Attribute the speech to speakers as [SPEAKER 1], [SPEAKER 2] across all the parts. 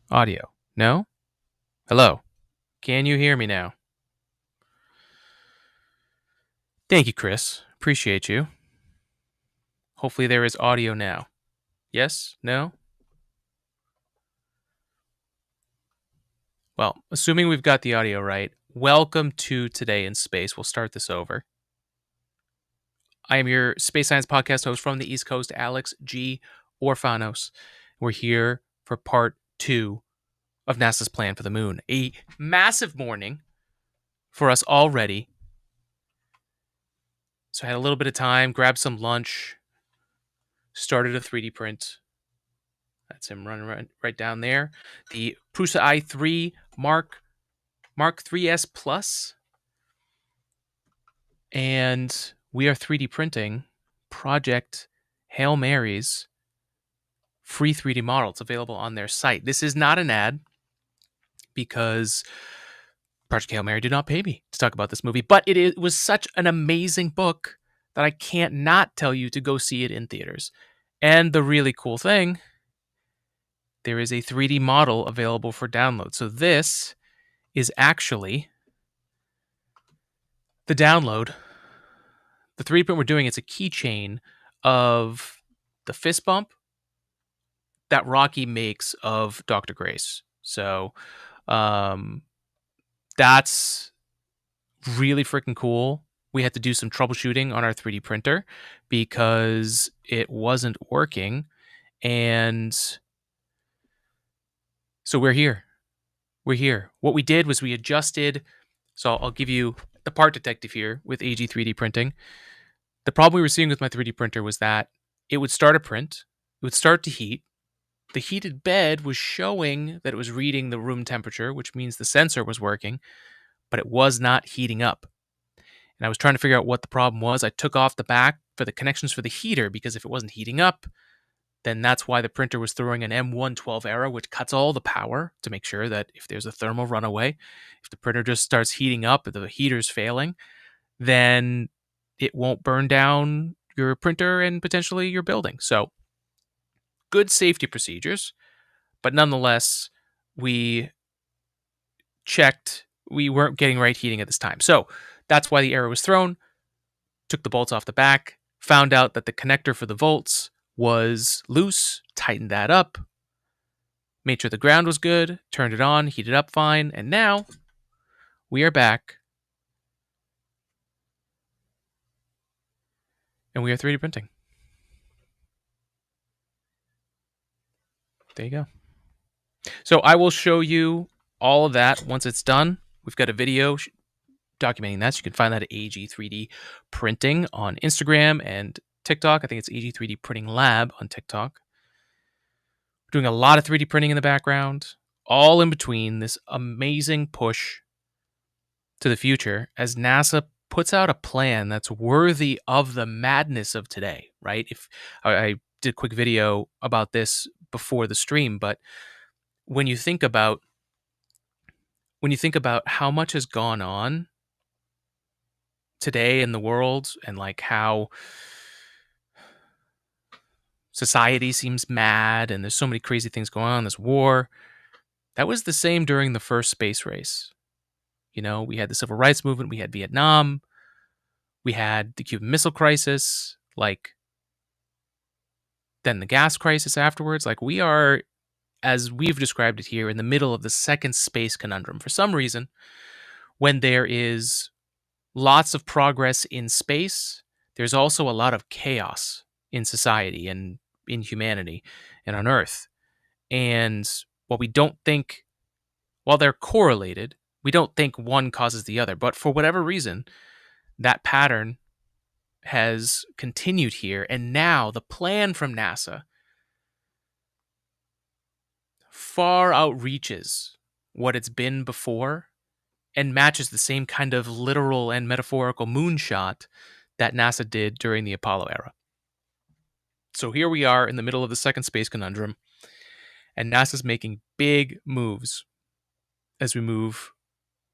[SPEAKER 1] Audio. No? Hello. Can you hear me now? Thank you, Chris. Appreciate you. Hopefully there is audio now. Yes? No? Well, assuming we've got the audio right, welcome to Today in Space. We'll start this over. I am your space science podcast host from the East Coast, Alex G. Orfanos. We're here for part 2 of NASA's plan for the moon. A massive morning for us already. So I had a little bit of time, grabbed some lunch, started a 3D print. That's him running right down there. The Prusa i3 Mark 3S Plus. And we are 3D printing Project Hail Mary's free 3D model. It's available on their site. This is not an ad because Project Hail Mary did not pay me to talk about this movie, but it was such an amazing book that I can't not tell you to go see it in theaters. And the really cool thing, there is a 3D model available for download. So this is actually the download. The 3D print we're doing, it's a keychain of the fist bump that Rocky makes of Dr. Grace. So that's really freaking cool. We had to do some troubleshooting on our 3D printer because it wasn't working. And so we're here. What we did was we adjusted. So I'll give you the part detective here with AG 3D printing. The problem we were seeing with my 3D printer was that it would start a print, it would start to heat. The heated bed was showing that it was reading the room temperature, which means the sensor was working, but it was not heating up. And I was trying to figure out what the problem was. I took off the back for the connections for the heater because if it wasn't heating up, then that's why the printer was throwing an M112 error, which cuts all the power to make sure that if there's a thermal runaway, if the printer just starts heating up, if the heater's failing, then it won't burn down your printer and potentially your building. So good safety procedures, but nonetheless, we checked, we weren't getting right heating at this time. So that's why the error was thrown. Took the bolts off the back, found out that the connector for the volts was loose, tightened that up, made sure the ground was good, turned it on, heated up fine, and now we are back. And we are 3D printing. There you go. So I will show you all of that once it's done. We've got a video documenting that. So you can find that at AG3D Printing on Instagram and TikTok. I think it's AG3D Printing Lab on TikTok. We're doing a lot of 3D printing in the background, all in between this amazing push to the future as NASA puts out a plan that's worthy of the madness of today, right? If I did a quick video about this before the stream, but when you think about how much has gone on today in the world and like how society seems mad and there's so many crazy things going on, this war, that was the same during the first space race. You know, we had the civil rights movement, we had Vietnam, we had the Cuban Missile Crisis, like then the gas crisis afterwards. Like we are, as we've described it here, in the middle of the second space conundrum. For some reason, when there is lots of progress in space, there's also a lot of chaos in society and in humanity and on Earth. And while we don't think, while they're correlated, we don't think one causes the other. But for whatever reason, that pattern has continued here. And now the plan from NASA far outreaches what it's been before and matches the same kind of literal and metaphorical moonshot that NASA did during the Apollo era. So here we are in the middle of the second space conundrum, and NASA's making big moves as we move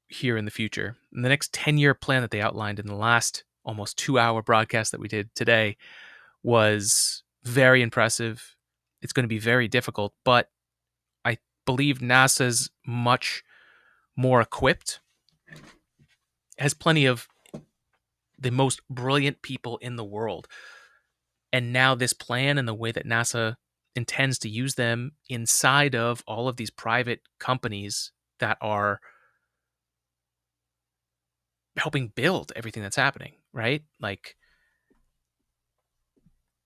[SPEAKER 1] here in the future. And the next 10-year plan that they outlined in the last almost 2-hour broadcast that we did today was very impressive. It's going to be very difficult, but believe NASA's much more equipped, has plenty of the most brilliant people in the world. And now this plan and the way that NASA intends to use them inside of all of these private companies that are helping build everything that's happening, right? Like,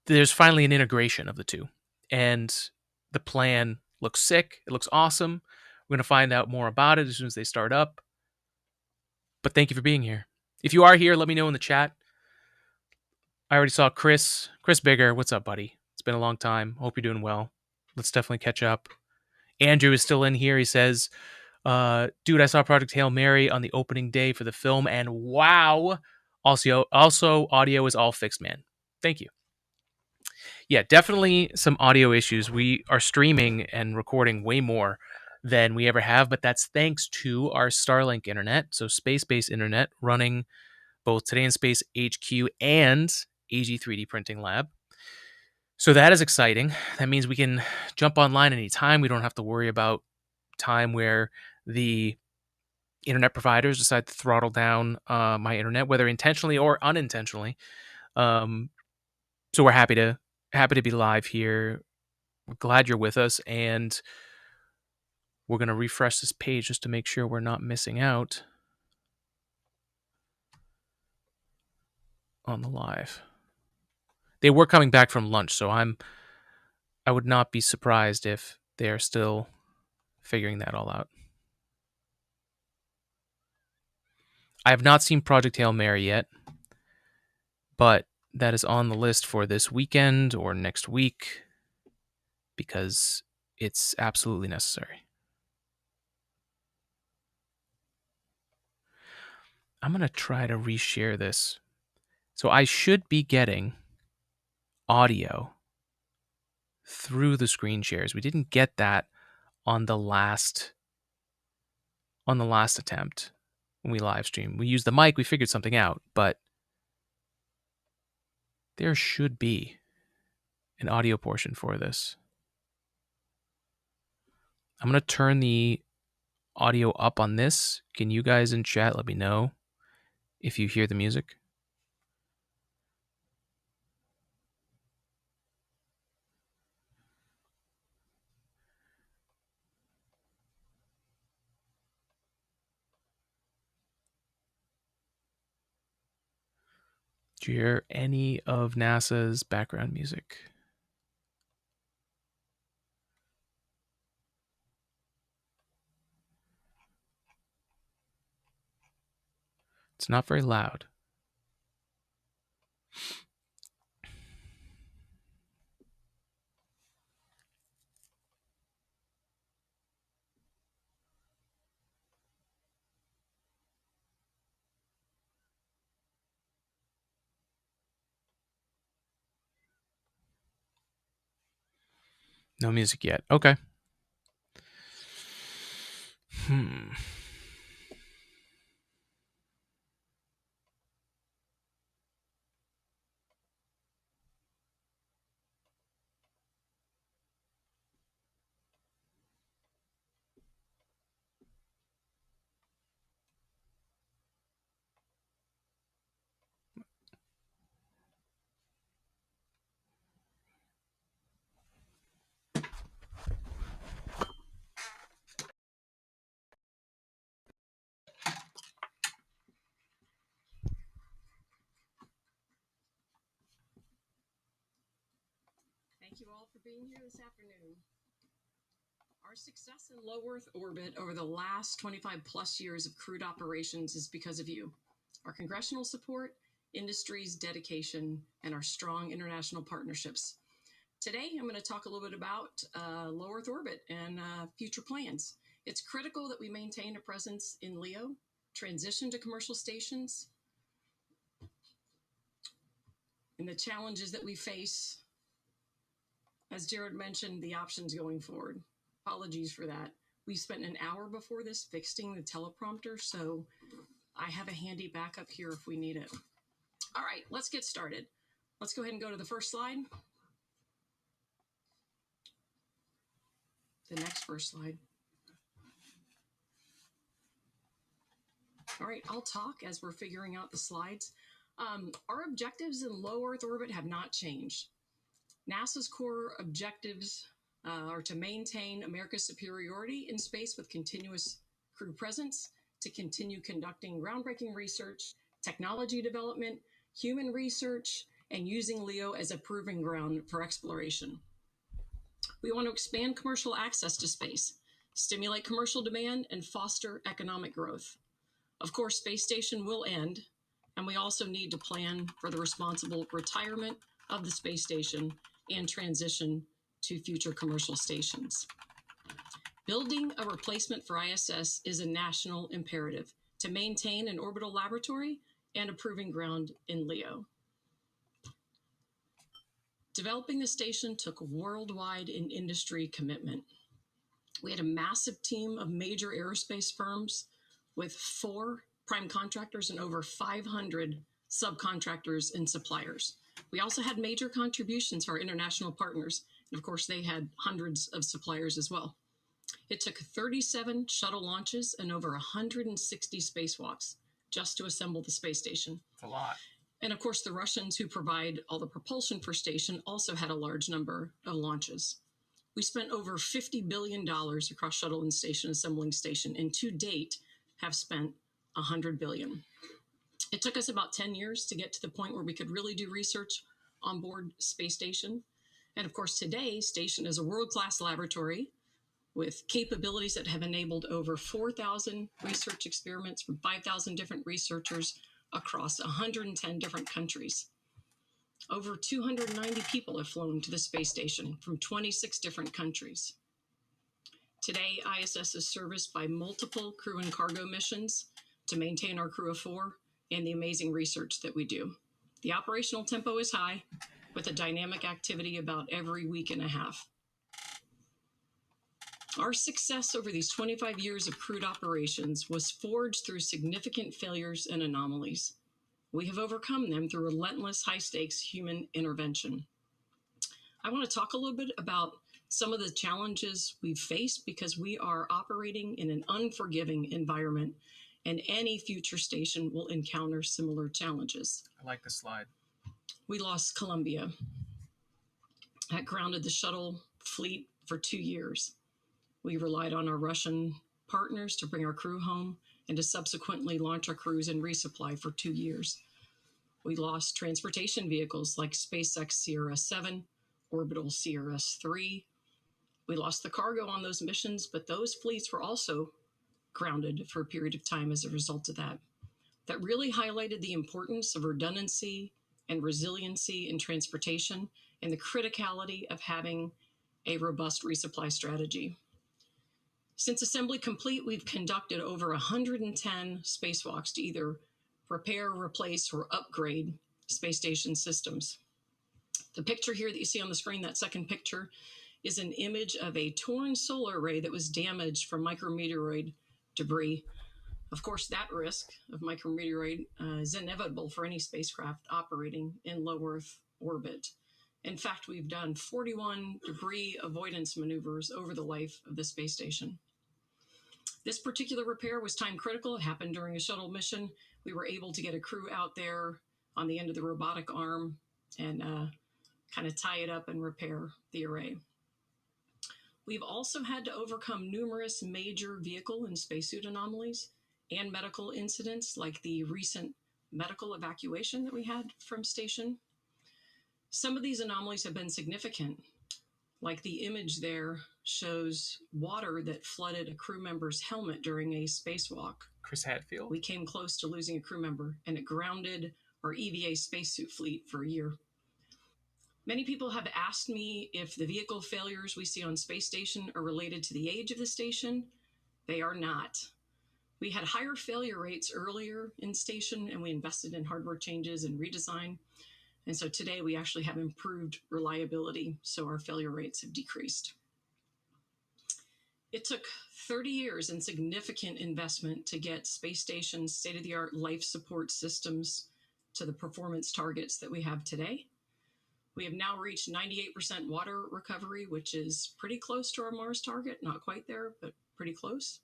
[SPEAKER 1] there's finally an integration of the two. And the plan looks sick. It looks awesome. We're going to find out more about it as soon as they start up. But thank you for being here. If you are here, let me know in the chat. I already saw Chris Bigger. What's up, buddy? It's been a long time. Hope you're doing well. Let's definitely catch up. Andrew is still in here. He says, dude, I saw Project Hail Mary on the opening day for the film, and wow. Also, audio is all fixed, man. Thank you. Yeah, definitely some audio issues. We are streaming and recording way more than we ever have, but that's thanks to our Starlink internet, so space-based internet running both Today in Space HQ and AG 3D Printing Lab. So that is exciting. That means we can jump online anytime. We don't have to worry about time where the internet providers decide to throttle down my internet, whether intentionally or unintentionally. So we're happy to be live here. We're glad you're with us, and we're going to refresh this page just to make sure we're not missing out on the live. They were coming back from lunch, so I would not be surprised if they're still figuring that all out. I have not seen Project Hail Mary yet, but that is on the list for this weekend or next week because it's absolutely necessary. I'm going to try to reshare this. So I should be getting audio through the screen shares. We didn't get that on the last attempt when we live streamed. We used the mic, we figured something out, but there should be an audio portion for this. I'm going to turn the audio up on this. Can you guys in chat let me know if you hear the music? Do you hear any of NASA's background music? It's not very loud. No music yet. Okay.
[SPEAKER 2] Thank you all for being here this afternoon. Our success in low Earth orbit over the last 25 plus years of crewed operations is because of you. Our congressional support, industry's dedication, and our strong international partnerships. Today, I'm going to talk a little bit about low Earth orbit and future plans. It's critical that we maintain a presence in LEO, transition to commercial stations, and the challenges that we face. As Jared mentioned, the options going forward. Apologies for that. We spent an hour before this fixing the teleprompter, so I have a handy backup here if we need it. All right, let's get started. Let's go ahead and go to the first slide. the next first slide. All right, I'll talk as we're figuring out the slides. Our objectives in low Earth orbit have not changed. NASA's core objectives are to maintain America's superiority in space with continuous crew presence, to continue conducting groundbreaking research, technology development, human research, and using LEO as a proving ground for exploration. We want to expand commercial access to space, stimulate commercial demand, and foster economic growth. Of course, space station will end, and we also need to plan for the responsible retirement of the space station and transition to future commercial stations. Building a replacement for ISS is a national imperative to maintain an orbital laboratory and a proving ground in LEO. Developing the station took worldwide and industry commitment. We had a massive team of major aerospace firms with 4 prime contractors and over 500 subcontractors and suppliers. We also had major contributions from our international partners, and of course, they had hundreds of suppliers as well. It took 37 shuttle launches and over 160 spacewalks just to assemble the space station.
[SPEAKER 1] It's a lot.
[SPEAKER 2] And of course, the Russians, who provide all the propulsion for station, also had a large number of launches. We spent over $50 billion across shuttle and station assembling station, and to date have spent $100 billion. It took us about 10 years to get to the point where we could really do research on board space station. And of course, today, station is a world-class laboratory with capabilities that have enabled over 4,000 research experiments from 5,000 different researchers across 110 different countries. Over 290 people have flown to the space station from 26 different countries. Today, ISS is serviced by multiple crew and cargo missions to maintain our crew of 4 and the amazing research that we do. The operational tempo is high, with a dynamic activity about every week and a half. Our success over these 25 years of crewed operations was forged through significant failures and anomalies. We have overcome them through relentless, high-stakes human intervention. I want to talk a little bit about some of the challenges we've faced because we are operating in an unforgiving environment, and any future station will encounter similar challenges.
[SPEAKER 1] I like the slide.
[SPEAKER 2] We lost Columbia. That grounded the shuttle fleet for 2 years. We relied on our Russian partners to bring our crew home and to subsequently launch our crews and resupply for 2 years. We lost transportation vehicles like SpaceX CRS-7, Orbital CRS-3. We lost the cargo on those missions, but those fleets were also grounded for a period of time as a result of that. That really highlighted the importance of redundancy and resiliency in transportation and the criticality of having a robust resupply strategy. Since assembly complete, we've conducted over 110 spacewalks to either repair, replace, or upgrade space station systems. The picture here that you see on the screen, that second picture, is an image of a torn solar array that was damaged from micrometeoroid debris. Of course, that risk of micrometeoroid is inevitable for any spacecraft operating in low Earth orbit. In fact, we've done 41 debris avoidance maneuvers over the life of the space station. This particular repair was time critical. It happened during a shuttle mission. We were able to get a crew out there on the end of the robotic arm and kind of tie it up and repair the array. We've also had to overcome numerous major vehicle and spacesuit anomalies and medical incidents like the recent medical evacuation that we had from station. Some of these anomalies have been significant, like the image there shows water that flooded a crew member's helmet during a spacewalk.
[SPEAKER 1] Chris Hadfield.
[SPEAKER 2] We came close to losing a crew member, and it grounded our EVA spacesuit fleet for a year. Many people have asked me if the vehicle failures we see on space station are related to the age of the station. They are not. We had higher failure rates earlier in station, and we invested in hardware changes and redesign. And so today we actually have improved reliability, so our failure rates have decreased. It took 30 years and significant investment to get space station's state-of-the-art life support systems to the performance targets that we have today. We have now reached 98% water recovery, which is pretty close to our Mars target. Not quite there, but pretty close.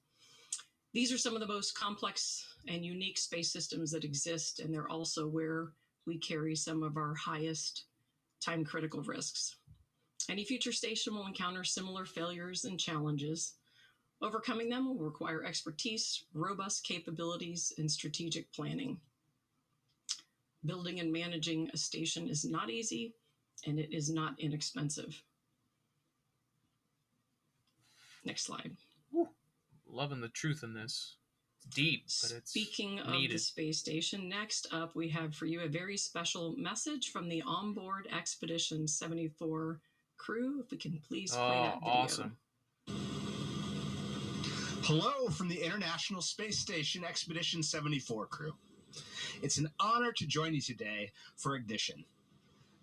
[SPEAKER 2] These are some of the most complex and unique space systems that exist, and they're also where we carry some of our highest time critical risks. Any future station will encounter similar failures and challenges. Overcoming them will require expertise, robust capabilities, and strategic planning. Building and managing a station is not easy, and it is not inexpensive. Next slide.
[SPEAKER 1] Woo. Loving the truth in this. It's deep, but it's
[SPEAKER 2] Speaking of
[SPEAKER 1] needed.
[SPEAKER 2] the space station, next up we have for you a very special message from the onboard Expedition 74 crew. If we can please play that video.
[SPEAKER 1] Awesome.
[SPEAKER 3] Hello from the International Space Station Expedition 74 crew. It's an honor to join you today for ignition.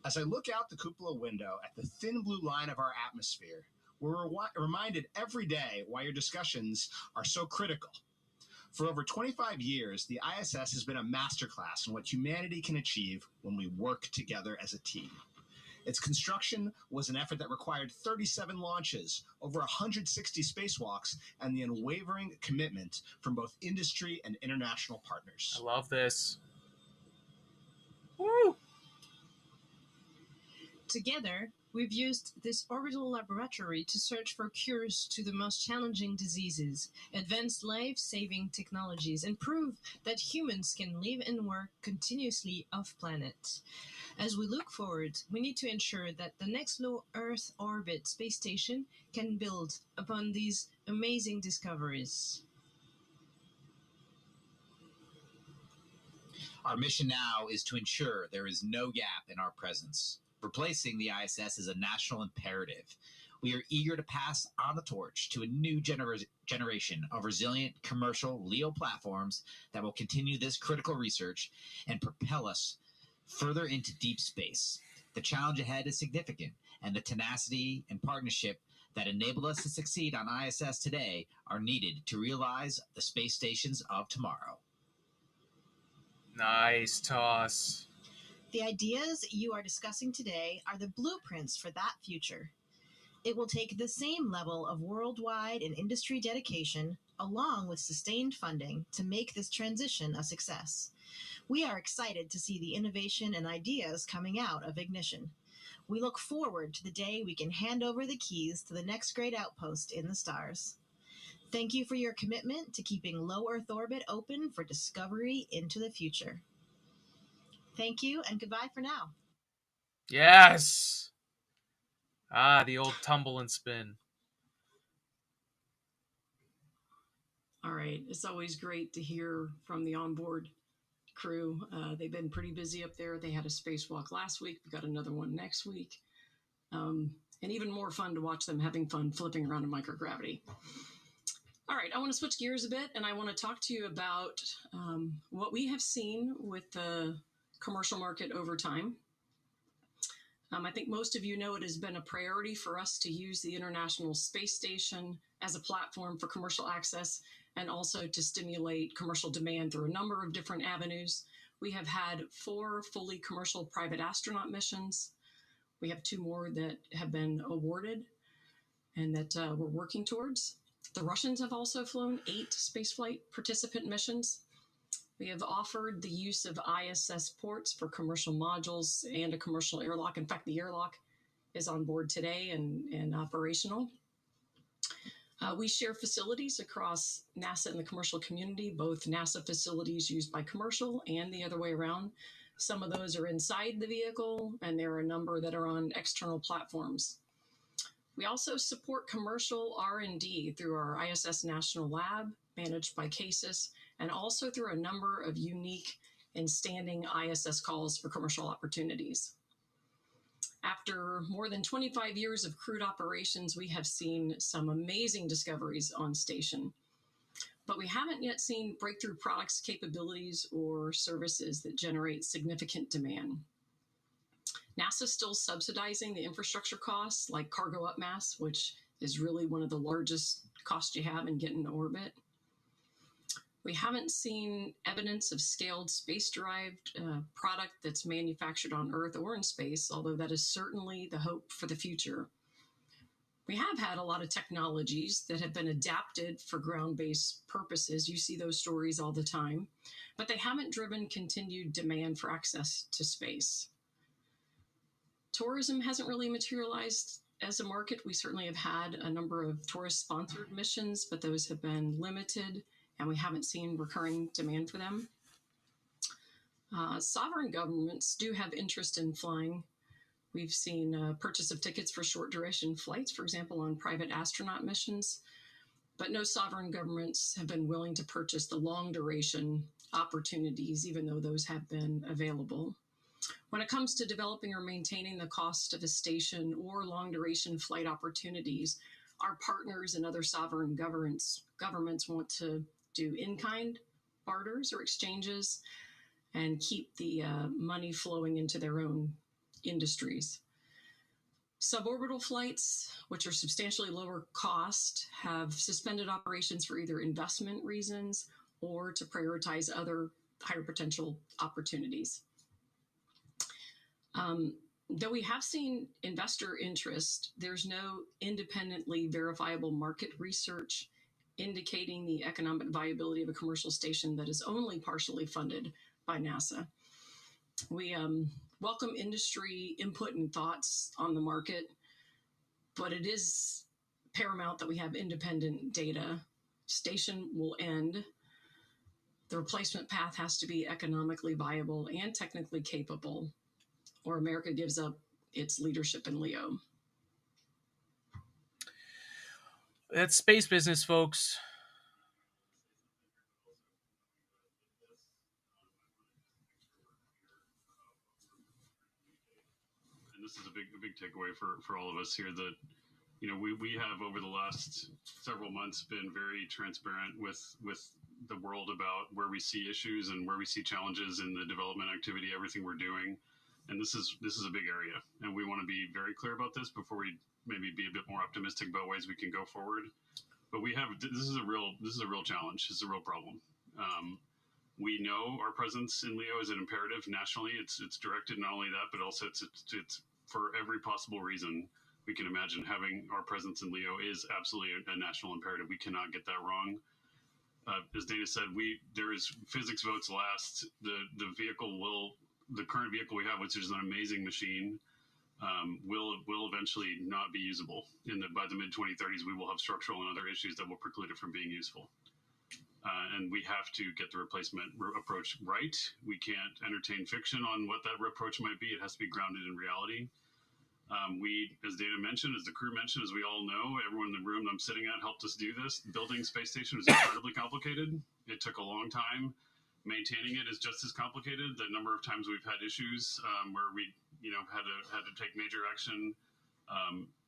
[SPEAKER 3] As I look out the cupola window at the thin blue line of our atmosphere, we're reminded every day why your discussions are so critical. For over 25 years, the ISS has been a masterclass in what humanity can achieve when we work together as a team. Its construction was an effort that required 37 launches, over 160 spacewalks, and the unwavering commitment from both industry and international partners.
[SPEAKER 1] I love this. Woo!
[SPEAKER 4] Together, we've used this orbital laboratory to search for cures to the most challenging diseases, advance life-saving technologies, and prove that humans can live and work continuously off-planet. As we look forward, we need to ensure that the next low Earth orbit space station can build upon these amazing discoveries.
[SPEAKER 5] Our mission now is to ensure there is no gap in our presence. Replacing the ISS is a national imperative. We are eager to pass on the torch to a new generation of resilient commercial LEO platforms that will continue this critical research and propel us further into deep space. The challenge ahead is significant, and the tenacity and partnership that enabled us to succeed on ISS today are needed to realize the space stations of tomorrow.
[SPEAKER 1] Nice toss.
[SPEAKER 4] The ideas you are discussing today are the blueprints for that future. It will take the same level of worldwide and industry dedication, along with sustained funding, to make this transition a success. We are excited to see the innovation and ideas coming out of Ignition. We look forward to the day we can hand over the keys to the next great outpost in the stars. Thank you for your commitment to keeping low Earth orbit open for discovery into the future. Thank you, and goodbye for now.
[SPEAKER 1] Yes! The old tumble and spin.
[SPEAKER 2] All right. It's always great to hear from the onboard crew. They've been pretty busy up there. They had a spacewalk last week. We got another one next week. And even more fun to watch them having fun flipping around in microgravity. All right. I want to switch gears a bit, and I want to talk to you about what we have seen with the commercial market over time. I think most of you know it has been a priority for us to use the International Space Station as a platform for commercial access and also to stimulate commercial demand through a number of different avenues. We have had 4 fully commercial private astronaut missions. We have 2 more that have been awarded and that we're working towards. The Russians have also flown 8 spaceflight participant missions. We have offered the use of ISS ports for commercial modules and a commercial airlock. In fact, the airlock is on board today and operational. We share facilities across NASA and the commercial community, both NASA facilities used by commercial and the other way around. Some of those are inside the vehicle, and there are a number that are on external platforms. We also support commercial R&D through our ISS National Lab, managed by CASIS, and also through a number of unique and standing ISS calls for commercial opportunities. After more than 25 years of crewed operations, we have seen some amazing discoveries on station, but we haven't yet seen breakthrough products, capabilities, or services that generate significant demand. NASA is still subsidizing the infrastructure costs like cargo upmass, which is really one of the largest costs you have in getting to orbit. We haven't seen evidence of scaled space-derived product that's manufactured on Earth or in space, although that is certainly the hope for the future. We have had a lot of technologies that have been adapted for ground-based purposes. You see those stories all the time, but they haven't driven continued demand for access to space. Tourism hasn't really materialized as a market. We certainly have had a number of tourist-sponsored missions, but those have been limited, and we haven't seen recurring demand for them. Sovereign governments do have interest in flying. We've seen purchase of tickets for short duration flights, for example, on private astronaut missions, but no sovereign governments have been willing to purchase the long duration opportunities, even though those have been available. When it comes to developing or maintaining the cost of a station or long duration flight opportunities, our partners and other sovereign governments want to do in-kind barters or exchanges and keep the money flowing into their own industries. Suborbital flights, which are substantially lower cost, have suspended operations for either investment reasons or to prioritize other higher potential opportunities. Though we have seen investor interest, there's no independently verifiable market research indicating the economic viability of a commercial station that is only partially funded by NASA. We welcome industry input and thoughts on the market, but it is paramount that we have independent data. Station will end. The replacement path has to be economically viable and technically capable, or America gives up its leadership in LEO.
[SPEAKER 1] That's space business, folks.
[SPEAKER 6] And this is a big takeaway for all of us here, that we have over the last several months been very transparent with the world about where we see issues and where we see challenges in the development activity, everything we're doing. And this is a big area, and we want to be very clear about this before we maybe be a bit more optimistic about ways we can go forward. But this is a real challenge. It's a real problem. We know our presence in LEO is an imperative nationally. It's directed not only that, but also it's for every possible reason we can imagine. Having our presence in LEO is absolutely a national imperative. We cannot get that wrong. As Dana said, there is physics votes last. The current vehicle we have, which is an amazing machine, will eventually not be usable. By the mid-2030s, we will have structural and other issues that will preclude it from being useful. And we have to get the replacement approach right. We can't entertain fiction on what that approach might be. It has to be grounded in reality. As Dana mentioned, as the crew mentioned, as we all know, everyone in the room I'm sitting at helped us do this. Building a space station is incredibly complicated. It took a long time. Maintaining it is just as complicated. The number of times we've had issues where we, had to take major action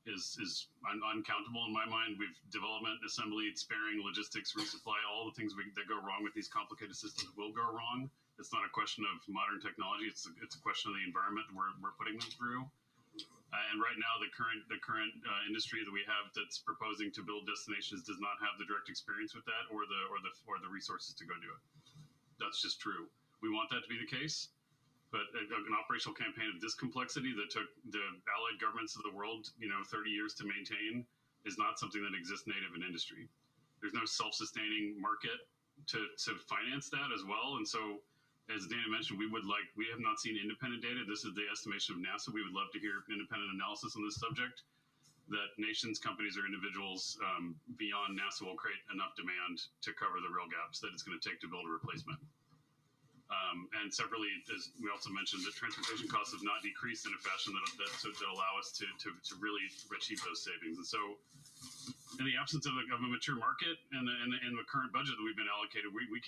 [SPEAKER 6] is uncountable in my mind. We've development, assembly, sparing, logistics, resupply, all the things that go wrong with these complicated systems will go wrong. It's not a question of modern technology. It's a question of the environment we're putting them through. And right now, the current industry that we have that's proposing to build destinations does not have the direct experience with that or the resources to go do it. That's just true. We want that to be the case, but an operational campaign of this complexity that took the allied governments of the world, 30 years to maintain, is not something that exists native in industry. There's no self-sustaining market to finance that as well. And so, as Dana mentioned, we have not seen independent data. This is the estimation of NASA. We would love to hear independent analysis on this subject, that nations, companies, or individuals beyond NASA will create enough demand to cover the real gaps that it's going to take to build a replacement. And separately, as we also mentioned, the transportation costs have not decreased in a fashion that allow us to really achieve those savings. And so, in the absence of a mature market and the current budget that we've been allocated, we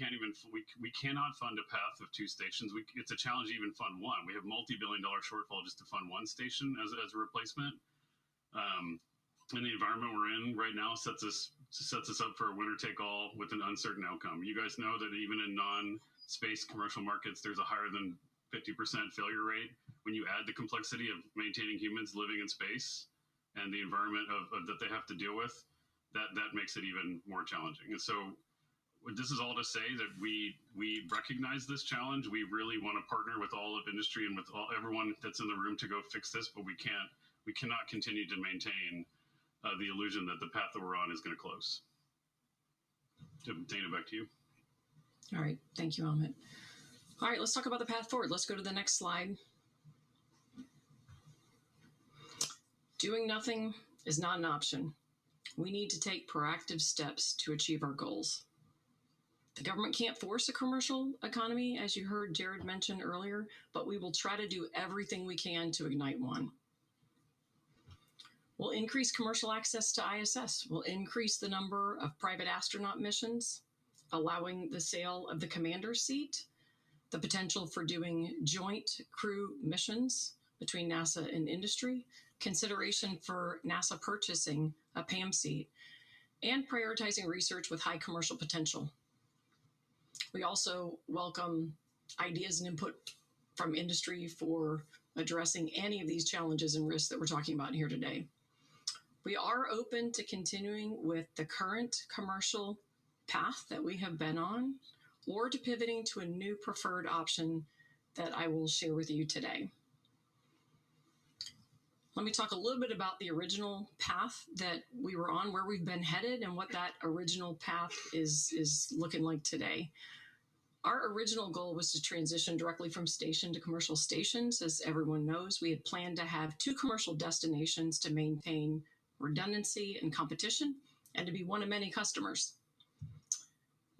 [SPEAKER 6] cannot fund a path of two stations. It's a challenge to even fund one. We have multi-billion-dollar shortfall just to fund one station as a replacement. And the environment we're in right now sets us up for a winner-take-all with an uncertain outcome. You guys know that even in non-space commercial markets, there's a higher than 50% failure rate. When you add the complexity of maintaining humans living in space and the environment that they have to deal with, that makes it even more challenging. And so this is all to say that we recognize this challenge. We really want to partner with all of industry and with everyone that's in the room to go fix this, but we cannot continue to maintain the illusion that the path that we're on is going to close. Dana, back to you.
[SPEAKER 2] All right, thank you, Amit. All right, let's talk about the path forward. Let's go to the next slide. Doing nothing is not an option. We need to take proactive steps to achieve our goals. The government can't force a commercial economy, as you heard Jared mention earlier, but we will try to do everything we can to ignite one. We'll increase commercial access to ISS. We'll increase the number of private astronaut missions, allowing the sale of the commander's seat, the potential for doing joint crew missions between NASA and industry, consideration for NASA purchasing a PAM seat, and prioritizing research with high commercial potential. We also welcome ideas and input from industry for addressing any of these challenges and risks that we're talking about here today. We are open to continuing with the current commercial path that we have been on, or to pivoting to a new preferred option that I will share with you today. Let me talk a little bit about the original path that we were on, where we've been headed, and what that original path is looking like today. Our original goal was to transition directly from station to commercial stations. As everyone knows, we had planned to have 2 commercial destinations to maintain redundancy and competition, and to be one of many customers.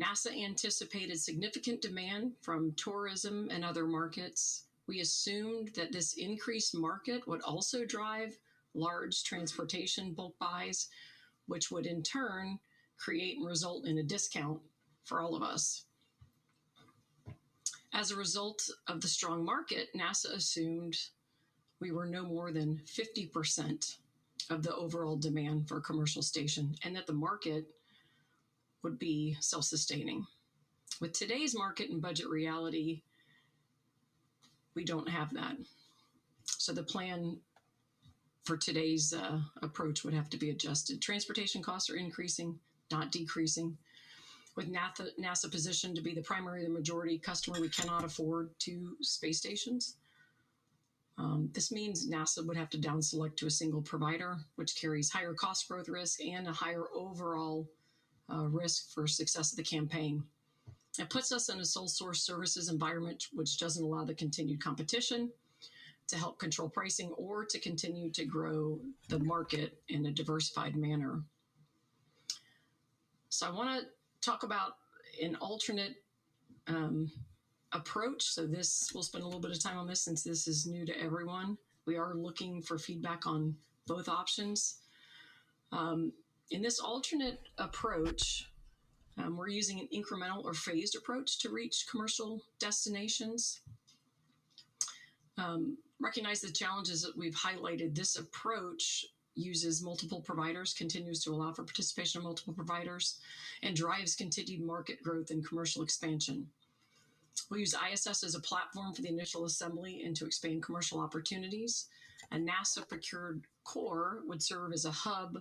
[SPEAKER 2] NASA anticipated significant demand from tourism and other markets. We assumed that this increased market would also drive large transportation bulk buys, which would in turn create and result in a discount for all of us. As a result of the strong market, NASA assumed we were no more than 50% of the overall demand for a commercial station, and that the market would be self-sustaining. With today's market and budget reality, we don't have that. So the plan for today's approach would have to be adjusted. Transportation costs are increasing, not decreasing. With NASA positioned to be the primary, the majority customer, we cannot afford 2 space stations. This means NASA would have to down select to a single provider, which carries higher cost growth risk and a higher overall risk for success of the campaign. It puts us in a sole source services environment, which doesn't allow the continued competition to help control pricing or to continue to grow the market in a diversified manner. So I want to talk about an alternate approach. So this, we'll spend a little bit of time on this since this is new to everyone. We are looking for feedback on both options. In this alternate approach, we're using an incremental or phased approach to reach commercial destinations. Recognize the challenges that we've highlighted. This approach uses multiple providers, continues to allow for participation of multiple providers, and drives continued market growth and commercial expansion. We'll use ISS as a platform for the initial assembly and to expand commercial opportunities. A NASA procured core would serve as a hub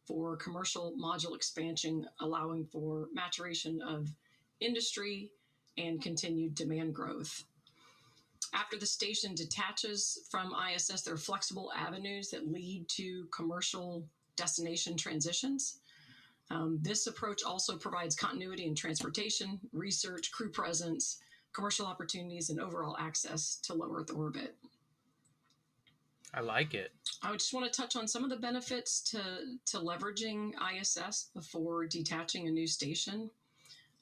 [SPEAKER 2] for commercial module expansion, allowing for maturation of industry and continued demand growth. After the station detaches from ISS, there are flexible avenues that lead to commercial destination transitions. This approach also provides continuity in transportation, research, crew presence, commercial opportunities, and overall access to low Earth orbit.
[SPEAKER 1] I like it.
[SPEAKER 2] I just want to touch on some of the benefits to leveraging ISS before detaching a new station.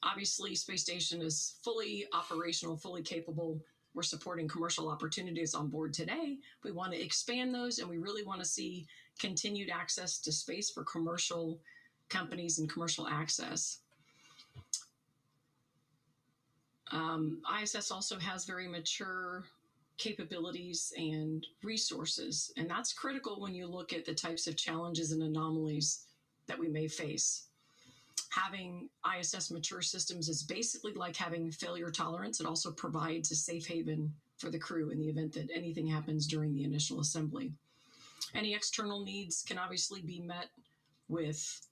[SPEAKER 2] Obviously, space station is fully operational, fully capable. We're supporting commercial opportunities on board today. We want to expand those, and we really want to see continued access to space for commercial companies and commercial access. ISS also has very mature capabilities and resources, and that's critical when you look at the types of challenges and anomalies that we may face. Having ISS mature systems is basically like having failure tolerance. It also provides a safe haven for the crew in the event that anything happens during the initial assembly. Any external needs can obviously be met with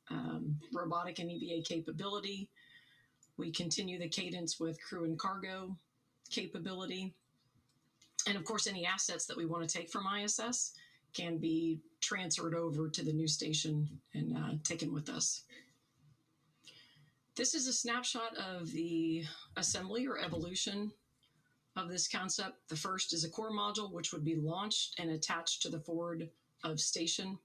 [SPEAKER 2] robotic and EVA capability. We continue the cadence with crew and cargo capability. And of course, any assets that we want to take from ISS can be transferred over to the new station and taken with us. This is a snapshot of the assembly or evolution of this concept. The first is a core module, which would be launched and attached to the forward of station.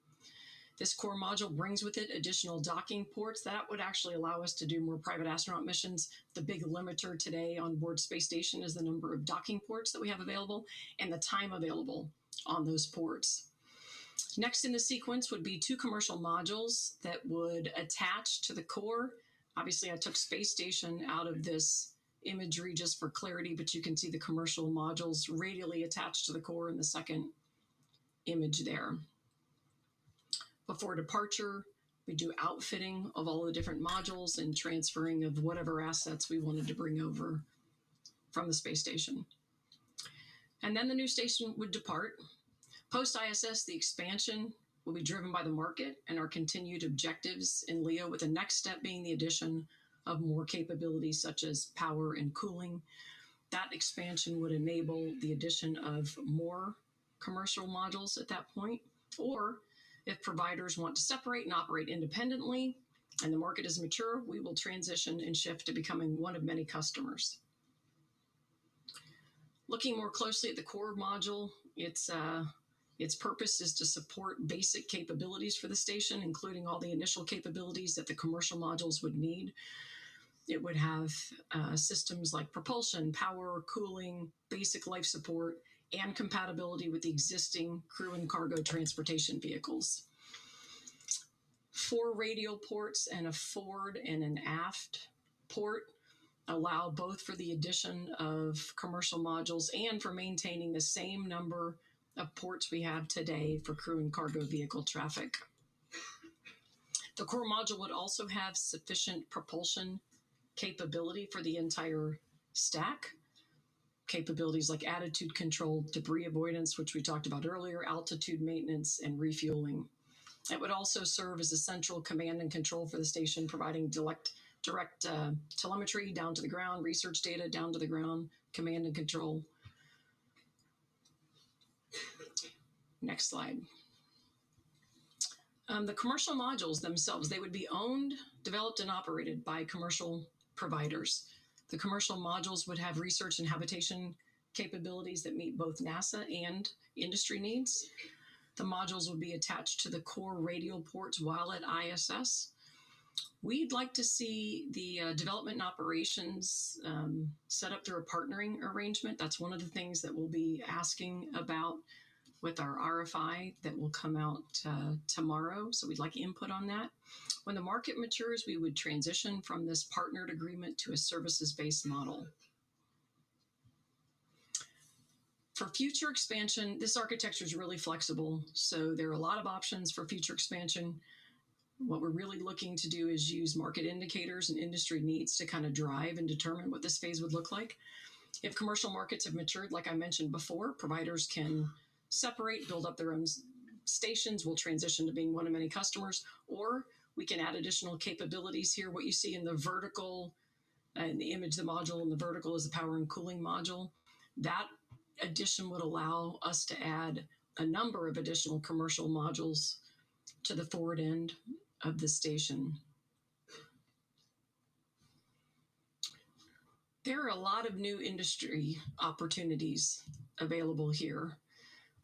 [SPEAKER 2] This core module brings with it additional docking ports that would actually allow us to do more private astronaut missions. The big limiter today on board space station is the number of docking ports that we have available and the time available on those ports. Next in the sequence would be 2 commercial modules that would attach to the core. Obviously, I took space station out of this imagery just for clarity, but you can see the commercial modules radially attached to the core in the second image there. Before departure, we do outfitting of all the different modules and transferring of whatever assets we wanted to bring over from the space station. And then the new station would depart. Post-ISS, the expansion will be driven by the market and our continued objectives in LEO, with the next step being the addition of more capabilities such as power and cooling. That expansion would enable the addition of more commercial modules at that point, or if providers want to separate and operate independently and the market is mature, we will transition and shift to becoming one of many customers. Looking more closely at the core module, its purpose is to support basic capabilities for the station, including all the initial capabilities that the commercial modules would need. It would have systems like propulsion, power, cooling, basic life support, and compatibility with the existing crew and cargo transportation vehicles. 4 radial ports and a forward and an aft port allow both for the addition of commercial modules and for maintaining the same number of ports we have today for crew and cargo vehicle traffic. The core module would also have sufficient propulsion capability for the entire stack. Capabilities like attitude control, debris avoidance, which we talked about earlier, altitude maintenance, and refueling. It would also serve as a central command and control for the station, providing direct telemetry down to the ground, research data down to the ground, command and control. Next slide. The commercial modules themselves, they would be owned, developed, and operated by commercial providers. The commercial modules would have research and habitation capabilities that meet both NASA and industry needs. The modules would be attached to the core radial ports while at ISS. We'd like to see the development and operations set up through a partnering arrangement. That's one of the things that we'll be asking about with our RFI that will come out tomorrow. So we'd like input on that. When the market matures, we would transition from this partnered agreement to a services-based model. For future expansion, this architecture is really flexible. So there are a lot of options for future expansion. What we're really looking to do is use market indicators and industry needs to kind of drive and determine what this phase would look like. If commercial markets have matured, like I mentioned before, providers can separate, build up their own stations. We'll transition to being one of many customers, or we can add additional capabilities here. What you see in the vertical, in the image, the module in the vertical is the power and cooling module. That addition would allow us to add a number of additional commercial modules to the forward end of the station. There are a lot of new industry opportunities available here.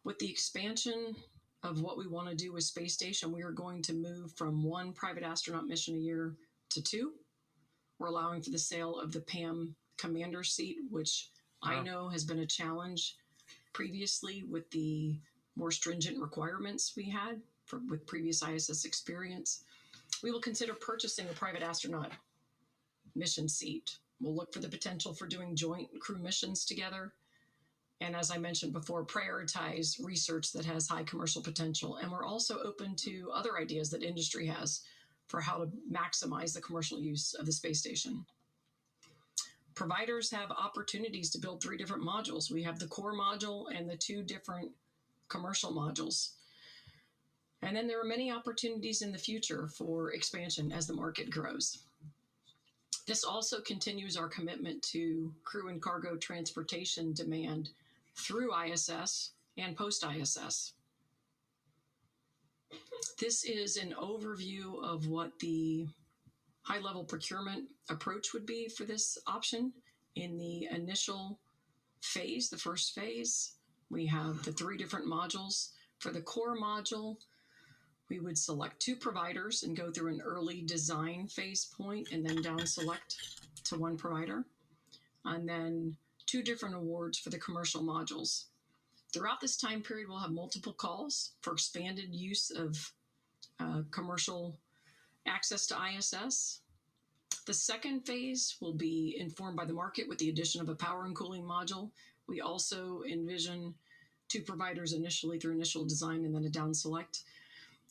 [SPEAKER 2] With the expansion of what we want to do with space station, we are going to move from 1 private astronaut mission a year to 2. We're allowing for the sale of the PAM commander seat, which I know has been a challenge previously with the more stringent requirements we had with previous ISS experience. We will consider purchasing a private astronaut mission seat. We'll look for the potential for doing joint crew missions together. And as I mentioned before, prioritize research that has high commercial potential. And we're also open to other ideas that industry has for how to maximize the commercial use of the space station. Providers have opportunities to build 3 different modules. We have the core module and the 2 different commercial modules. And then there are many opportunities in the future for expansion as the market grows. This also continues our commitment to crew and cargo transportation demand through ISS and post ISS. This is an overview of what the high-level procurement approach would be for this option. In the initial phase, the first phase, we have the 3 different modules. For the core module, we would select 2 providers and go through an early design phase point and then down select to 1 provider. And then 2 different awards for the commercial modules. Throughout this time period, we'll have multiple calls for expanded use of commercial access to ISS. The second phase will be informed by the market with the addition of a power and cooling module. We also envision 2 providers initially through initial design and then a down select.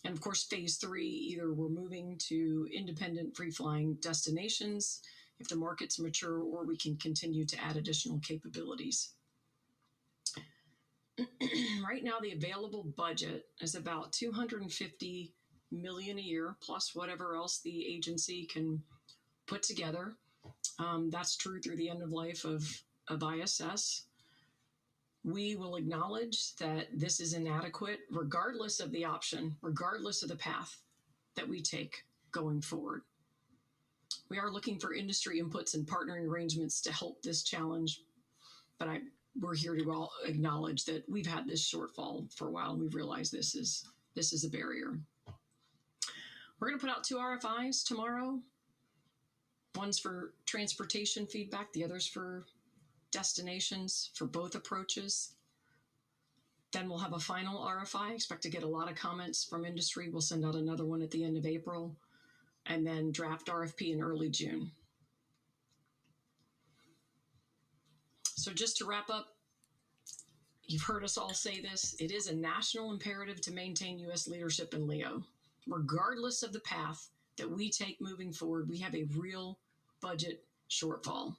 [SPEAKER 2] And of course, phase 3, either we're moving to independent free-flying destinations if the market's mature, or we can continue to add additional capabilities. Right now, the available budget is about $250 million a year, plus whatever else the agency can put together. That's true through the end of life of ISS. We will acknowledge that this is inadequate regardless of the option, regardless of the path that we take going forward. We are looking for industry inputs and partnering arrangements to help this challenge, but we're here to all acknowledge that we've had this shortfall for a while, and we've realized this is a barrier. We're going to put out 2 RFIs tomorrow. One's for transportation feedback, the other's for destinations for both approaches. Then we'll have a final RFI. Expect to get a lot of comments from industry. We'll send out another one at the end of April, and then draft RFP in early June. So just to wrap up, you've heard us all say this. It is a national imperative to maintain U.S. leadership in LEO. Regardless of the path that we take moving forward, we have a real budget shortfall.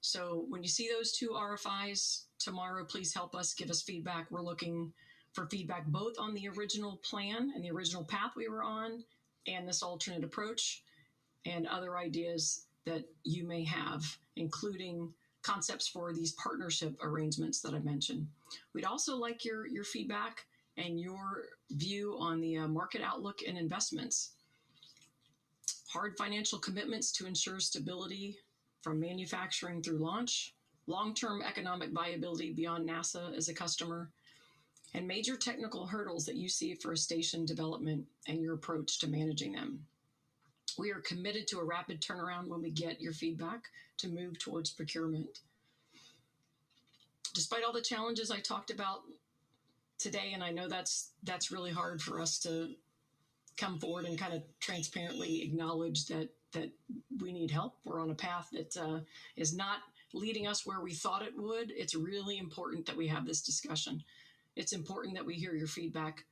[SPEAKER 2] So when you see those 2 RFIs tomorrow, please help us, give us feedback. We're looking for feedback both on the original plan and the original path we were on and this alternate approach, and other ideas that you may have, including concepts for these partnership arrangements that I mentioned. We'd also like your feedback and your view on the market outlook and investments. Hard financial commitments to ensure stability from manufacturing through launch, long-term economic viability beyond NASA as a customer, and major technical hurdles that you see for a station development and your approach to managing them. We are committed to a rapid turnaround when we get your feedback to move towards procurement. Despite all the challenges I talked about today, and I know that's really hard for us to come forward and kind of transparently acknowledge that we need help. We're on a path that is not leading us where we thought it would. It's really important that we have this discussion. It's important that we hear your feedback.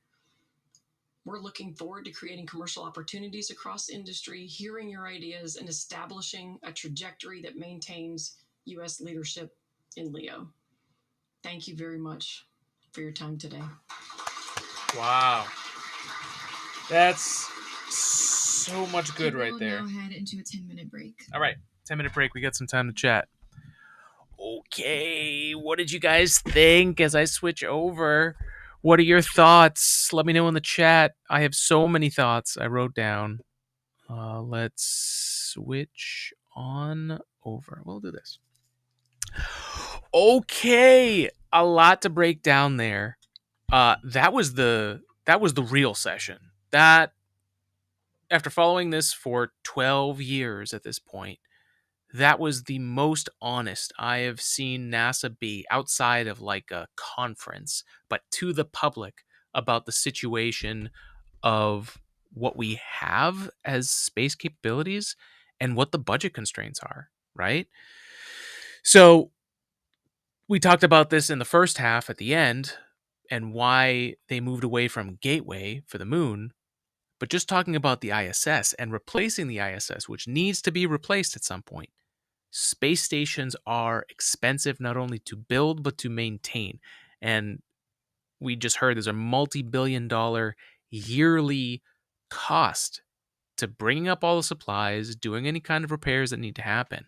[SPEAKER 2] We're looking forward to creating commercial opportunities across industry, hearing your ideas, and establishing a trajectory that maintains U.S. leadership in LEO. Thank you very much for your time today.
[SPEAKER 1] Wow. That's so much good right there.
[SPEAKER 7] We'll now head into a 10-minute break.
[SPEAKER 1] All right, 10-minute break. We got some time to chat. Okay, what did you guys think as I switch over? What are your thoughts? Let me know in the chat. I have so many thoughts I wrote down. Let's switch on over. We'll do this. Okay, a lot to break down there. That was the real session. That, after following this for 12 years at this point, that was the most honest I have seen NASA be outside of like a conference, but to the public about the situation of what we have as space capabilities and what the budget constraints are, right? So we talked about this in the first half at the end and why they moved away from Gateway for the moon. But just talking about the ISS and replacing the ISS, which needs to be replaced at some point. Space stations are expensive not only to build, but to maintain. And we just heard there's a multi-billion-dollar yearly cost to bringing up all the supplies, doing any kind of repairs that need to happen,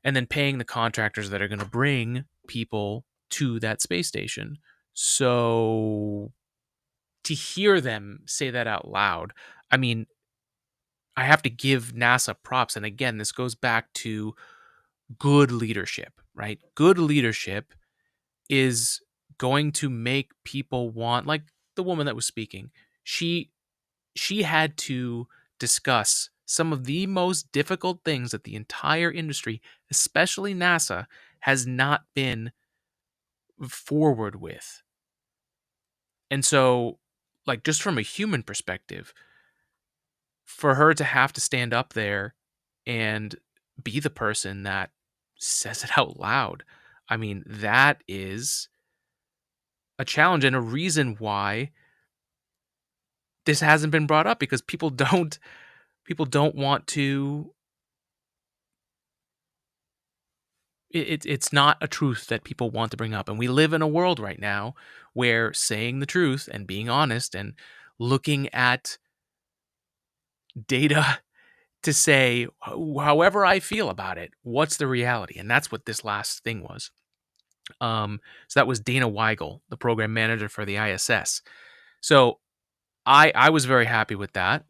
[SPEAKER 1] and then paying the contractors that are going to bring people to that space station. So to hear them say that out loud, I mean, I have to give NASA props. And again, this goes back to good leadership, right? Good leadership is going to make people want, like the woman that was speaking, she had to discuss some of the most difficult things that the entire industry, especially NASA, has not been forward with. And so, like, just from a human perspective, for her to have to stand up there and be the person that says it out loud, I mean, that is a challenge and a reason why this hasn't been brought up, because people don't want to. It's not a truth that people want to bring up, and we live in a world right now where saying the truth and being honest and looking at data to say however I feel about it, what's the reality? And that's what this last thing was. So that was Dana Weigel, the program manager for the ISS. So I was very happy with that.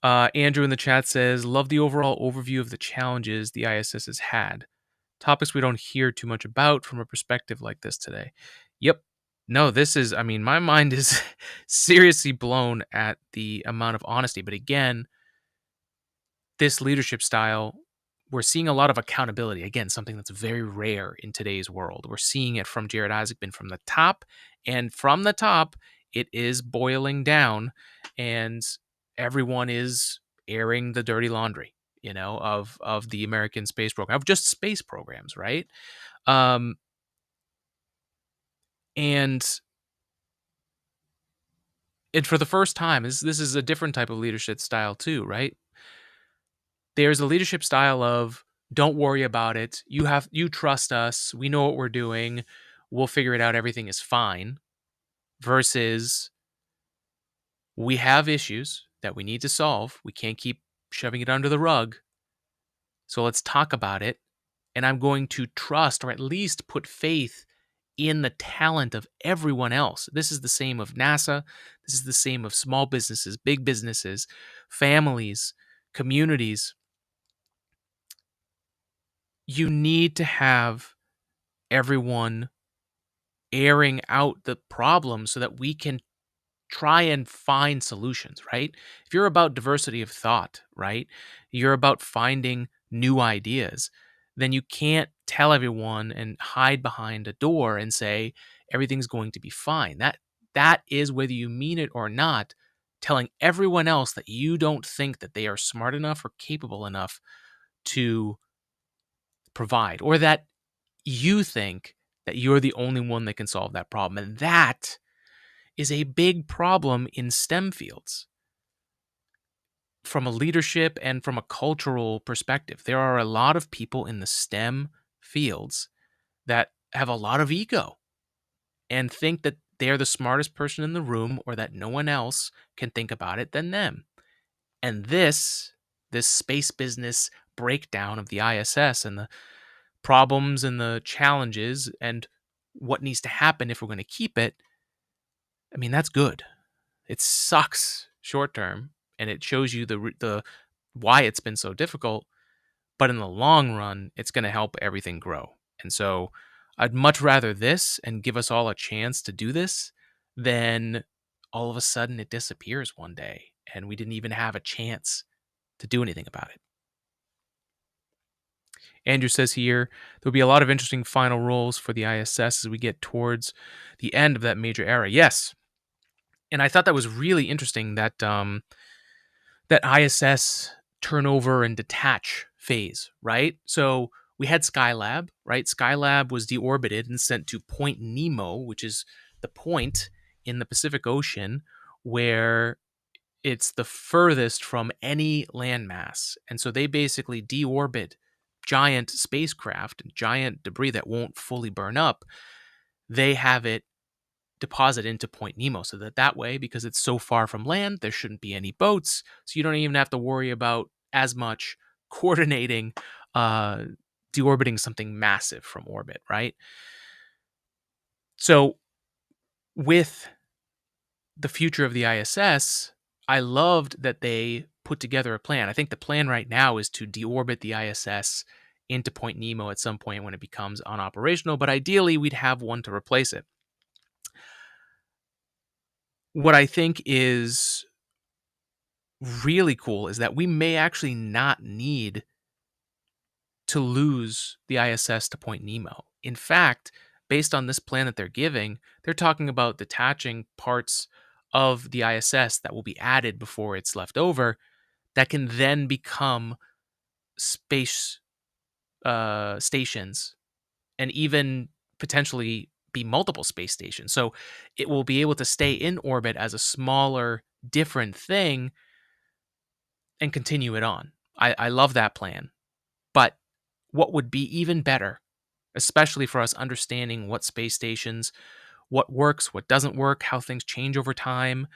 [SPEAKER 1] Andrew in the chat says, love the overall overview of the challenges the ISS has had. Topics we don't hear too much about from a perspective like this today. Yep. No, this is, I mean, my mind is seriously blown at the amount of honesty. But again, this leadership style, we're seeing a lot of accountability. Again, something that's very rare in today's world. We're seeing it from Jared Isaacman from the top, and from the top, it is boiling down, and everyone is airing the dirty laundry, of the American space program, of just space programs, right? Um, and for the first time, this is a different type of leadership style too, right? There's a leadership style of, don't worry about it. You trust us. We know what we're doing. We'll figure it out. Everything is fine. Versus, we have issues that we need to solve. We can't keep shoving it under the rug. So let's talk about it. And I'm going to trust, or at least put faith in, the talent of everyone else. This is the same of NASA. This is the same of small businesses, big businesses, families, communities. You need to have everyone airing out the problem so that we can try and find solutions, right? If you're about diversity of thought, right? You're about finding new ideas, then you can't tell everyone and hide behind a door and say everything's going to be fine. That is, whether you mean it or not, telling everyone else that you don't think that they are smart enough or capable enough to provide, or that you think that you're the only one that can solve that problem. And that is a big problem in STEM fields from a leadership and from a cultural perspective. There are a lot of people in the STEM fields that have a lot of ego and think that they're the smartest person in the room, or that no one else can think about it than them. And this space business breakdown of the ISS and the problems and the challenges and what needs to happen if we're going to keep it, I mean, that's good. It sucks short term, and it shows you the why it's been so difficult, but in the long run, it's going to help everything grow. And so I'd much rather this and give us all a chance to do this than all of a sudden it disappears one day and we didn't even have a chance to do anything about it. Andrew says here, there'll be a lot of interesting final roles for the ISS as we get towards the end of that major era. Yes. And I thought that was really interesting, that that ISS turnover and detach phase, right? So we had Skylab, right? Skylab was deorbited and sent to Point Nemo, which is the point in the Pacific Ocean where it's the furthest from any landmass. And so they basically deorbit giant spacecraft, giant debris that won't fully burn up. They have it deposit into Point Nemo, so that way, because it's so far from land, there shouldn't be any boats, so you don't even have to worry about as much coordinating deorbiting something massive from orbit, right? So with the future of the ISS, I loved that they put together a plan. I think the plan right now is to deorbit the ISS into Point Nemo at some point when it becomes unoperational, but ideally we'd have one to replace it. What I think is really cool is that we may actually not need to lose the ISS to Point Nemo. In fact, based on this plan that they're giving, they're talking about detaching parts of the ISS that will be added before it's left over that can then become space stations and even potentially be multiple space stations. So it will be able to stay in orbit as a smaller, different thing and continue it on. I love that plan. But what would be even better, especially for us understanding what space stations, what works, what doesn't work, how things change over time,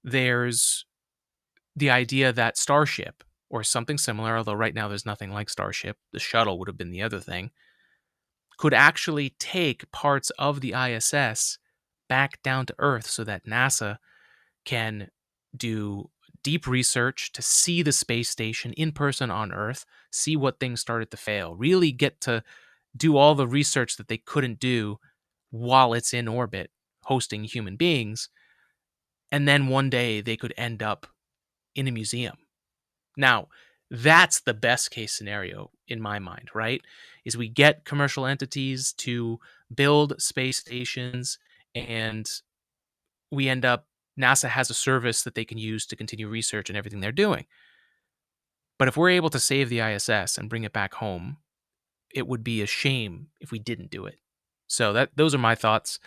[SPEAKER 1] there's the idea that Starship or something similar, although right now there's nothing like Starship, the shuttle would have been the other thing, could actually take parts of the ISS back down to Earth so that NASA can do deep research to see the space station in person on Earth, see what things started to fail, really get to do all the research that they couldn't do while it's in orbit hosting human beings. And then one day they could end up in a museum. Now, that's the best case scenario in my mind, right? Is we get commercial entities to build space stations and we end up NASA has a service that they can use to continue research and everything they're doing. But if we're able to save the ISS and bring it back home, it would be a shame if we didn't do it. So those are my thoughts.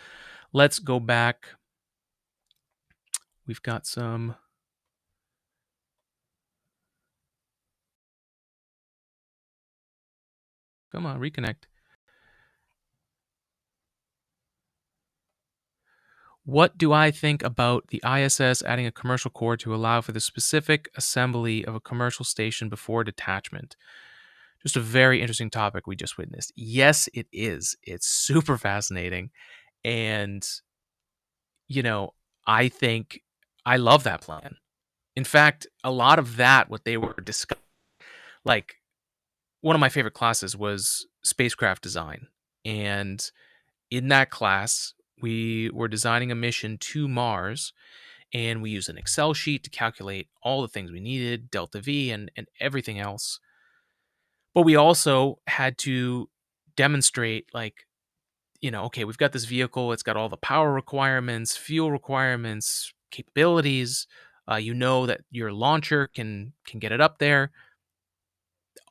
[SPEAKER 1] Let's go back. We've got some. Come on, reconnect. What do I think about the ISS adding a commercial core to allow for the specific assembly of a commercial station before detachment? Just a very interesting topic we just witnessed. Yes, it is. It's super fascinating. And, you know, I think I love that plan. In fact, a lot of that, what they were discussing, like one of my favorite classes was spacecraft design. And in that class, we were designing a mission to Mars and we used an Excel sheet to calculate all the things we needed, delta V and everything else. But we also had to demonstrate, like, okay, we've got this vehicle, it's got all the power requirements, fuel requirements, capabilities. That your launcher can get it up there.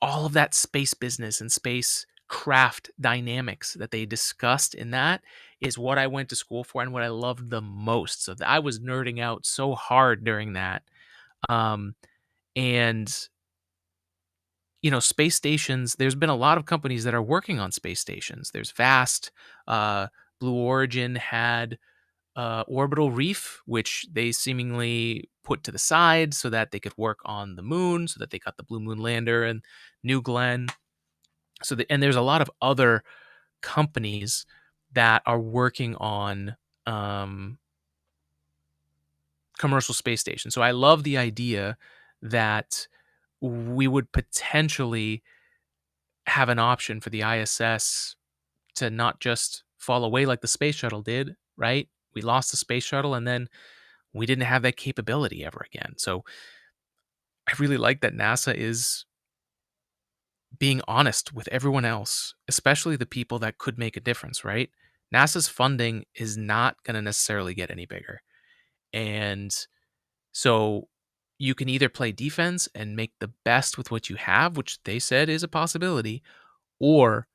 [SPEAKER 1] All of that space business and space craft dynamics that they discussed in that is what I went to school for and what I loved the most. So I was nerding out so hard during that. Um, and space stations, there's been a lot of companies that are working on space stations. There's Vast, Blue Origin had Orbital Reef, which they seemingly put to the side so that they could work on the moon, so that they got the Blue Moon lander and New Glenn. And there's a lot of other companies that are working on commercial space stations. So I love the idea that we would potentially have an option for the ISS to not just fall away like the space shuttle did, right? We lost the space shuttle and then we didn't have that capability ever again. So I really like that NASA is being honest with everyone else, especially the people that could make a difference, right? NASA's funding is not going to necessarily get any bigger. And so you can either play defense and make the best with what you have, which they said is a possibility, or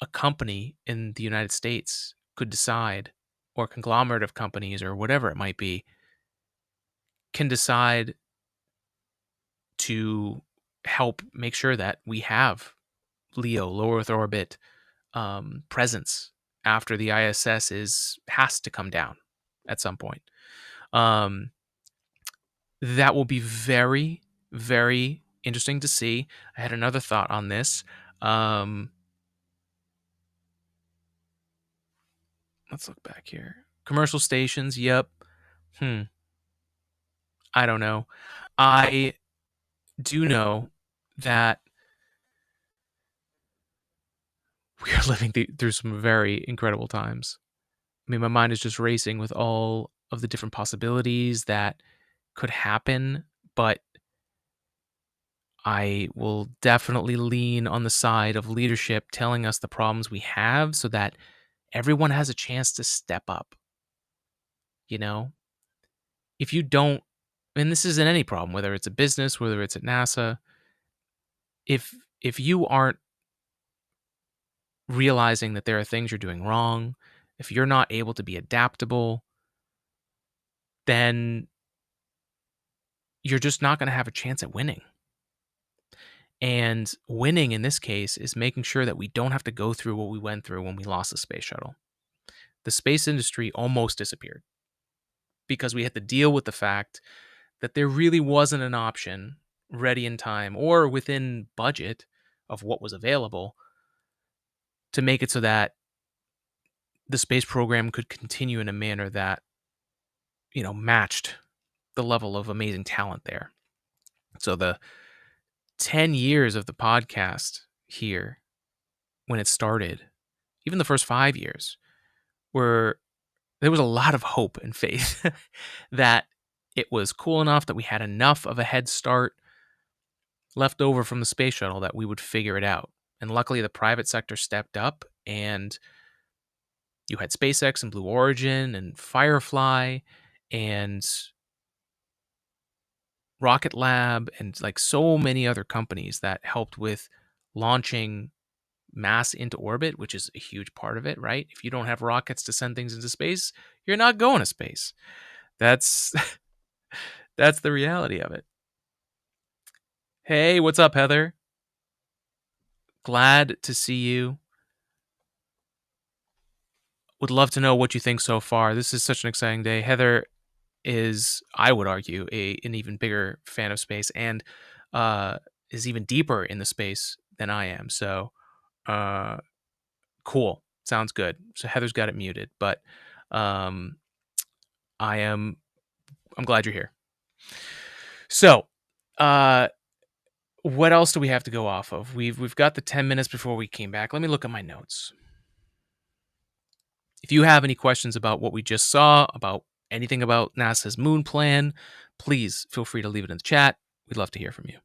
[SPEAKER 1] a company in the United States could decide, or a conglomerate of companies, or whatever it might be, can decide to help make sure that we have LEO, low Earth orbit presence after the ISS has to come down at some point. That will be very, very interesting to see. I had another thought on this. Let's look back here. Commercial stations, yep. I don't know. I do know that we are living through some very incredible times. I mean, my mind is just racing with all of the different possibilities that could happen, but I will definitely lean on the side of leadership telling us the problems we have so that everyone has a chance to step up. You know, if you don't, and this isn't any problem, whether it's a business, whether it's at NASA, if you aren't realizing that there are things you're doing wrong, if you're not able to be adaptable, then you're just not going to have a chance at winning. And winning in this case is making sure that we don't have to go through what we went through when we lost the space shuttle. The space industry almost disappeared because we had to deal with the fact that there really wasn't an option ready in time or within budget of what was available to make it so that the space program could continue in a manner that, matched the level of amazing talent there. So the 10 years of the podcast here, when it started, even the first 5 years, there was a lot of hope and faith that it was cool enough, that we had enough of a head start left over from the space shuttle that we would figure it out. And luckily, the private sector stepped up, and you had SpaceX and Blue Origin and Firefly and Rocket Lab and like so many other companies that helped with launching mass into orbit, which is a huge part of it, right? If you don't have rockets to send things into space, you're not going to space. That's that's the reality of it. Hey, what's up, Heather? Glad to see you. Would love to know what you think so far. This is such an exciting day. Heather is, I would argue, an even bigger fan of space and is even deeper in the space than I am. So, cool. Sounds good. So Heather's got it muted, but I'm glad you're here. So, what else do we have to go off of? We've got the 10 minutes before we came back. Let me look at my notes. If you have any questions about what we just saw, about anything about NASA's moon plan, please feel free to leave it in the chat. We'd love to hear from you.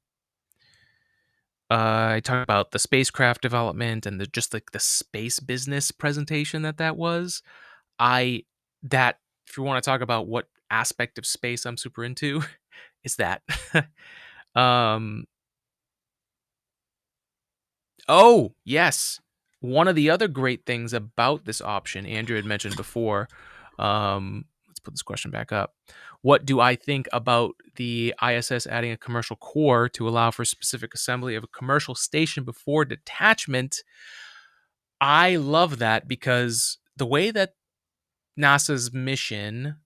[SPEAKER 1] I talked about the spacecraft development and just like the space business presentation that was. If you want to talk about what aspect of space I'm super into, is that. Oh, yes. One of the other great things about this option, Andrew had mentioned before, let's put this question back up. What do I think about the ISS adding a commercial core to allow for specific assembly of a commercial station before detachment? I love that because the way that NASA's mission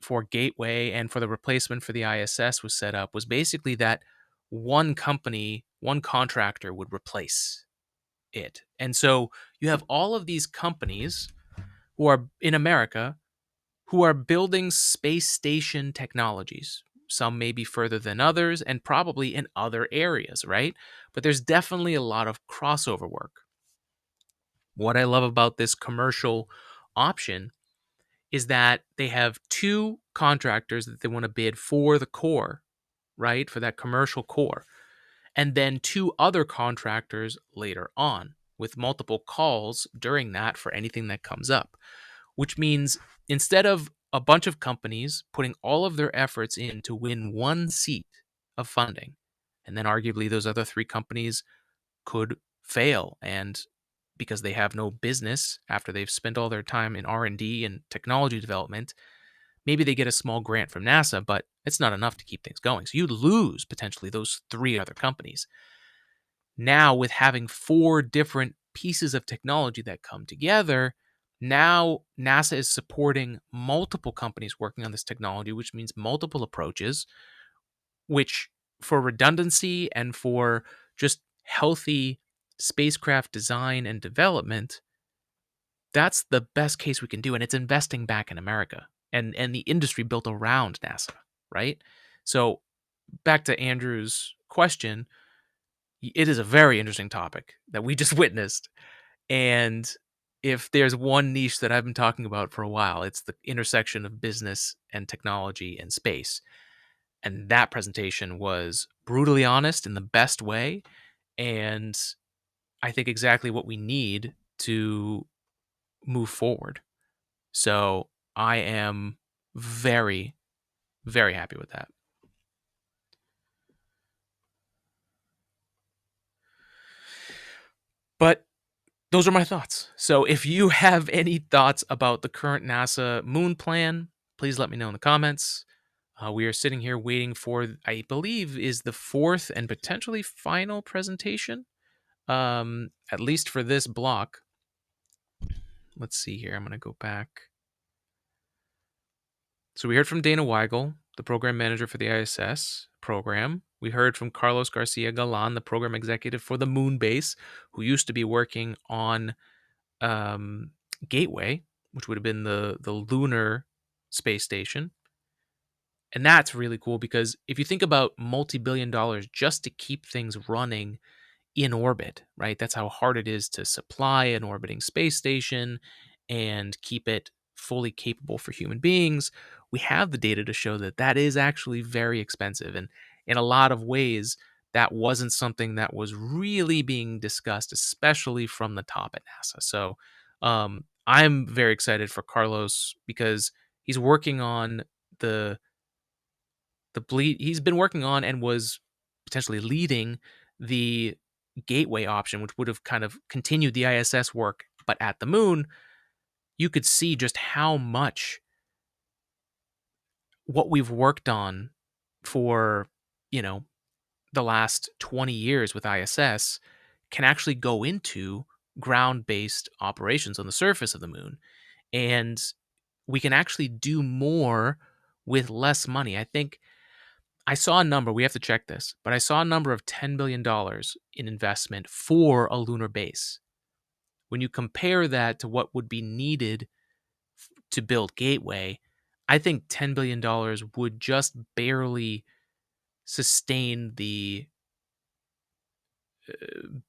[SPEAKER 1] for Gateway and for the replacement for the ISS was set up was basically that one company, one contractor would replace it. And so you have all of these companies who are in America who are building space station technologies. Some may be further than others and probably in other areas, right? But there's definitely a lot of crossover work. What I love about this commercial option is that they have two contractors that they want to bid for the core, right? For that commercial core. And then two other contractors later on with multiple calls during that for anything that comes up, which means instead of a bunch of companies putting all of their efforts in to win one seat of funding, and then arguably those other three companies could fail and because they have no business after they've spent all their time in R&D and technology development, maybe they get a small grant from NASA, but it's not enough to keep things going. So you'd lose potentially those three other companies. Now, with having four different pieces of technology that come together, Now, NASA is supporting multiple companies working on this technology, which means multiple approaches, which for redundancy and for just healthy spacecraft design and development, that's the best case we can do. And it's investing back in America and the industry built around NASA, right? So, back to Andrew's question, it is a very interesting topic that we just witnessed. And if there's one niche that I've been talking about for a while, it's the intersection of business and technology and space. And that presentation was brutally honest in the best way. And I think exactly what we need to move forward. So I am very, very happy with that. But those are my thoughts. So if you have any thoughts about the current NASA moon plan, please let me know in the comments. We are sitting here waiting for, I believe, is the fourth and potentially final presentation, at least for this block. Let's see here. I'm going to go back. So we heard from Dana Weigel, the program manager for the ISS program. We heard from Carlos Garcia Galan, the program executive for the moon base, who used to be working on Gateway, which would have been the lunar space station. And that's really cool because if you think about multi-billion dollars just to keep things running in orbit, right? That's how hard it is to supply an orbiting space station and keep it fully capable for human beings. We have the data to show that that is actually very expensive. And in a lot of ways, that wasn't something that was really being discussed, especially from the top at NASA. So I'm very excited for Carlos because he's working on the he's been working on and was potentially leading the gateway option, which would have kind of continued the ISS work, but at the moon. You could see just how much what we've worked on for, you know, the last 20 years with ISS can actually go into ground-based operations on the surface of the moon. And we can actually do more with less money. I think I saw a number, we have to check this, but I saw a number of $10 billion in investment for a lunar base. When you compare that to what would be needed to build Gateway, I think $10 billion would just barely sustain the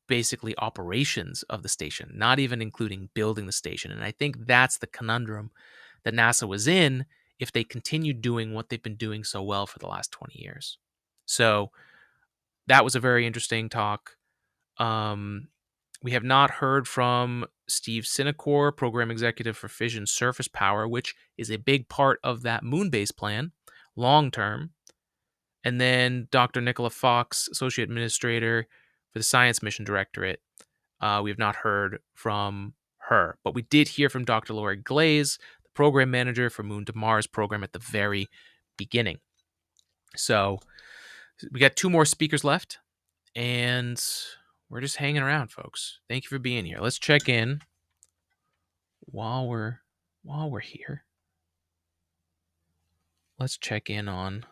[SPEAKER 1] basically operations of the station, not even including building the station. And I think that's the conundrum that NASA was in if they continued doing what they've been doing so well for the last 20 years. So that was a very interesting talk. We have not heard from Steve Sinecor, program executive for Fission Surface Power, which is a big part of that moon base plan long term. And then Dr. Nicola Fox, associate administrator for the Science Mission Directorate. We have not heard from her, but we did hear from Dr. Lori Glaze, the program manager for Moon to Mars program at the very beginning. So we got two more speakers left, and we're just hanging around, folks. Thank you for being here. Let's check in while we're here. Let's check in on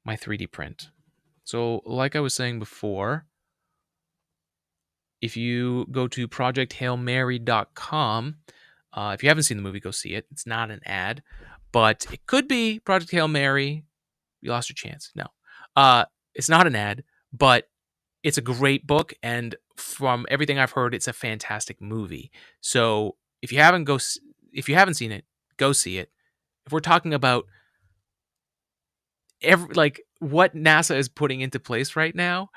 [SPEAKER 1] my 3D print. So, like I was saying before, if you go to projecthailmary.com, if you haven't seen the movie, go see it. It's not an ad, but it could be Project Hail Mary. You lost your chance. No, it's not an ad, but it's a great book, and from everything I've heard, it's a fantastic movie. So if you haven't seen it, go see it. If we're talking about what NASA is putting into place right now,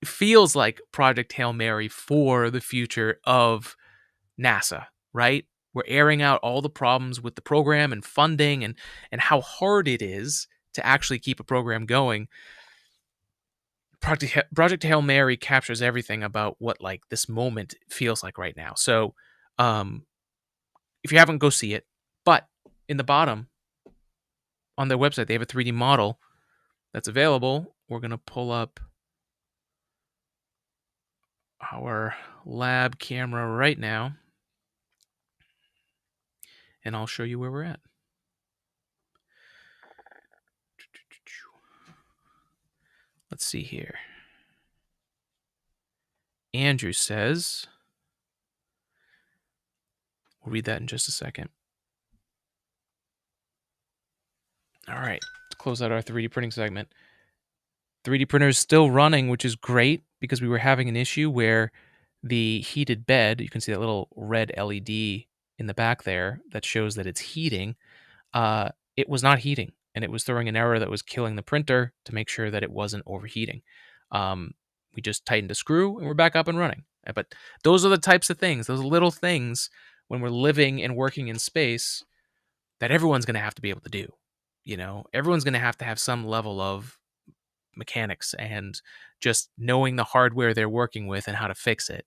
[SPEAKER 1] it feels like Project Hail Mary for the future of NASA, right? We're airing out all the problems with the program and funding and how hard it is to actually keep a program going. Project Hail Mary captures everything about what like this moment feels like right now. So, if you haven't, go see it. But in the bottom on their website, they have a 3D model that's available. We're gonna pull up our lab camera right now. and I'll show you where we're at. Let's see here. Andrew says, we'll read that in just a second. All right, let's close out our 3D printing segment. 3D printer is still running, which is great because we were having an issue where the heated bed, you can see that little red LED in the back there that shows that it's heating. It was not heating, and it was throwing an error that was killing the printer to make sure that it wasn't overheating. We just tightened a screw and we're back up and running. But those are the types of things, those little things when we're living and working in space that everyone's going to have to be able to do. You know, everyone's going to have some level of mechanics and just knowing the hardware they're working with and how to fix it.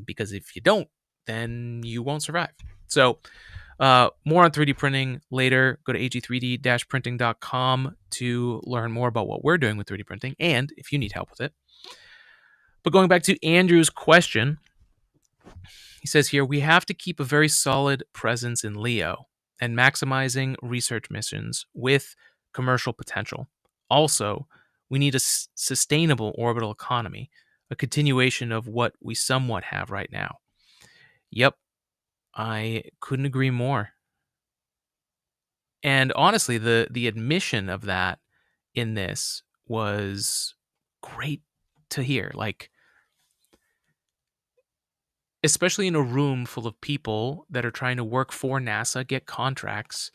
[SPEAKER 1] Because if you don't, then you won't survive. So more on 3D printing later. Go to ag3d-printing.com to learn more about what we're doing with 3D printing and if you need help with it. But going back to Andrew's question, he says here, we have to keep a very solid presence in LEO and maximizing research missions with commercial potential. Also, we need a sustainable orbital economy, a continuation of what we somewhat have right now. Yep, I couldn't agree more. And honestly, the admission of that in this was great to hear. Like, especially in a room full of people that are trying to work for NASA, get contracts.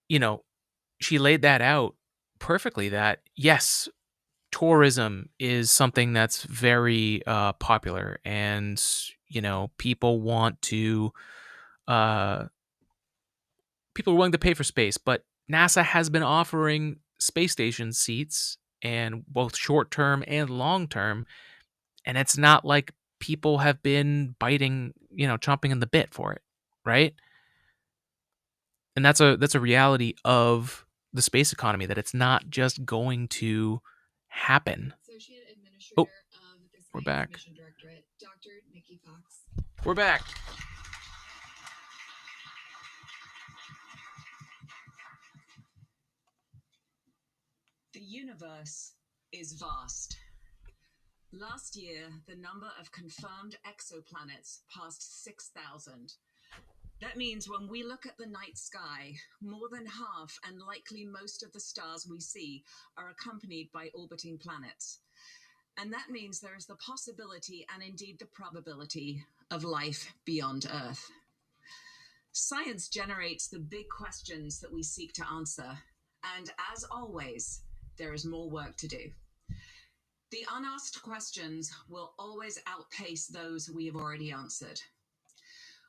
[SPEAKER 1] You know, she laid that out perfectly that, yes, tourism is something that's very popular and, you know, people are willing to pay for space, but NASA has been offering space station seats and both short term and long term. And it's not like people have been biting, chomping in the bit for it, right? And that's a reality of the space economy, that it's not just going to happen.
[SPEAKER 2] Associate Administrator
[SPEAKER 1] Oh,
[SPEAKER 2] of the
[SPEAKER 1] we're
[SPEAKER 2] Science
[SPEAKER 1] back.
[SPEAKER 2] Mission Directorate, Dr. Nikki Fox.
[SPEAKER 1] We're back.
[SPEAKER 2] The universe is vast. Last year, the number of confirmed exoplanets passed 6,000. That means when we look at the night sky, more than half and likely most of the stars we see are accompanied by orbiting planets. And that means there is the possibility and indeed the probability of life beyond Earth. Science generates the big questions that we seek to answer. And as always, there is more work to do. The unasked questions will always outpace those we have already answered.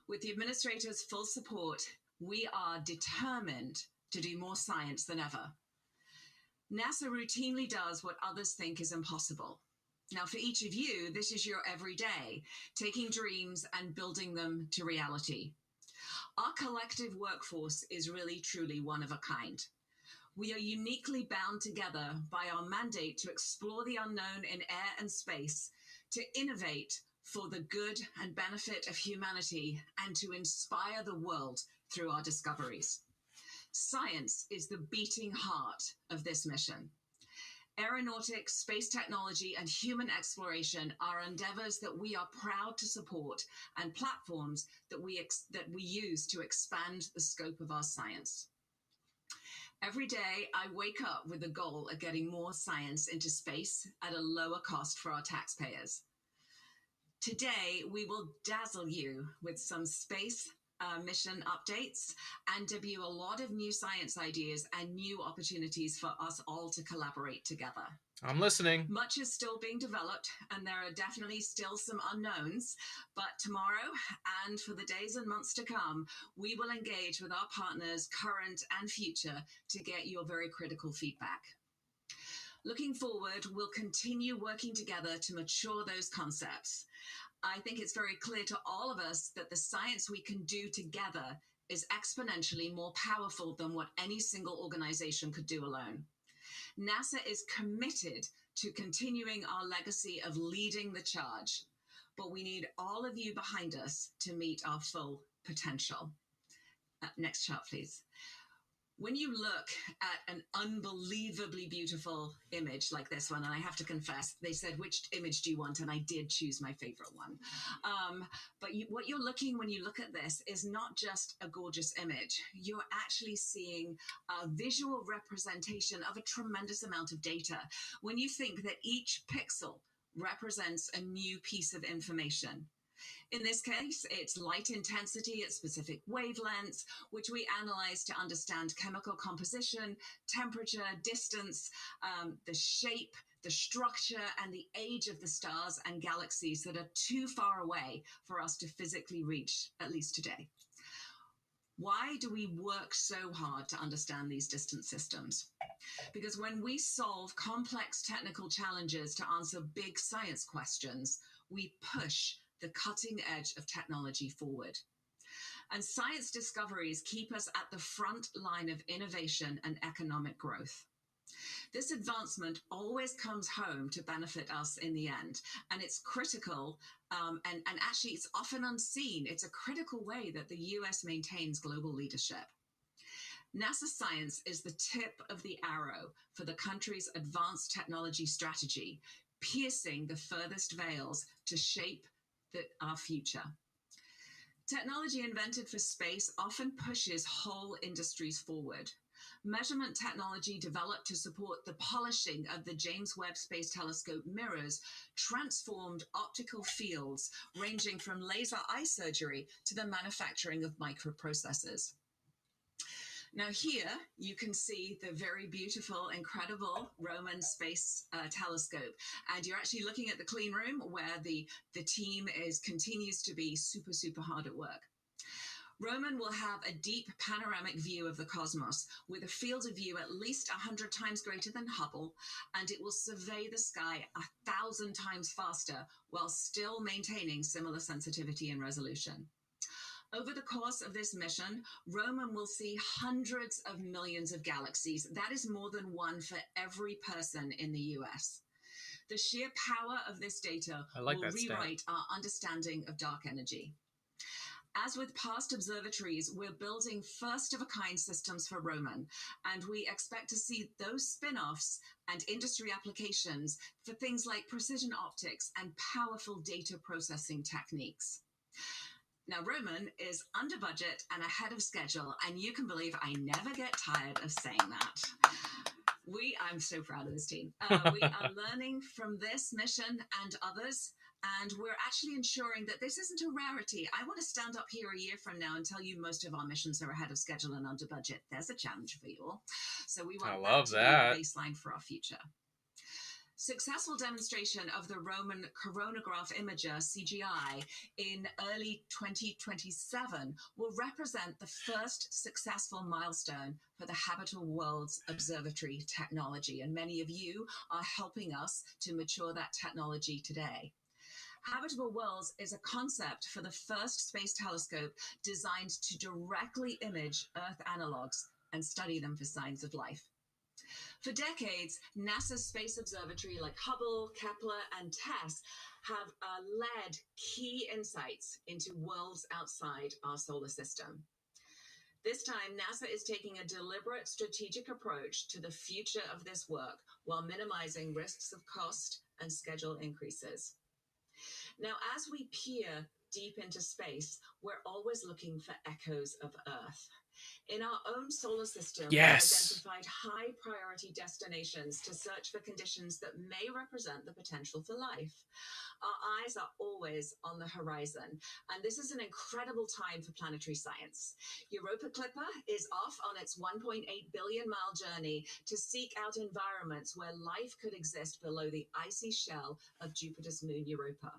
[SPEAKER 2] With the administrator's full support, we are determined to do more science than ever. NASA routinely does what others think is impossible. Now, for each of you, this is your everyday, taking dreams and building them to reality. Our collective workforce is really, truly one of a kind. We are uniquely bound together by our mandate to explore the unknown in air and space, to innovate for the good and benefit of humanity, and to inspire the world through our discoveries. Science is the beating heart of this mission. Aeronautics, space technology, and human exploration are endeavors that we are proud to support and platforms that we use to expand the scope of our science. Every day, I wake up with the goal of getting more science into space at a lower cost for our taxpayers. Today, we will dazzle you with some space mission updates and debut a lot of new science ideas and new opportunities for us all to collaborate together.
[SPEAKER 1] I'm listening.
[SPEAKER 2] Much is still being developed, and there are definitely still some unknowns. But tomorrow, and for the days and months to come, we will engage with our partners, current and future, to get your very critical feedback. Looking forward, we'll continue working together to mature those concepts. I think it's very clear to all of us that the science we can do together is exponentially more powerful than what any single organization could do alone. NASA is committed to continuing our legacy of leading the charge. but we need all of you behind us to meet our full potential. Next chart, please. When you look at an unbelievably beautiful image like this one, and I have to confess, they said, which image do you want? And I did choose my favorite one. But what you're looking when you look at this is not just a gorgeous image. You're actually seeing a visual representation of a tremendous amount of data. When you think that each pixel represents a new piece of information. In this case, it's light intensity at specific wavelengths, which we analyze to understand chemical composition, temperature, distance, the shape, the structure, and the age of the stars and galaxies that are too far away for us to physically reach, at least today. Why do we work so hard to understand these distant systems? Because when we solve complex technical challenges to answer big science questions, we push the cutting edge of technology forward. And science discoveries keep us at the front line of innovation and economic growth. This advancement always comes home to benefit us in the end, and it's critical, and actually it's often unseen. It's a critical way that the US maintains global leadership. NASA science is the tip of the arrow for the country's advanced technology strategy, piercing the furthest veils to shape our future. Technology invented for space often pushes whole industries forward. Measurement technology developed to support the polishing of the James Webb Space Telescope mirrors transformed optical fields ranging from laser eye surgery to the manufacturing of microprocessors. Now here you can see the very beautiful, incredible Roman space telescope. And you're actually looking at the clean room where the team continues to be super, super hard at work. Roman will have a deep panoramic view of the cosmos with a field of view at least 100 times greater than Hubble, and it will survey the sky 1,000 times faster while still maintaining similar sensitivity and resolution. Over the course of this mission, Roman will see hundreds of millions of galaxies. That is more than one for every person in the US. The sheer power of this data will rewrite our understanding of dark energy. As with past observatories, we're building first-of-a-kind systems for Roman, and we expect to see those spin-offs and industry applications for things like precision optics and powerful data processing techniques. Now, Roman is under budget and ahead of schedule, and you can believe I never get tired of saying that. I'm so proud of this team. We are learning from this mission and others, and we're actually ensuring that this isn't a rarity. I want to stand up here a year from now and tell you most of our missions are ahead of schedule and under budget. There's a challenge for you all. So we want that to be the baseline for our future. Successful demonstration of the Roman coronagraph imager, CGI, in early 2027 will represent the first successful milestone for the Habitable Worlds Observatory technology, and many of you are helping us to mature that technology today. Habitable Worlds is a concept for the first space telescope designed to directly image Earth analogs and study them for signs of life. For decades, NASA's space observatory like Hubble, Kepler, and TESS have led key insights into worlds outside our solar system. This time, NASA is taking a deliberate strategic approach to the future of this work while minimizing risks of cost and schedule increases. Now, as we peer deep into space, we're always looking for echoes of Earth. In our own solar system, we've identified high-priority destinations to search for conditions that may represent the potential for life. Our eyes are always on the horizon, and this is an incredible time for planetary science. Europa Clipper is off on its 1.8 billion-mile journey to seek out environments where life could exist below the icy shell of Jupiter's moon Europa.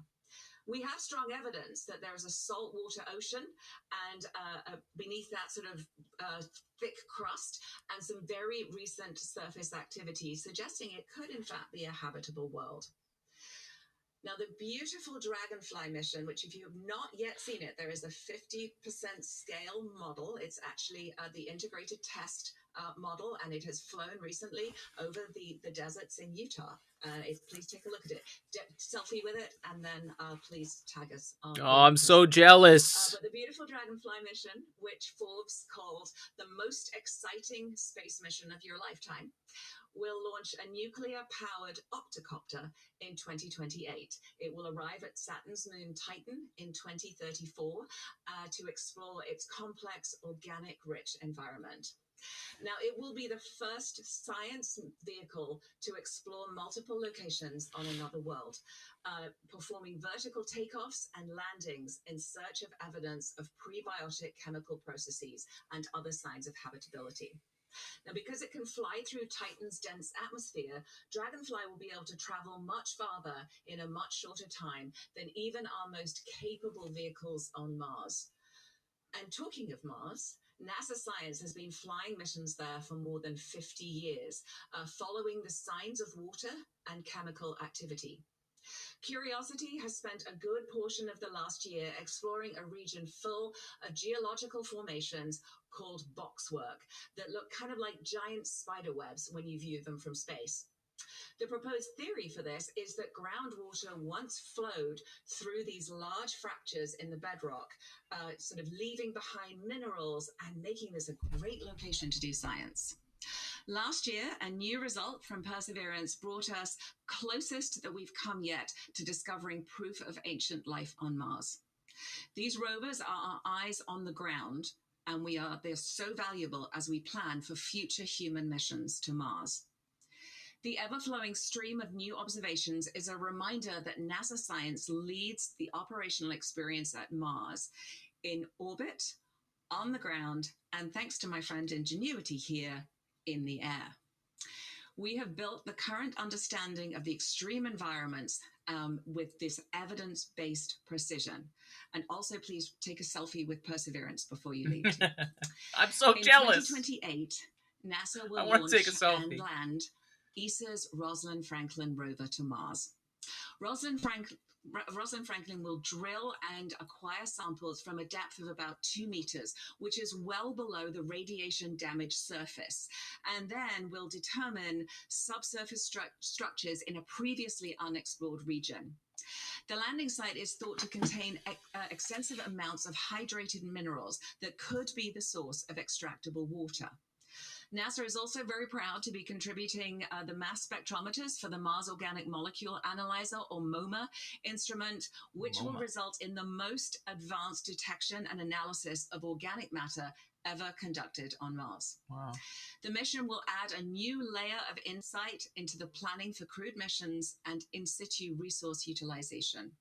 [SPEAKER 2] We have strong evidence that there is a saltwater ocean and beneath that sort of thick crust and some very recent surface activity suggesting it could in fact be a habitable world. Now, the beautiful Dragonfly mission, which if you have not yet seen it, there is a 50% scale model. It's actually the integrated test model, and it has flown recently over the deserts in Utah. Please take a look at it, selfie with it, and then please tag us.
[SPEAKER 1] I'm so jealous.
[SPEAKER 2] But the beautiful Dragonfly mission, which Forbes called the most exciting space mission of your lifetime, will launch a nuclear-powered octocopter in 2028. It will arrive at Saturn's moon Titan in 2034 to explore its complex, organic-rich environment. Now, it will be the first science vehicle to explore multiple locations on another world, performing vertical takeoffs and landings in search of evidence of prebiotic chemical processes and other signs of habitability. Now, because it can fly through Titan's dense atmosphere, Dragonfly will be able to travel much farther in a much shorter time than even our most capable vehicles on Mars. And talking of Mars, NASA Science has been flying missions there for more than 50 years, following the signs of water and chemical activity. Curiosity has spent a good portion of the last year exploring a region full of geological formations called boxwork that look kind of like giant spider webs when you view them from space. The proposed theory for this is that groundwater once flowed through these large fractures in the bedrock, sort of leaving behind minerals and making this a great location to do science. Last year, a new result from Perseverance brought us closest that we've come yet to discovering proof of ancient life on Mars. These rovers are our eyes on the ground, and they're so valuable as we plan for future human missions to Mars. The ever-flowing stream of new observations is a reminder that NASA Science leads the operational experience at Mars in orbit, on the ground, and thanks to my friend Ingenuity here, in the air. We have built the current understanding of the extreme environments with this evidence-based precision. And also, please take a selfie with Perseverance before you leave.
[SPEAKER 1] I'm so jealous.
[SPEAKER 2] In 2028, NASA will launch and land ESA's Rosalind Franklin rover to Mars. Rosalind Franklin will drill and acquire samples from a depth of about 2 meters, which is well below the radiation damaged surface, and then will determine subsurface structures in a previously unexplored region. The landing site is thought to contain extensive amounts of hydrated minerals that could be the source of extractable water. NASA is also very proud to be contributing the mass spectrometers for the Mars Organic Molecule Analyzer, or MOMA, instrument, which will result in the most advanced detection and analysis of organic matter ever conducted on Mars.
[SPEAKER 1] Wow.
[SPEAKER 2] The mission will add a new layer of insight into the planning for crewed missions and in situ resource utilization.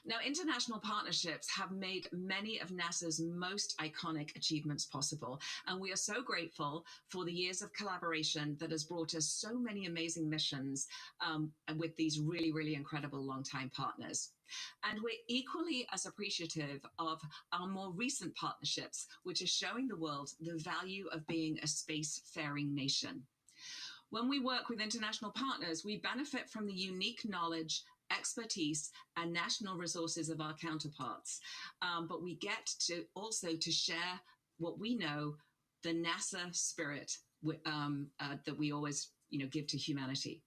[SPEAKER 2] Now, international partnerships have made many of NASA's most iconic achievements possible, and we are so grateful for the years of collaboration that has brought us so many amazing missions with these really, really incredible longtime partners. And we're equally as appreciative of our more recent partnerships, which are showing the world the value of being a spacefaring nation. When we work with international partners, we benefit from the unique knowledge, expertise, and national resources of our counterparts. But we get to also to share what we know, the NASA spirit that we always give to humanity.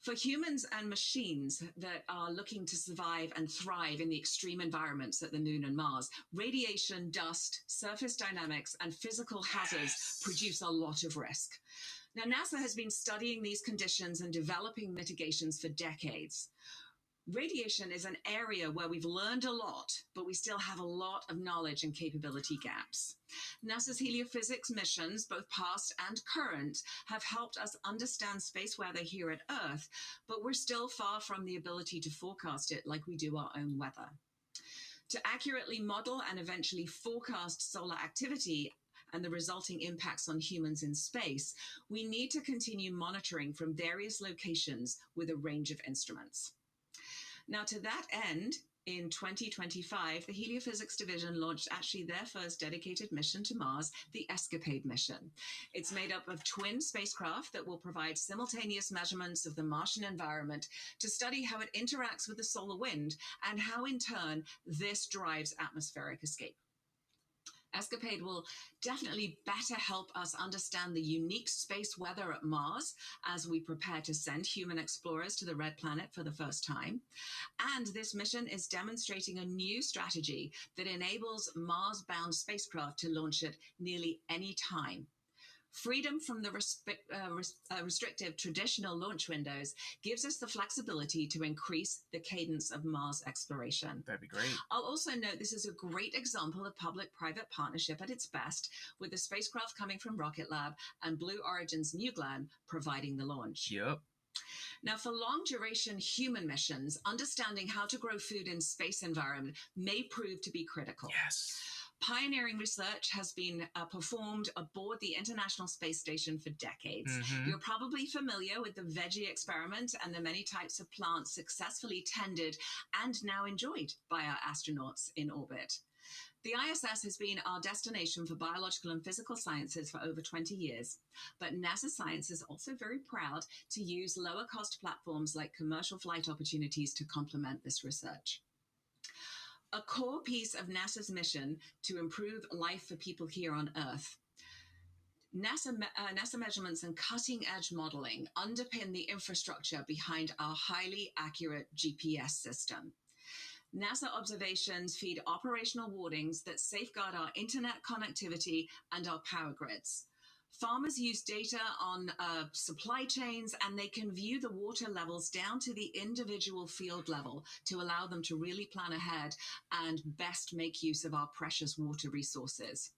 [SPEAKER 2] For humans and machines that are looking to survive and thrive in the extreme environments at the Moon and Mars, radiation, dust, surface dynamics, and physical hazards produce a lot of risk. Now, NASA has been studying these conditions and developing mitigations for decades. Radiation is an area where we've learned a lot, but we still have a lot of knowledge and capability gaps. NASA's heliophysics missions, both past and current, have helped us understand space weather here at Earth, but we're still far from the ability to forecast it like we do our own weather. To accurately model and eventually forecast solar activity and the resulting impacts on humans in space, we need to continue monitoring from various locations with a range of instruments. Now, to that end, in 2025, the Heliophysics Division launched actually their first dedicated mission to Mars, the ESCAPADE mission. It's made up of twin spacecraft that will provide simultaneous measurements of the Martian environment to study how it interacts with the solar wind and how, in turn, this drives atmospheric escape. Escapade will definitely better help us understand the unique space weather at Mars as we prepare to send human explorers to the Red Planet for the first time. And this mission is demonstrating a new strategy that enables Mars-bound spacecraft to launch at nearly any time. Freedom from the restrictive traditional launch windows gives us the flexibility to increase the cadence of Mars exploration.
[SPEAKER 1] That'd be great.
[SPEAKER 2] I'll also note this is a great example of public-private partnership at its best, with the spacecraft coming from Rocket Lab and Blue Origin's New Glenn providing the launch.
[SPEAKER 1] Yep.
[SPEAKER 2] Now, for long-duration human missions, understanding how to grow food in space environment may prove to be critical.
[SPEAKER 1] Yes.
[SPEAKER 2] Pioneering research has been performed aboard the International Space Station for decades.
[SPEAKER 1] Mhm.
[SPEAKER 2] You're probably familiar with the veggie experiment and the many types of plants successfully tended and now enjoyed by our astronauts in orbit. The ISS has been our destination for biological and physical sciences for over 20 years, but NASA Science is also very proud to use lower-cost platforms like commercial flight opportunities to complement this research. A core piece of NASA's mission to improve life for people here on Earth. NASA measurements and cutting-edge modeling underpin the infrastructure behind our highly accurate GPS system. NASA observations feed operational warnings that safeguard our internet connectivity and our power grids. Farmers use data on supply chains, and they can view the water levels down to the individual field level to allow them to really plan ahead and best make use of our precious water resources.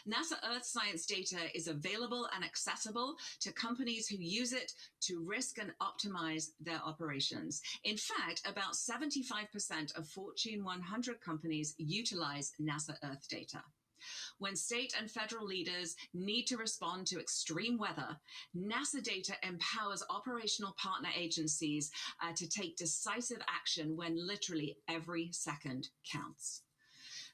[SPEAKER 2] NASA Earth science data is available and accessible to companies who use it to risk and optimize their operations. In fact, about 75% of Fortune 100 companies utilize NASA Earth data. When state and federal leaders need to respond to extreme weather, NASA data empowers operational partner agencies to take decisive action when literally every second counts.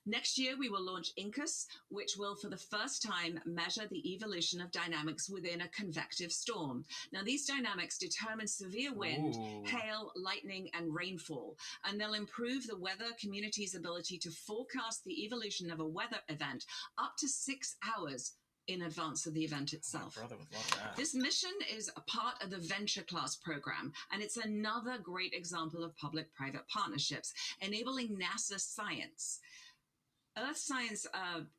[SPEAKER 2] Next year, we will launch INCUS, which will, for the first time, measure the evolution of dynamics within a convective storm. Now, these dynamics determine severe wind, hail, lightning, and rainfall, and they'll improve the weather community's ability to forecast the evolution of a weather event up to 6 hours in advance of the event itself.
[SPEAKER 1] My brother would love that.
[SPEAKER 2] This mission is a part of the Venture Class program, and it's another great example of public-private partnerships, enabling NASA science. Earth science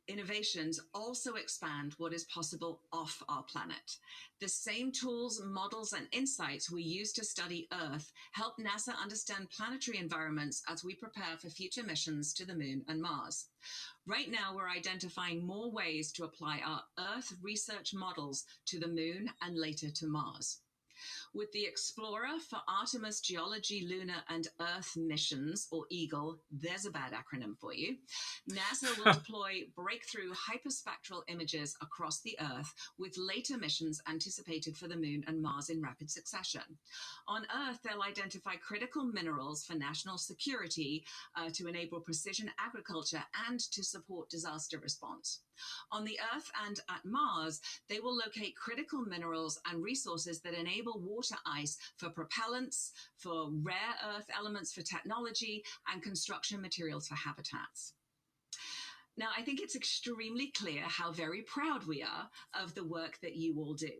[SPEAKER 2] innovations also expand what is possible off our planet. The same tools, models, and insights we use to study Earth help NASA understand planetary environments as we prepare for future missions to the Moon and Mars. Right now, we're identifying more ways to apply our Earth research models to the Moon and later to Mars. With the Explorer for Artemis Geology, Lunar, and Earth missions, or EAGLE, there's a bad acronym for you, NASA will deploy breakthrough hyperspectral images across the Earth, with later missions anticipated for the Moon and Mars in rapid succession. On Earth, they'll identify critical minerals for national security to enable precision agriculture and to support disaster response. On the Earth and at Mars, they will locate critical minerals and resources that enable water ice for propellants, for rare earth elements for technology, and construction materials for habitats. Now, I think it's extremely clear how very proud we are of the work that you all do.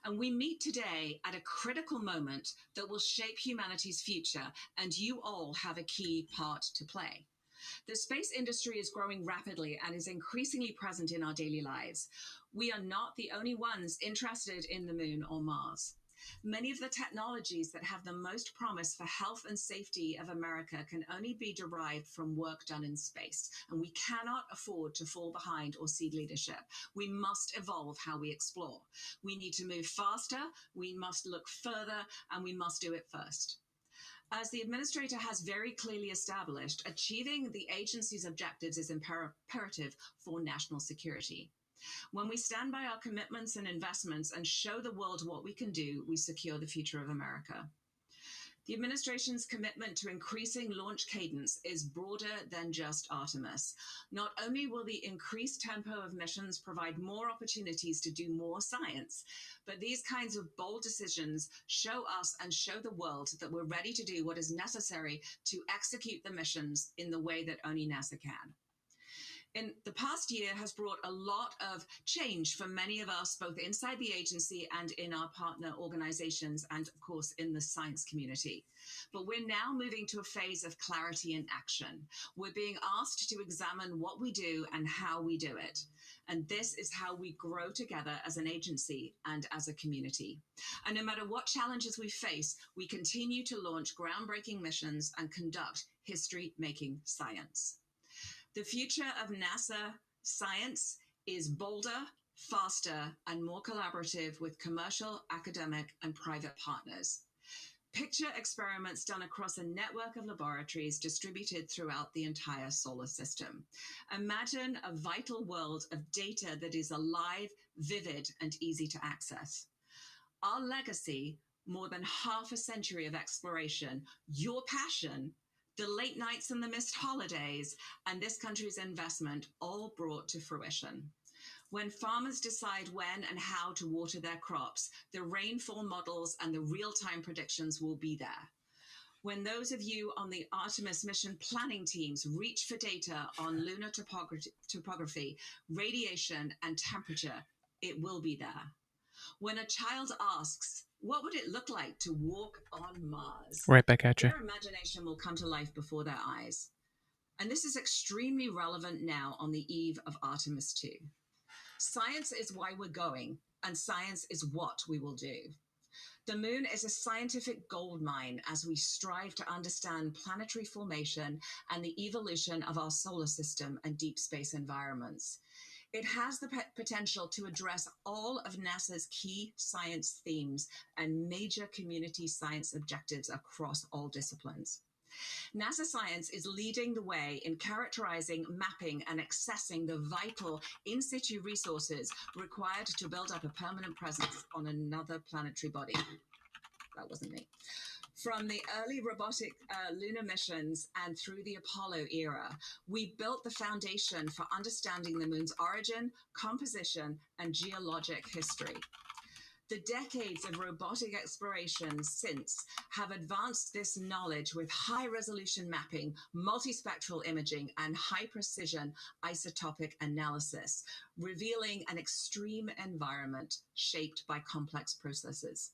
[SPEAKER 2] And we meet today at a critical moment that will shape humanity's future, and you all have a key part to play. The space industry is growing rapidly and is increasingly present in our daily lives. We are not the only ones interested in the Moon or Mars. Many of the technologies that have the most promise for health and safety of America can only be derived from work done in space, and we cannot afford to fall behind or cede leadership. We must evolve how we explore. We need to move faster, we must look further, and we must do it first. As the administrator has very clearly established, achieving the agency's objectives is imperative for national security. When we stand by our commitments and investments and show the world what we can do, we secure the future of America. The administration's commitment to increasing launch cadence is broader than just Artemis. Not only will the increased tempo of missions provide more opportunities to do more science, but these kinds of bold decisions show us and show the world that we're ready to do what is necessary to execute the missions in the way that only NASA can. In the past year has brought a lot of change for many of us, both inside the agency and in our partner organizations, and of course in the science community. But we're now moving to a phase of clarity and action. We're being asked to examine what we do and how we do it. And this is how we grow together as an agency and as a community. And no matter what challenges we face, we continue to launch groundbreaking missions and conduct history-making science. The future of NASA science is bolder, faster, and more collaborative with commercial, academic, and private partners. Picture experiments done across a network of laboratories distributed throughout the entire solar system. Imagine a vital world of data that is alive, vivid, and easy to access. Our legacy, more than half a century of exploration, your passion, the late nights and the missed holidays, and this country's investment all brought to fruition. When farmers decide when and how to water their crops, the rainfall models and the real-time predictions will be there. When those of you on the Artemis mission planning teams reach for data on lunar topography, radiation, and temperature, it will be there. When a child asks, what would it look like to walk on Mars?
[SPEAKER 1] Right back at you.
[SPEAKER 2] Their imagination will come to life before their eyes. And this is extremely relevant now on the eve of Artemis 2. Science is why we're going, and science is what we will do. The moon is a scientific goldmine as we strive to understand planetary formation and the evolution of our solar system and deep space environments. It has the potential to address all of NASA's key science themes and major community science objectives across all disciplines. NASA science is leading the way in characterizing, mapping, and accessing the vital in situ resources required to build up a permanent presence on another planetary body. That wasn't me. From the early robotic lunar missions and through the Apollo era, we built the foundation for understanding the moon's origin, composition, and geologic history. The decades of robotic exploration since have advanced this knowledge with high-resolution mapping, multispectral imaging, and high-precision isotopic analysis, revealing an extreme environment shaped by complex processes.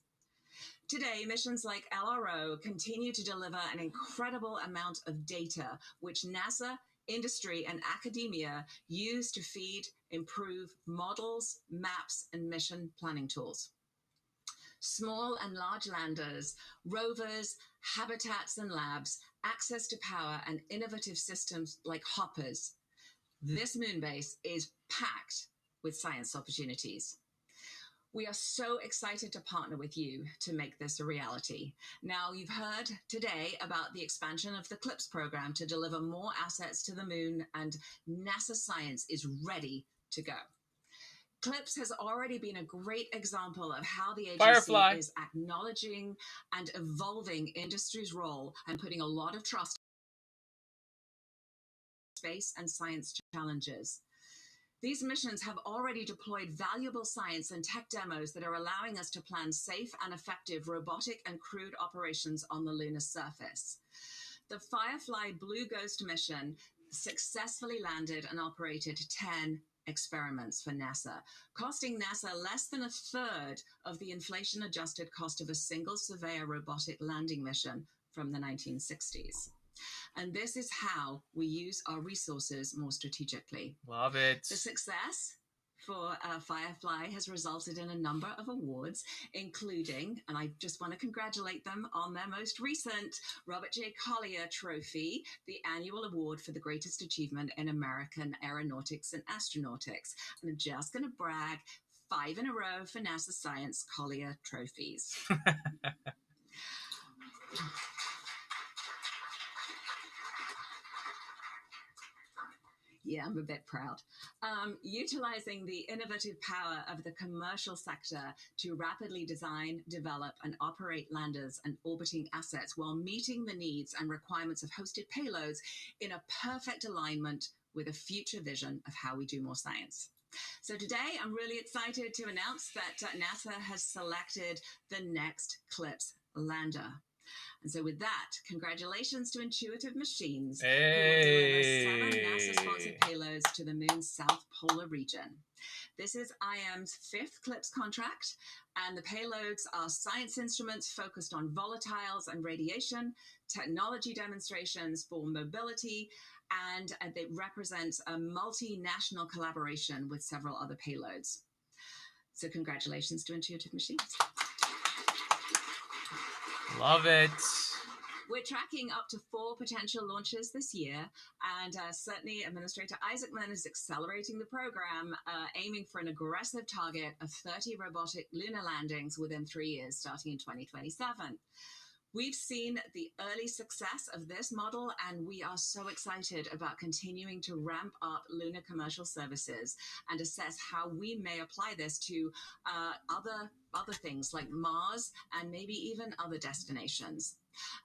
[SPEAKER 2] Today, missions like LRO continue to deliver an incredible amount of data, which NASA, industry, and academia use to feed, improve models, maps, and mission planning tools. Small and large landers, rovers, habitats and labs, access to power, and innovative systems like hoppers. This moon base is packed with science opportunities. We are so excited to partner with you to make this a reality. Now, you've heard today about the expansion of the CLIPS program to deliver more assets to the moon, and NASA science is ready to go. CLIPS has already been a great example of how the agency is acknowledging and evolving industry's role and putting a lot of trust in space and science challenges. These missions have already deployed valuable science and tech demos that are allowing us to plan safe and effective robotic and crewed operations on the lunar surface. The Firefly Blue Ghost mission successfully landed and operated 10 experiments for NASA, costing NASA less than a third of the inflation-adjusted cost of a single Surveyor robotic landing mission from the 1960s. And this is how we use our resources more strategically.
[SPEAKER 1] Love it.
[SPEAKER 2] The success for Firefly has resulted in a number of awards, including, and I just want to congratulate them on their most recent Robert J. Collier Trophy, the annual award for the greatest achievement in American aeronautics and astronautics. And I'm just going to brag, 5 in a row for NASA Science Collier Trophies. Yeah, I'm a bit proud. Utilizing the innovative power of the commercial sector to rapidly design, develop, and operate landers and orbiting assets while meeting the needs and requirements of hosted payloads in a perfect alignment with a future vision of how we do more science. So today, I'm really excited to announce that NASA has selected the next CLIPS lander. And so with that, congratulations to Intuitive Machines,
[SPEAKER 1] Hey.
[SPEAKER 2] who will deliver 7 NASA-sponsored payloads to the Moon's South Polar region. This is IM's 5th CLIPS contract, and the payloads are science instruments focused on volatiles and radiation, technology demonstrations for mobility, and they represent a multinational collaboration with several other payloads. So congratulations to Intuitive Machines.
[SPEAKER 1] Love it.
[SPEAKER 2] We're tracking up to 4 potential launches this year, and certainly Administrator Isaacman is accelerating the program, aiming for an aggressive target of 30 robotic lunar landings within 3 years, starting in 2027. We've seen the early success of this model, and we are so excited about continuing to ramp up lunar commercial services and assess how we may apply this to other things like Mars and maybe even other destinations.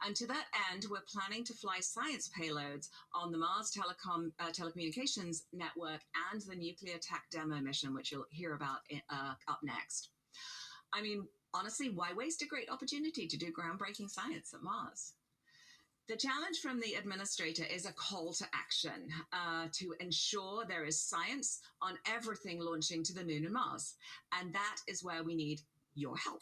[SPEAKER 2] And to that end, we're planning to fly science payloads on the Mars Telecommunications Network and the Nuclear Tech Demo mission, which you'll hear about up next. I mean, honestly, why waste a great opportunity to do groundbreaking science at Mars? The challenge from the administrator is a call to action to ensure there is science on everything launching to the Moon and Mars. And that is where we need your help.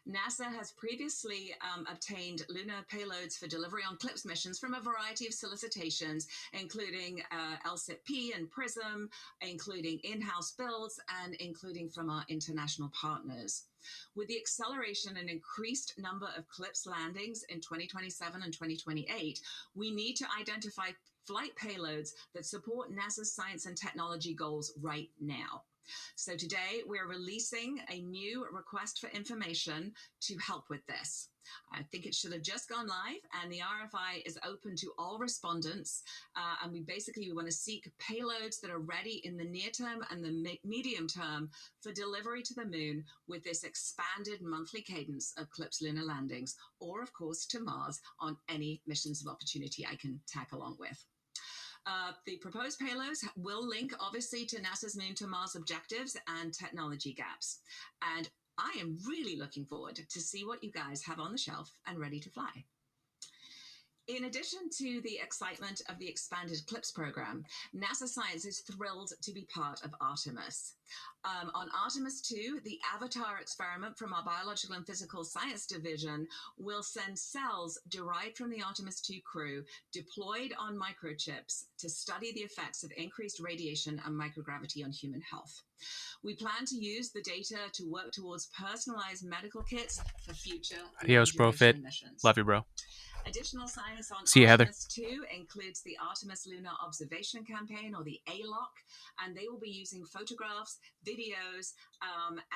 [SPEAKER 2] NASA has previously obtained lunar payloads for delivery on CLIPS missions from a variety of solicitations, including LSIP and PRISM, including in-house builds, and including from our international partners. With the acceleration and increased number of CLIPS landings in 2027 and 2028, we need to identify flight payloads that support NASA's science and technology goals right now. So today we're releasing a new request for information to help with this. I think it should have just gone live, and the RFI is open to all respondents. And we want to seek payloads that are ready in the near term and the medium term for delivery to the Moon with this expanded monthly cadence of CLIPS lunar landings, or of course to Mars on any missions of opportunity I can tag along with. The proposed payloads will link, obviously, to NASA's Moon to Mars objectives and technology gaps. And I am really looking forward to see what you guys have on the shelf and ready to fly. In addition to the excitement of the expanded CLIPS program, NASA Science is thrilled to be part of Artemis. On Artemis 2, the Avatar experiment from our Biological and Physical Science Division will send cells derived from the Artemis 2 crew deployed on microchips to study the effects of increased radiation and microgravity on human health. We plan to use the data to work towards personalized medical kits for future
[SPEAKER 1] Adios, bro. Fit.
[SPEAKER 2] missions.
[SPEAKER 1] Love you, bro.
[SPEAKER 2] Additional science on
[SPEAKER 1] See you, Heather.
[SPEAKER 2] Artemis 2 includes the Artemis Lunar Observation Campaign, or the ALOC, and they will be using photographs, videos,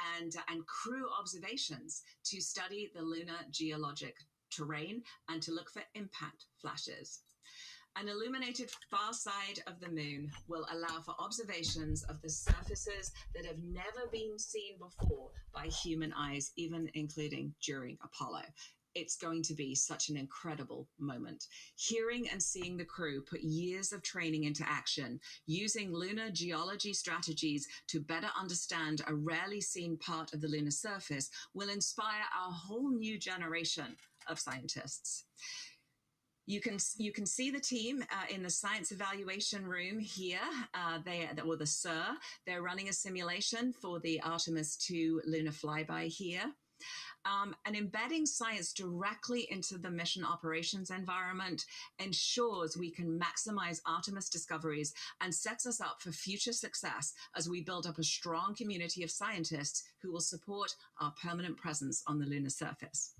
[SPEAKER 2] and crew observations to study the lunar geologic terrain and to look for impact flashes. An illuminated far side of the Moon will allow for observations of the surfaces that have never been seen before by human eyes, even including during Apollo. It's going to be such an incredible moment. Hearing and seeing the crew put years of training into action, using lunar geology strategies to better understand a rarely seen part of the lunar surface, will inspire a whole new generation of scientists. You can see the team in the science evaluation room here. The SIR. They're running a simulation for the Artemis 2 lunar flyby here. And embedding science directly into the mission operations environment ensures we can maximize Artemis discoveries and sets us up for future success as we build up a strong community of scientists who will support our permanent presence on the lunar surface.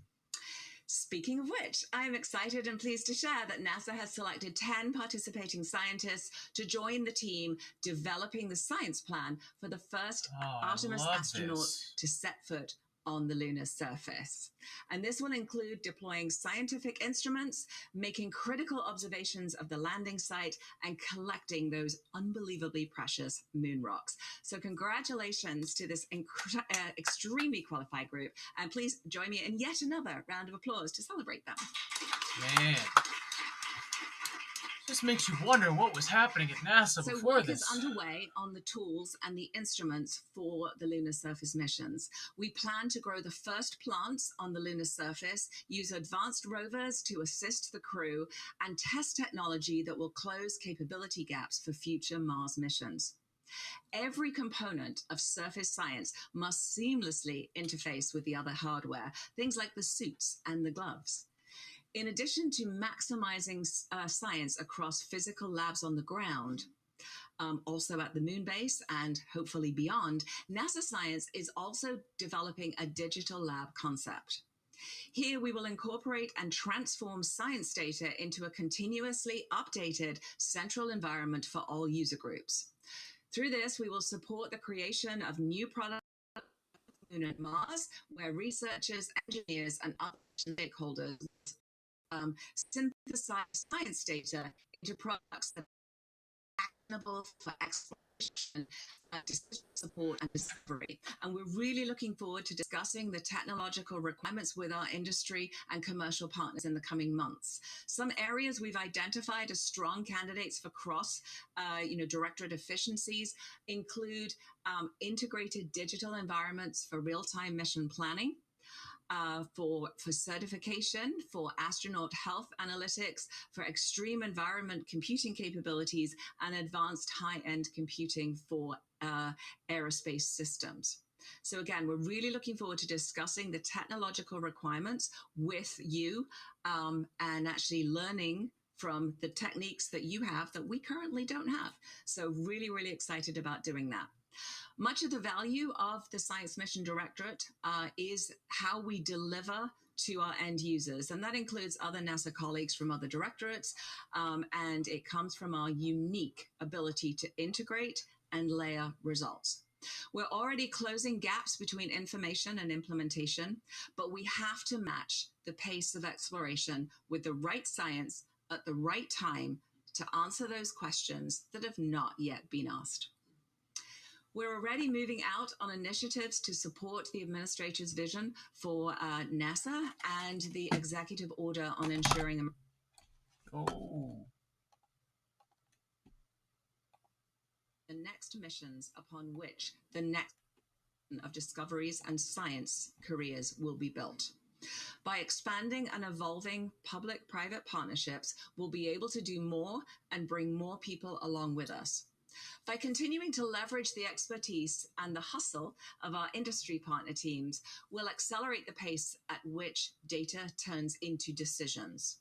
[SPEAKER 2] Speaking of which, I'm excited and pleased to share that NASA has selected 10 participating scientists to join the team developing the science plan for the first Artemis astronaut to set foot on the lunar surface. And this will include deploying scientific instruments, making critical observations of the landing site, and collecting those unbelievably precious moon rocks. So congratulations to this extremely qualified group. And please join me in yet another round of applause to celebrate them.
[SPEAKER 1] Man. Just makes you wonder what was happening at NASA
[SPEAKER 2] So
[SPEAKER 1] before
[SPEAKER 2] work
[SPEAKER 1] this.
[SPEAKER 2] is underway on the tools and the instruments for the lunar surface missions. We plan to grow the first plants on the lunar surface, use advanced rovers to assist the crew, and test technology that will close capability gaps for future Mars missions. Every component of surface science must seamlessly interface with the other hardware, things like the suits and the gloves. In addition to maximizing science across physical labs on the ground, also at the moon base and hopefully beyond, NASA Science is also developing a digital lab concept. Here, we will incorporate and transform science data into a continuously updated central environment for all user groups. Through this, we will support the creation of new products on the Moon and Mars, where researchers, engineers, and other stakeholders synthesize science data into products that are actionable for exploration, decision support, and discovery. And we're really looking forward to discussing the technological requirements with our industry and commercial partners in the coming months. Some areas we've identified as strong candidates for directorate efficiencies include integrated digital environments for real-time mission planning, for certification, for astronaut health analytics, for extreme environment computing capabilities, and advanced high-end computing for aerospace systems. So again, we're really looking forward to discussing the technological requirements with you and actually learning from the techniques that you have that we currently don't have. So really, really excited about doing that. Much of the value of the Science Mission Directorate is how we deliver to our end users. And that includes other NASA colleagues from other directorates. And it comes from our unique ability to integrate and layer results. We're already closing gaps between information and implementation, but we have to match the pace of exploration with the right science at the right time to answer those questions that have not yet been asked. We're already moving out on initiatives to support the administrator's vision for NASA and the executive order on ensuring the next missions upon which the next of discoveries and science careers will be built. By expanding and evolving public-private partnerships, we'll be able to do more and bring more people along with us. By continuing to leverage the expertise and the hustle of our industry partner teams, we'll accelerate the pace at which data turns into decisions.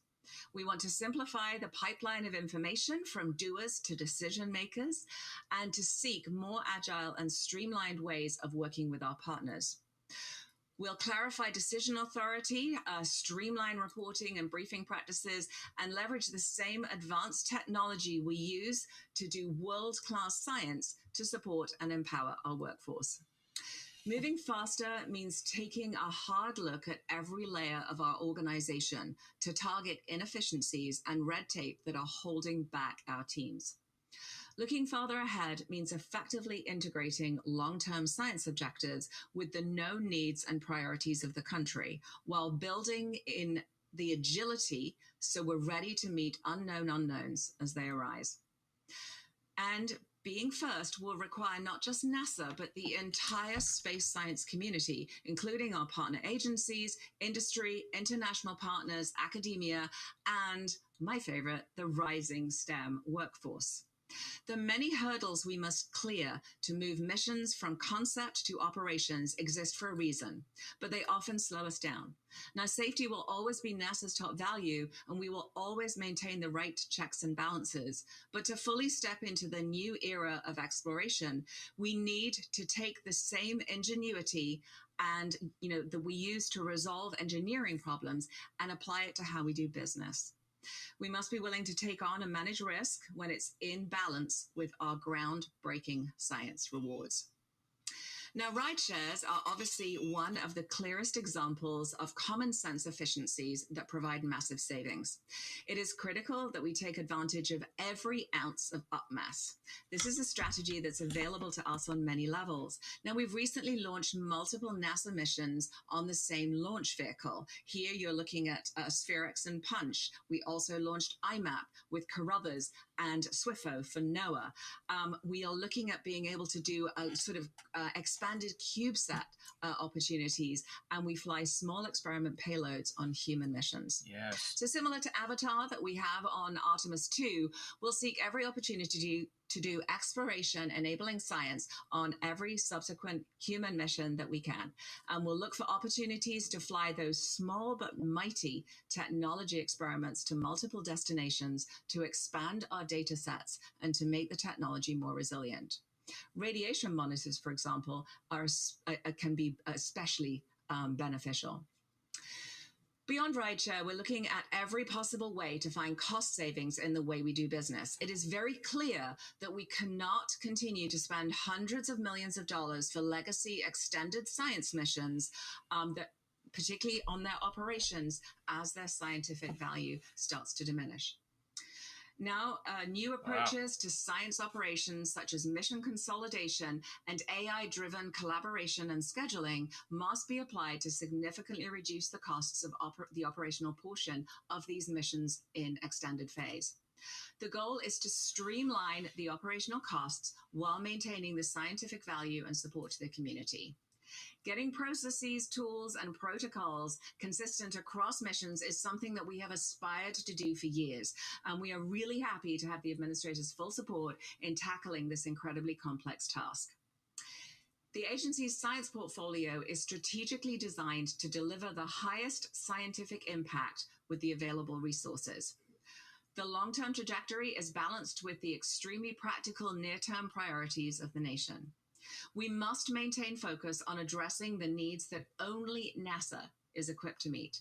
[SPEAKER 2] We want to simplify the pipeline of information from doers to decision makers and to seek more agile and streamlined ways of working with our partners. We'll clarify decision authority, streamline reporting and briefing practices, and leverage the same advanced technology we use to do world-class science to support and empower our workforce. Moving faster means taking a hard look at every layer of our organization to target inefficiencies and red tape that are holding back our teams. Looking farther ahead means effectively integrating long-term science objectives with the known needs and priorities of the country, while building in the agility so we're ready to meet unknown unknowns as they arise. And being first will require not just NASA, but the entire space science community, including our partner agencies, industry, international partners, academia, and my favorite, the rising STEM workforce. The many hurdles we must clear to move missions from concept to operations exist for a reason, but they often slow us down. Now, safety will always be NASA's top value, and we will always maintain the right checks and balances. But to fully step into the new era of exploration, we need to take the same ingenuity and that we use to resolve engineering problems and apply it to how we do business. We must be willing to take on and manage risk when it's in balance with our groundbreaking science rewards. Now, ride shares are obviously one of the clearest examples of common sense efficiencies that provide massive savings. It is critical that we take advantage of every ounce of up mass. This is a strategy that's available to us on many levels. Now, we've recently launched multiple NASA missions on the same launch vehicle. Here, you're looking at Spherix and Punch. We also launched IMAP with Carruthers and SWIFO for NOAA. We are looking at being able to do a sort of expanded CubeSat opportunities, and we fly small experiment payloads on human missions.
[SPEAKER 1] Yes.
[SPEAKER 2] So similar to Avatar that we have on Artemis 2, we'll seek every opportunity to do exploration enabling science on every subsequent human mission that we can. And we'll look for opportunities to fly those small but mighty technology experiments to multiple destinations to expand our data sets and to make the technology more resilient. Radiation monitors, for example, can be especially beneficial. Beyond rideshare, we're looking at every possible way to find cost savings in the way we do business. It is very clear that we cannot continue to spend hundreds of millions of dollars for legacy extended science missions that particularly on their operations as their scientific value starts to diminish. Now, new approaches to science operations, such as mission consolidation and AI-driven collaboration and scheduling, must be applied to significantly reduce the costs of the operational portion of these missions in extended phase. The goal is to streamline the operational costs while maintaining the scientific value and support to the community. Getting processes, tools, and protocols consistent across missions is something that we have aspired to do for years, and we are really happy to have the administrator's full support in tackling this incredibly complex task. The agency's science portfolio is strategically designed to deliver the highest scientific impact with the available resources. The long-term trajectory is balanced with the extremely practical near-term priorities of the nation. We must maintain focus on addressing the needs that only NASA is equipped to meet.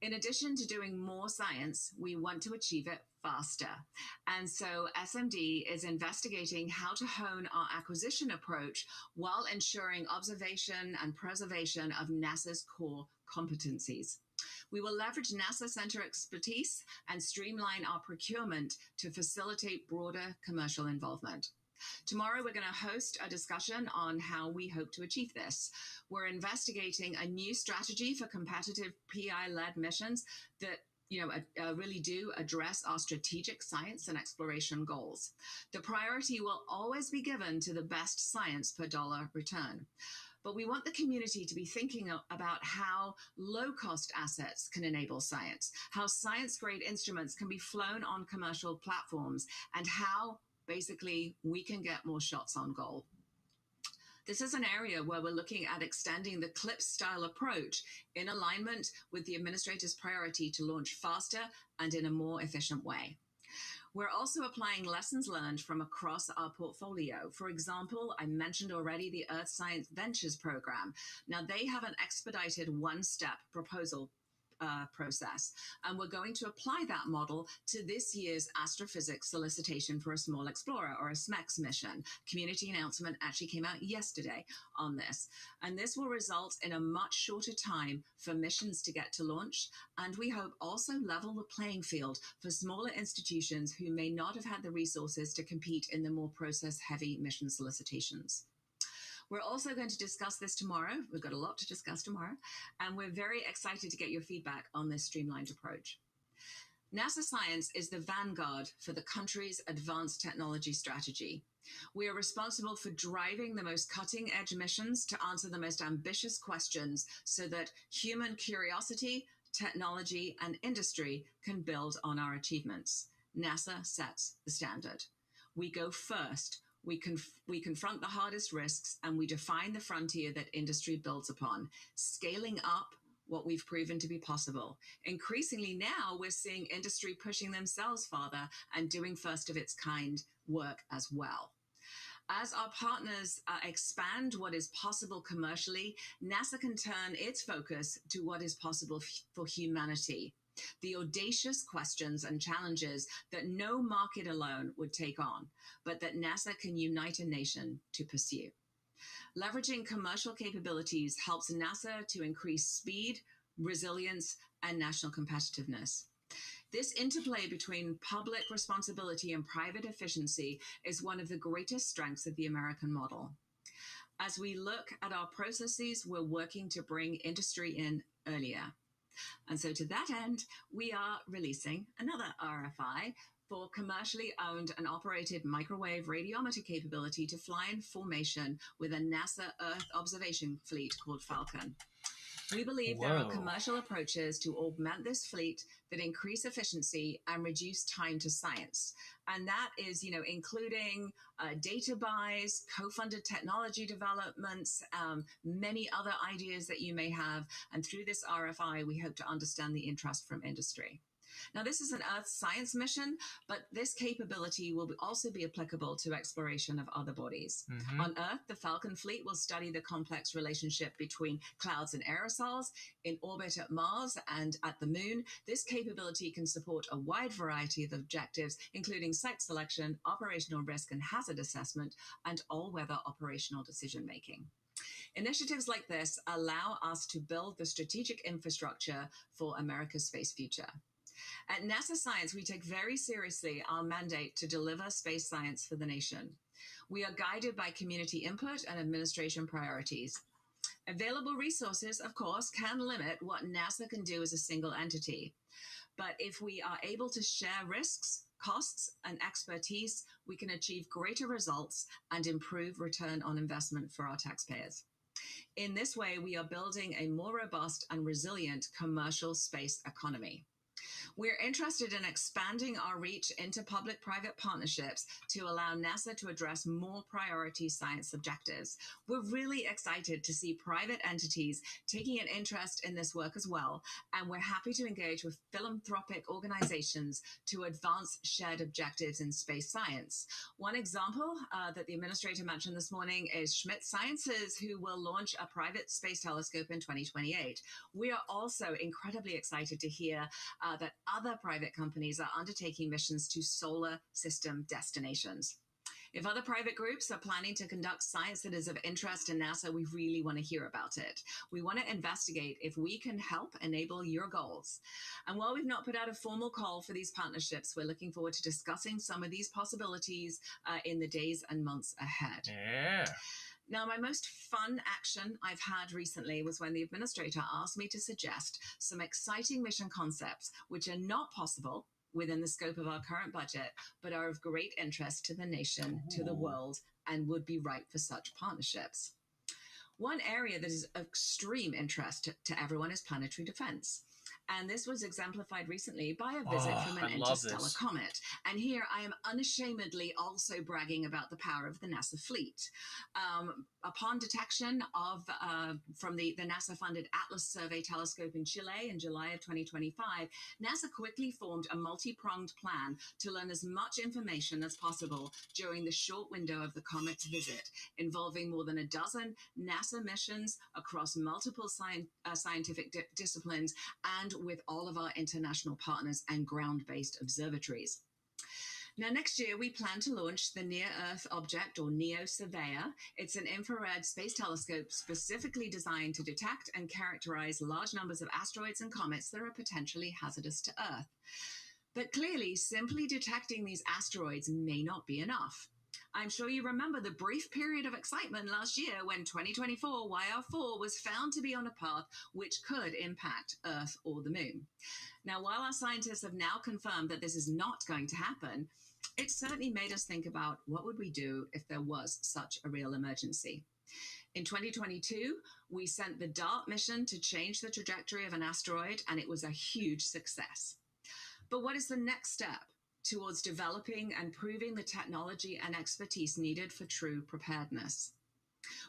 [SPEAKER 2] In addition to doing more science, we want to achieve it faster. And so SMD is investigating how to hone our acquisition approach while ensuring observation and preservation of NASA's core competencies. We will leverage NASA center expertise and streamline our procurement to facilitate broader commercial involvement. Tomorrow, we're going to host a discussion on how we hope to achieve this. We're investigating a new strategy for competitive PI-led missions that really do address our strategic science and exploration goals. The priority will always be given to the best science per dollar return. But we want the community to be thinking about how low-cost assets can enable science, how science-grade instruments can be flown on commercial platforms, and how basically we can get more shots on goal. This is an area where we're looking at extending the CLIPS style approach in alignment with the administrator's priority to launch faster and in a more efficient way. We're also applying lessons learned from across our portfolio. For example, I mentioned already the Earth Science Ventures program. Now, they have an expedited one-step proposal process, and we're going to apply that model to this year's astrophysics solicitation for a small explorer, or a SMEX mission. Community announcement actually came out yesterday on this, and this will result in a much shorter time for missions to get to launch, and we hope also level the playing field for smaller institutions who may not have had the resources to compete in the more process-heavy mission solicitations. We're also going to discuss this tomorrow. We've got a lot to discuss tomorrow, and we're very excited to get your feedback on this streamlined approach. NASA Science is the vanguard for the country's advanced technology strategy. We are responsible for driving the most cutting-edge missions to answer the most ambitious questions so that human curiosity, technology, and industry can build on our achievements. NASA sets the standard. We go first. We confront the hardest risks, and we define the frontier that industry builds upon, scaling up what we've proven to be possible. Increasingly now, we're seeing industry pushing themselves farther and doing first of its kind work as well. As our partners expand what is possible commercially, NASA can turn its focus to what is possible for humanity. The audacious questions and challenges that no market alone would take on, but that NASA can unite a nation to pursue. Leveraging commercial capabilities helps NASA to increase speed, resilience, and national competitiveness. This interplay between public responsibility and private efficiency is one of the greatest strengths of the American model. As we look at our processes, we're working to bring industry in earlier. And so to that end, we are releasing another RFI for commercially owned and operated microwave radiometer capability to fly in formation with a NASA Earth observation fleet called Falcon. We believe there are commercial approaches to augment this fleet that increase efficiency and reduce time to science. And that is, including data buys, co-funded technology developments, many other ideas that you may have. And through this RFI, we hope to understand the interest from industry. Now, this is an Earth science mission, but this capability will also be applicable to exploration of other bodies. Mm-hmm. On Earth, the Falcon fleet will study the complex relationship between clouds and aerosols in orbit at Mars and at the Moon. This capability can support a wide variety of objectives, including site selection, operational risk and hazard assessment, and all-weather operational decision-making. Initiatives like this allow us to build the strategic infrastructure for America's space future. At NASA Science, we take very seriously our mandate to deliver space science for the nation. We are guided by community input and administration priorities. Available resources, of course, can limit what NASA can do as a single entity. But if we are able to share risks, costs, and expertise, we can achieve greater results and improve return on investment for our taxpayers. In this way, we are building a more robust and resilient commercial space economy. We're interested in expanding our reach into public-private partnerships to allow NASA to address more priority science objectives. We're really excited to see private entities taking an interest in this work as well, and we're happy to engage with philanthropic organizations to advance shared objectives in space science. One example that the administrator mentioned this morning is Schmidt Sciences, who will launch a private space telescope in 2028. We are also incredibly excited to hear that other private companies are undertaking missions to solar system destinations. If other private groups are planning to conduct science that is of interest to NASA, we really want to hear about it. We want to investigate if we can help enable your goals. And while we've not put out a formal call for these partnerships, we're looking forward to discussing some of these possibilities in the days and months ahead.
[SPEAKER 1] Yeah.
[SPEAKER 2] Now, my most fun action I've had recently was when the administrator asked me to suggest some exciting mission concepts which are not possible within the scope of our current budget, but are of great interest to the nation, to the world, and would be right for such partnerships. One area that is of extreme interest to everyone is planetary defense. And this was exemplified recently by a visit from an interstellar comet. And here I am unashamedly also bragging about the power of the NASA fleet. Upon detection from the NASA-funded Atlas Survey telescope in Chile in July of 2025, NASA quickly formed a multi-pronged plan to learn as much information as possible during the short window of the comet's visit, involving more than a dozen NASA missions across multiple scientific disciplines and with all of our international partners and ground-based observatories. Now, next year, we plan to launch the Near-Earth Object, or NEO Surveyor. It's an infrared space telescope specifically designed to detect and characterize large numbers of asteroids and comets that are potentially hazardous to Earth. But clearly, simply detecting these asteroids may not be enough. I'm sure you remember the brief period of excitement last year when 2024 YR4 was found to be on a path which could impact Earth or the Moon. Now, while our scientists have now confirmed that this is not going to happen, it certainly made us think about what would we do if there was such a real emergency. In 2022, we sent the DART mission to change the trajectory of an asteroid, and it was a huge success. But what is the next step towards developing and proving the technology and expertise needed for true preparedness?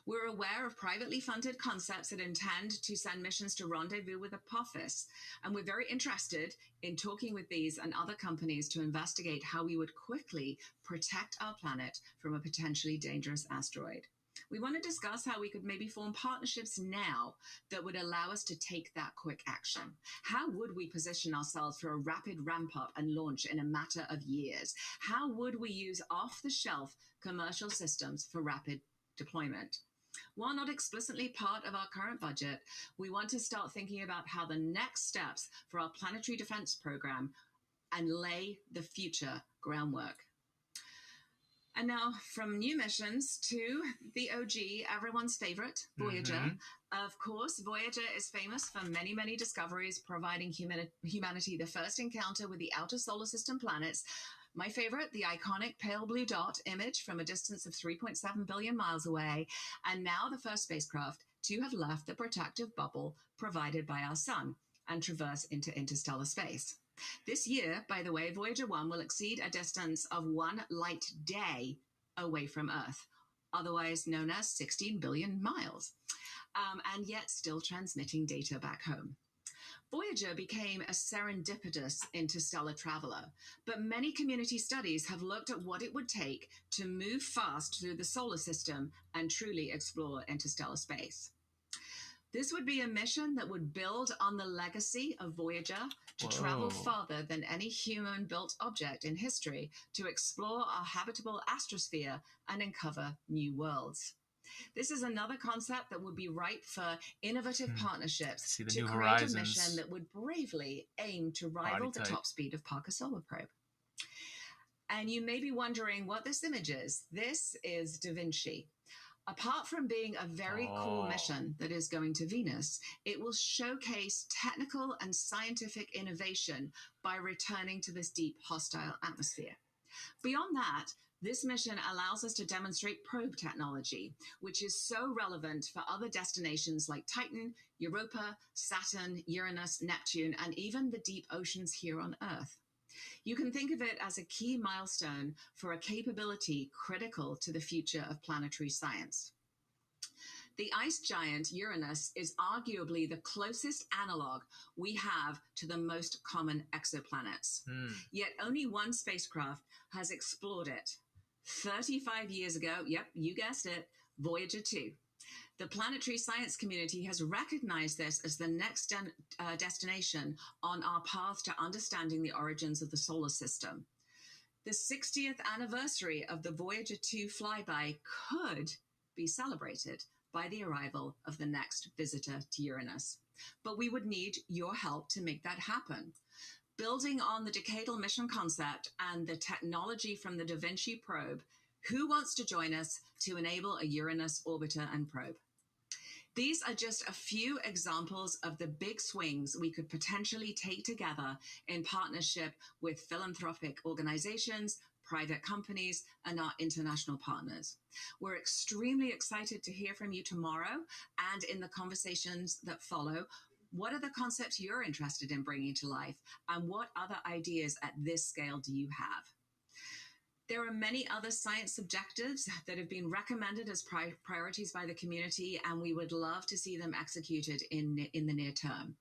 [SPEAKER 2] We're aware of privately funded concepts that intend to send missions to rendezvous with Apophis, and we're very interested in talking with these and other companies to investigate how we would quickly protect our planet from a potentially dangerous asteroid. We want to discuss how we could maybe form partnerships now that would allow us to take that quick action. How would we position ourselves for a rapid ramp up and launch in a matter of years? How would we use off-the-shelf commercial systems for rapid deployment? While not explicitly part of our current budget, we want to start thinking about how the next steps for our planetary defense program and lay the future groundwork. And now from new missions to the OG, everyone's favorite, Voyager.
[SPEAKER 1] Mm-hmm.
[SPEAKER 2] Of course, Voyager is famous for many, many discoveries, providing humanity the first encounter with the outer solar system planets. My favorite, the iconic pale blue dot image from a distance of 3.7 billion miles away, and now the first spacecraft to have left the protective bubble provided by our sun and traverse into interstellar space. This year, by the way, Voyager 1 will exceed a distance of 1 light day away from Earth, otherwise known as 16 billion miles, and yet still transmitting data back home. Voyager became a serendipitous interstellar traveler, but many community studies have looked at what it would take to move fast through the solar system and truly explore interstellar space. This would be a mission that would build on the legacy of Voyager to travel farther than any human-built object in history to explore our habitable astrosphere and uncover new worlds. This is another concept that would be ripe for innovative partnerships to create
[SPEAKER 1] horizons.
[SPEAKER 2] A mission that would bravely aim to rival the top speed of Parker Solar Probe. And you may be wondering what this image is. This is Da Vinci. Apart from being a very cool mission that is going to Venus, it will showcase technical and scientific innovation by returning to this deep, hostile atmosphere. Beyond that, this mission allows us to demonstrate probe technology, which is so relevant for other destinations like Titan, Europa, Saturn, Uranus, Neptune, and even the deep oceans here on Earth. You can think of it as a key milestone for a capability critical to the future of planetary science. The ice giant Uranus is arguably the closest analog we have to the most common exoplanets. Yet only one spacecraft has explored it. 35 years ago, yep, you guessed it, Voyager 2. The planetary science community has recognized this as the next destination on our path to understanding the origins of the solar system. The 60th anniversary of the Voyager 2 flyby could be celebrated by the arrival of the next visitor to Uranus. But we would need your help to make that happen. Building on the decadal mission concept and the technology from the Da Vinci probe, who wants to join us to enable a Uranus orbiter and probe? These are just a few examples of the big swings we could potentially take together in partnership with philanthropic organizations, private companies, and our international partners. We're extremely excited to hear from you tomorrow and in the conversations that follow. What are the concepts you're interested in bringing to life, and what other ideas at this scale do you have? There are many other science objectives that have been recommended as priorities by the community, and we would love to see them executed in the near term.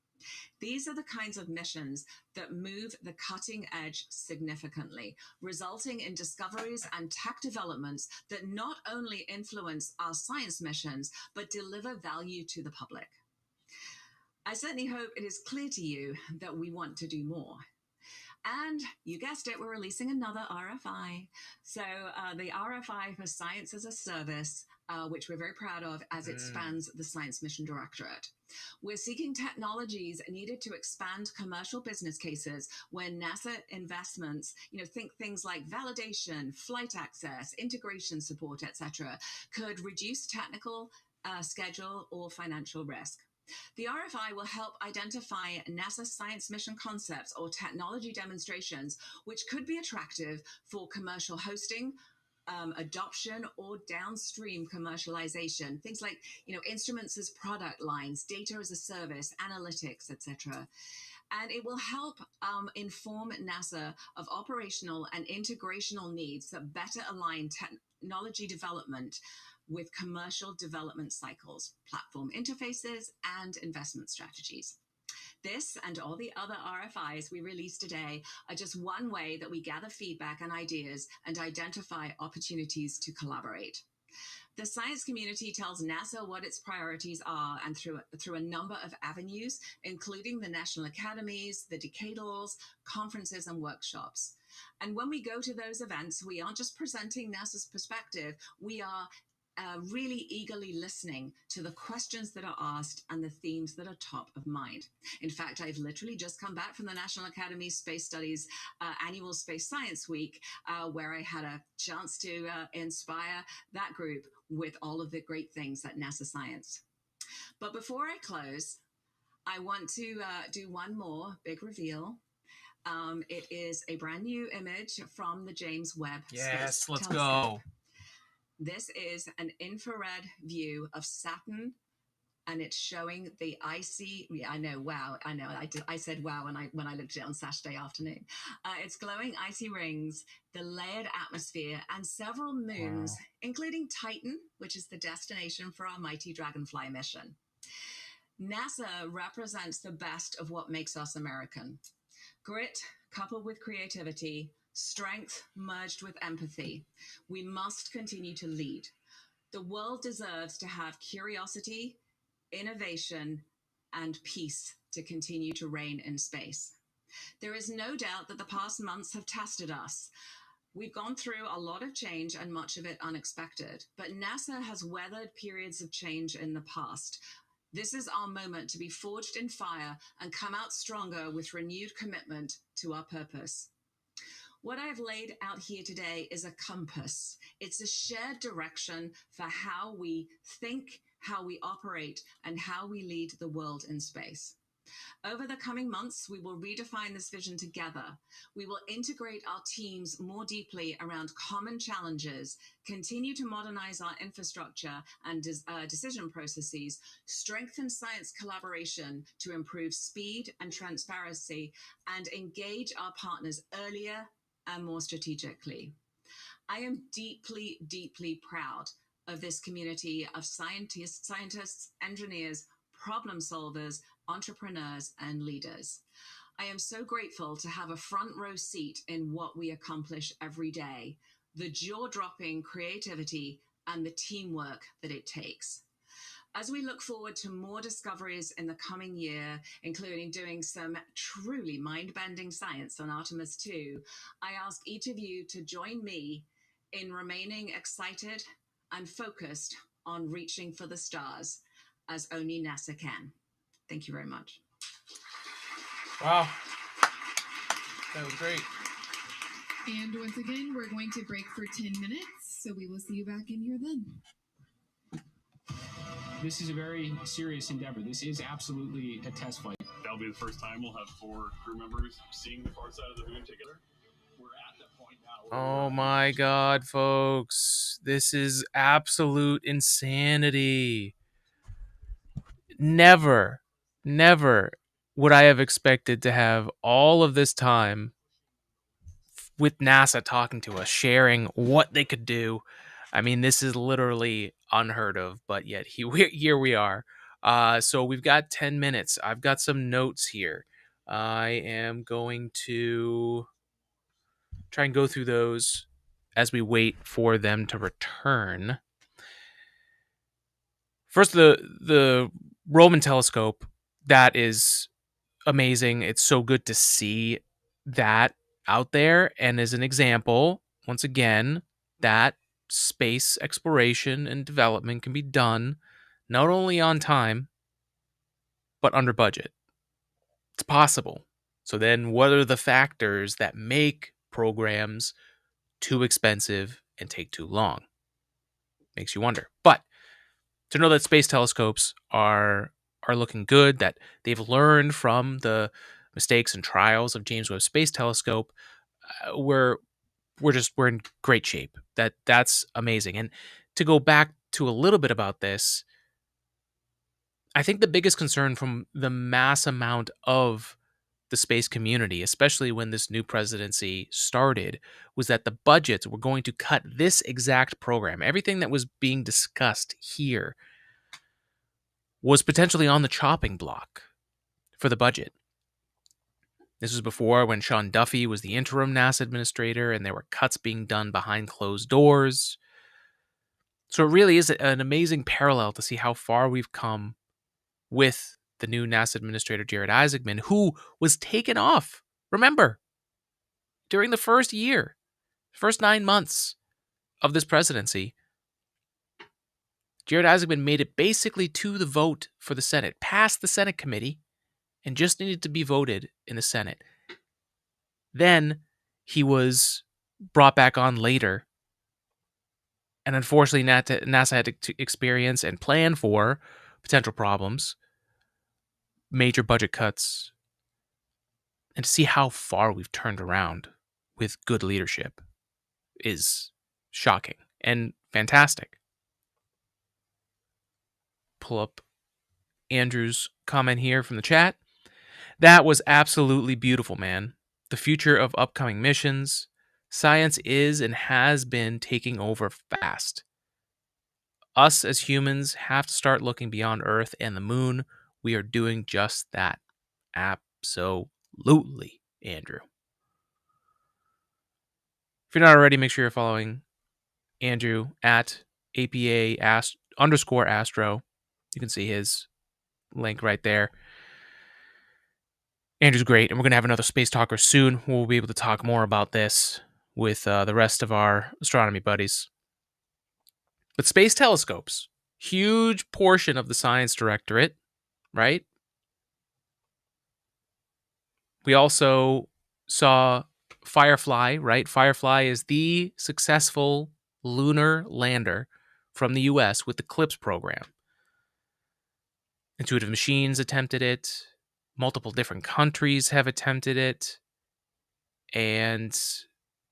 [SPEAKER 2] These are the kinds of missions that move the cutting edge significantly, resulting in discoveries and tech developments that not only influence our science missions, but deliver value to the public. I certainly hope it is clear to you that we want to do more. And you guessed it, we're releasing another RFI. So the RFI for Science as a Service, which we're very proud of as it spans the Science Mission Directorate. We're seeking technologies needed to expand commercial business cases when NASA investments, think things like validation, flight access, integration support, etc., could reduce technical, schedule, or financial risk. The RFI will help identify NASA science mission concepts or technology demonstrations which could be attractive for commercial hosting, adoption, or downstream commercialization. Things like, instruments as product lines, data as a service, analytics, etc. And it will help inform NASA of operational and integrational needs that better align technology development with commercial development cycles, platform interfaces, and investment strategies. This and all the other RFIs we released today are just one way that we gather feedback and ideas and identify opportunities to collaborate. The science community tells NASA what its priorities are, and through a number of avenues, including the national academies, the decadals, conferences, and workshops. And when we go to those events, we aren't just presenting NASA's perspective, we are really eagerly listening to the questions that are asked and the themes that are top of mind. In fact, I've literally just come back from the National Academy Space Studies annual Space Science Week, where I had a chance to inspire that group with all of the great things at NASA Science. But before I close, I want to do one more big reveal. It is a brand new image from the James Webb Space
[SPEAKER 1] Let's
[SPEAKER 2] Telescope.
[SPEAKER 1] go.
[SPEAKER 2] This is an infrared view of Saturn, and it's showing the icy. Yeah, I know. Wow, I know. I said wow when I looked at it on Saturday afternoon. It's glowing icy rings, the layered atmosphere, and several moons, including Titan, which is the destination for our mighty Dragonfly mission. NASA represents the best of what makes us American: grit coupled with creativity, strength merged with empathy. We must continue to lead. The world deserves to have curiosity, innovation, and peace to continue to reign in space. There is no doubt that the past months have tested us. We've gone through a lot of change and much of it unexpected, but NASA has weathered periods of change in the past. This is our moment to be forged in fire and come out stronger with renewed commitment to our purpose. What I have laid out here today is a compass. It's a shared direction for how we think, how we operate, and how we lead the world in space. Over the coming months, we will redefine this vision together. We will integrate our teams more deeply around common challenges, continue to modernize our infrastructure and decision processes, strengthen science collaboration to improve speed and transparency, and engage our partners earlier and more strategically. I am deeply, deeply proud of this community of scientists, engineers, problem solvers, entrepreneurs, and leaders. I am so grateful to have a front row seat in what we accomplish every day, the jaw-dropping creativity and the teamwork that it takes. As we look forward to more discoveries in the coming year, including doing some truly mind-bending science on Artemis 2, I ask each of you to join me in remaining excited and focused on reaching for the stars, as only NASA can. Thank you very much.
[SPEAKER 1] Wow. That was great.
[SPEAKER 7] And once again, we're going to break for 10 minutes, so we will see you back in here then.
[SPEAKER 8] This is a very serious endeavor. This is absolutely a test flight.
[SPEAKER 6] That'll be the first time we'll have 4 crew members seeing the far side of the moon together.
[SPEAKER 8] We're at the point now.
[SPEAKER 1] Oh my God, folks. This is absolute insanity. Never would I have expected to have all of this time with NASA talking to us, sharing what they could do. I mean, this is literally unheard of, but yet here we are. So we've got 10 minutes. I've got some notes here. I am going to try and go through those as we wait for them to return. First, the Roman telescope, that is amazing. It's so good to see that out there. And as an example, once again, that space exploration and development can be done not only on time, but under budget. It's possible. So then what are the factors that make programs too expensive and take too long? Makes you wonder. But to know that space telescopes are looking good, that they've learned from the mistakes and trials of James Webb Space Telescope, we're in great shape. That's amazing. And to go back to a little bit about this, I think the biggest concern from the mass amount of the space community, especially when this new presidency started, was that the budgets were going to cut this exact program. Everything that was being discussed here was potentially on the chopping block for the budget. This was before when Sean Duffy was the interim NASA administrator and there were cuts being done behind closed doors. So it really is an amazing parallel to see how far we've come with the new NASA administrator, Jared Isaacman, who was taken off, remember, during the first 9 months of this presidency. Jared Isaacman made it basically to the vote for the Senate, passed the Senate committee, and just needed to be voted in the Senate. Then he was brought back on later. And unfortunately, NASA had to experience and plan for potential problems, major budget cuts, and to see how far we've turned around with good leadership is shocking and fantastic. Pull up Andrew's comment here from the chat. That was absolutely beautiful, man. The future of upcoming missions. Science is and has been taking over fast. Us as humans have to start looking beyond Earth and the moon. We are doing just that. Absolutely, Andrew. If you're not already, make sure you're following Andrew at APA_Astro. You can see his link right there. Andrew's great, and we're going to have another Space Talker soon. We'll be able to talk more about this with the rest of our astronomy buddies. But space telescopes, huge portion of the science directorate, right? We also saw Firefly, right? Firefly is the successful lunar lander from the US with the CLIPS program. Intuitive Machines attempted it. Multiple different countries have attempted it. And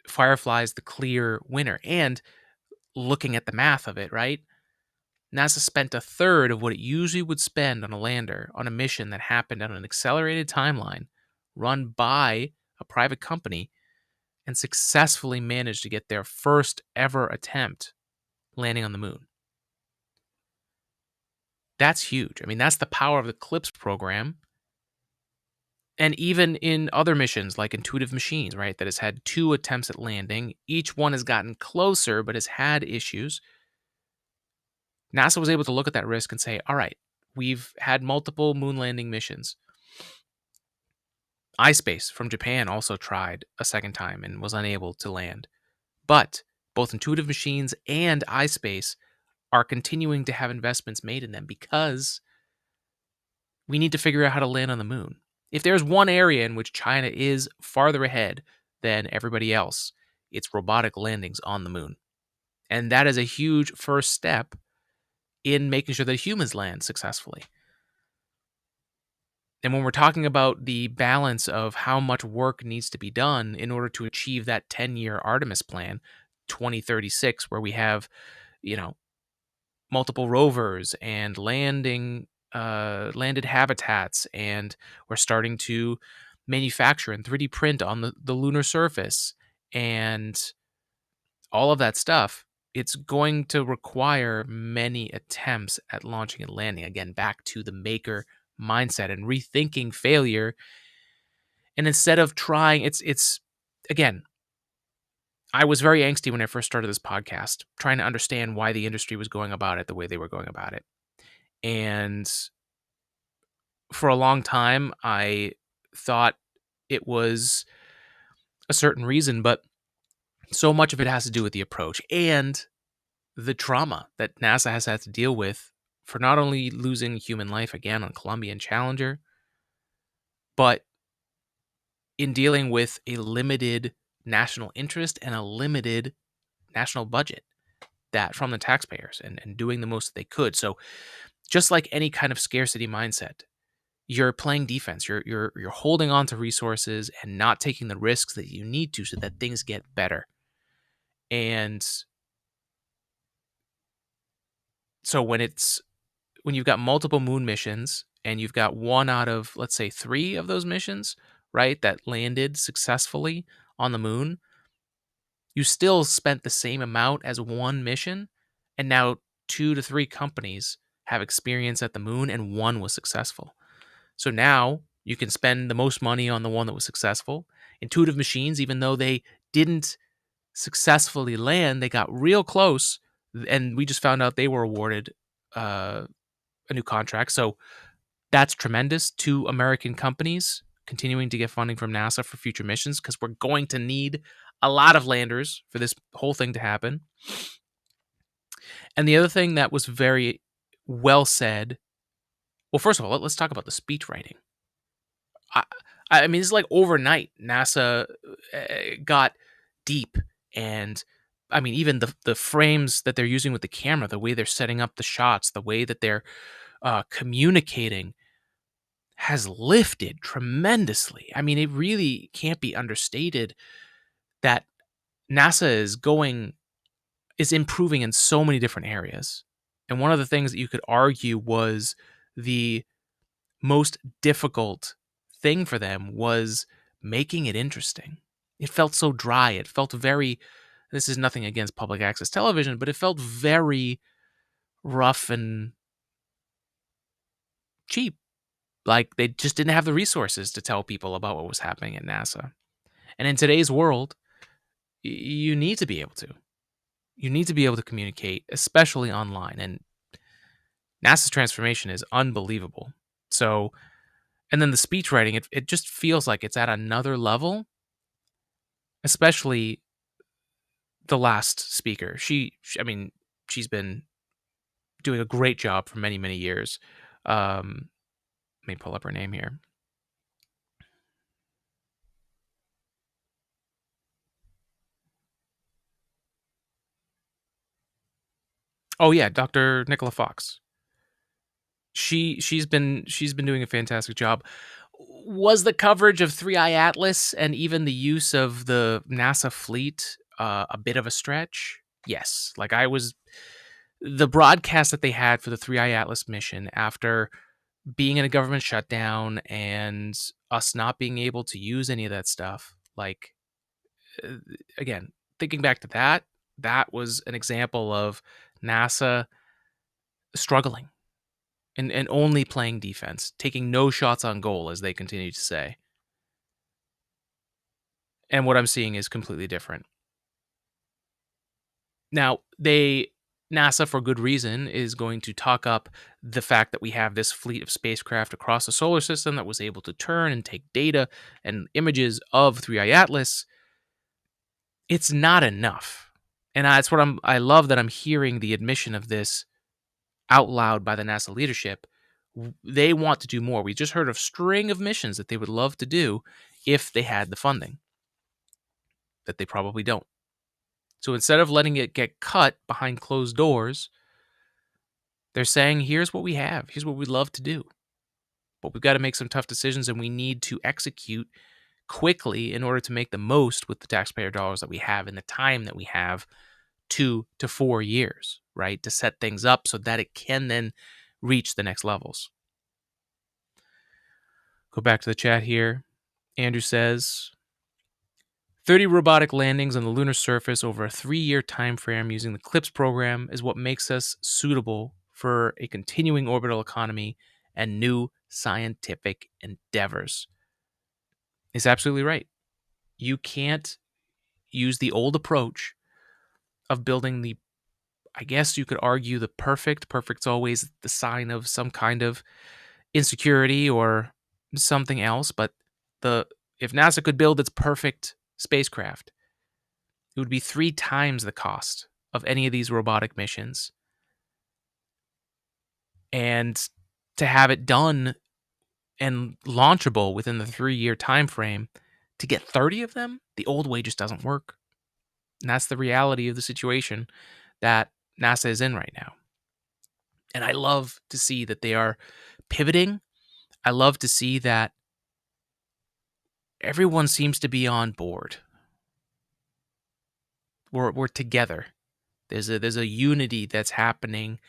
[SPEAKER 1] Firefly is the clear winner. And looking at the math of it, right? NASA spent a third of what it usually would spend on a lander on a mission that happened on an accelerated timeline run by a private company and successfully managed to get their first ever attempt landing on the moon. That's huge. I mean, that's the power of the CLIPS program. And even in other missions like Intuitive Machines, right, that has had 2 attempts at landing, each one has gotten closer but has had issues. NASA was able to look at that risk and say, all right, we've had multiple moon landing missions. iSpace from Japan also tried a second time and was unable to land. But both Intuitive Machines and iSpace are continuing to have investments made in them because we need to figure out how to land on the moon. If there's one area in which China is farther ahead than everybody else, it's robotic landings on the moon. And that is a huge first step in making sure that humans land successfully. And when we're talking about the balance of how much work needs to be done in order to achieve that 10-year Artemis plan, 2036, where we have, multiple rovers and landed habitats, and we're starting to manufacture and 3D print on the lunar surface and all of that stuff, it's going to require many attempts at launching and landing. Again, back to the maker mindset and rethinking failure. And instead of trying, it's again, I was very angsty when I first started this podcast, trying to understand why the industry was going about it the way they were going about it. And for a long time, I thought it was a certain reason, but so much of it has to do with the approach and the trauma that NASA has had to deal with for not only losing human life again on Columbia and Challenger, but in dealing with a limited national interest and a limited national budget that from the taxpayers and doing the most they could. So just like any kind of scarcity mindset, you're playing defense. You're holding on to resources and not taking the risks that you need to so that things get better. And so when you've got multiple moon missions and you've got one out of, let's say, 3 of those missions, right, that landed successfully on the moon, you still spent the same amount as one mission, and now 2 to 3 companies have experience at the moon and one was successful. So now you can spend the most money on the one that was successful. Intuitive Machines, even though they didn't successfully land, they got real close, and we just found out they were awarded a new contract. So that's tremendous. 2 American companies continuing to get funding from NASA for future missions because we're going to need a lot of landers for this whole thing to happen. And the other thing that was very well said, well, first of all, let's talk about the speech writing. I, I mean, it's like overnight, NASA got deep, and I mean, even the frames that they're using with the camera, the way they're setting up the shots, the way that they're communicating has lifted tremendously. I mean, it really can't be understated that NASA is improving in so many different areas. And one of the things that you could argue was the most difficult thing for them was making it interesting. It felt so dry. It felt very, this is nothing against public access television, but it felt very rough and cheap. Like they just didn't have the resources to tell people about what was happening at NASA. And in today's world, you need to be able to. You need to be able to communicate, especially online. And NASA's transformation is unbelievable. So, and then the speech writing, it just feels like it's at another level, especially the last speaker. I mean, she's been doing a great job for many, many years. Let me pull up her name here. Oh yeah, Dr. Nicola Fox. She's been doing a fantastic job. Was the coverage of 3i Atlas and even the use of the NASA fleet a bit of a stretch? Yes. Like the broadcast that they had for the 3i Atlas mission after being in a government shutdown and us not being able to use any of that stuff. Like, uh, again, thinking back to that was an example of NASA struggling and only playing defense, taking no shots on goal, as they continue to say. And what I'm seeing is completely different. Now, NASA, for good reason, is going to talk up the fact that we have this fleet of spacecraft across the solar system that was able to turn and take data and images of 3i Atlas. It's not enough. And that's what I love that I'm hearing the admission of this out loud by the NASA leadership. They want to do more. We just heard of string of missions that they would love to do if they had the funding, that they probably don't. So instead of letting it get cut behind closed doors, they're saying, here's what we have. Here's what we'd love to do. But we've got to make some tough decisions, and we need to execute quickly in order to make the most with the taxpayer dollars that we have and the time that we have, 2 to 4 years, right, to set things up so that it can then reach the next levels. Go back to the chat here. Andrew says 30 robotic landings on the lunar surface over a 3-year time frame using the CLIPS program is what makes us suitable for a continuing orbital economy and new scientific endeavors. It's absolutely right. You can't use the old approach of building the, I guess you could argue, the perfect. Perfect's always the sign of some kind of insecurity or something else. But if NASA could build its perfect spacecraft, it would be 3 times the cost of any of these robotic missions. And to have it done and launchable within the 3-year time frame, to get 30 of them, the old way just doesn't work. And that's the reality of the situation that NASA is in right now. And I love to see that they are pivoting. I love to see that everyone seems to be on board. We're together. There's a unity that's happening,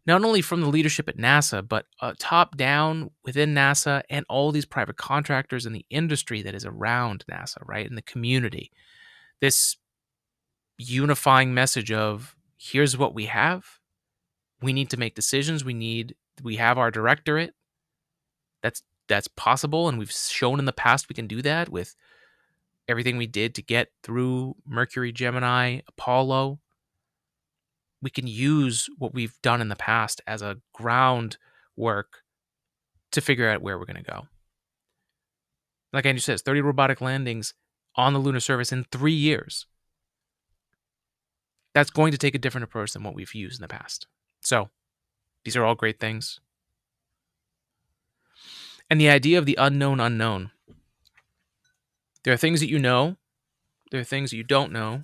[SPEAKER 1] not only from the leadership at NASA, but top down within NASA and all these private contractors and the industry that is around NASA, right? In the community. This unifying message of here's what we have. We need to make decisions. We have our directorate. That's possible, and we've shown in the past we can do that with everything we did to get through Mercury, Gemini, Apollo. We can use what we've done in the past as a groundwork to figure out where we're going to go. Like Andrew says, 30 robotic landings on the lunar surface in 3 years. that's going to take a different approach than what we've used in the past. So these are all great things. And the idea of the unknown unknown. There are things that you know. There are things that you don't know.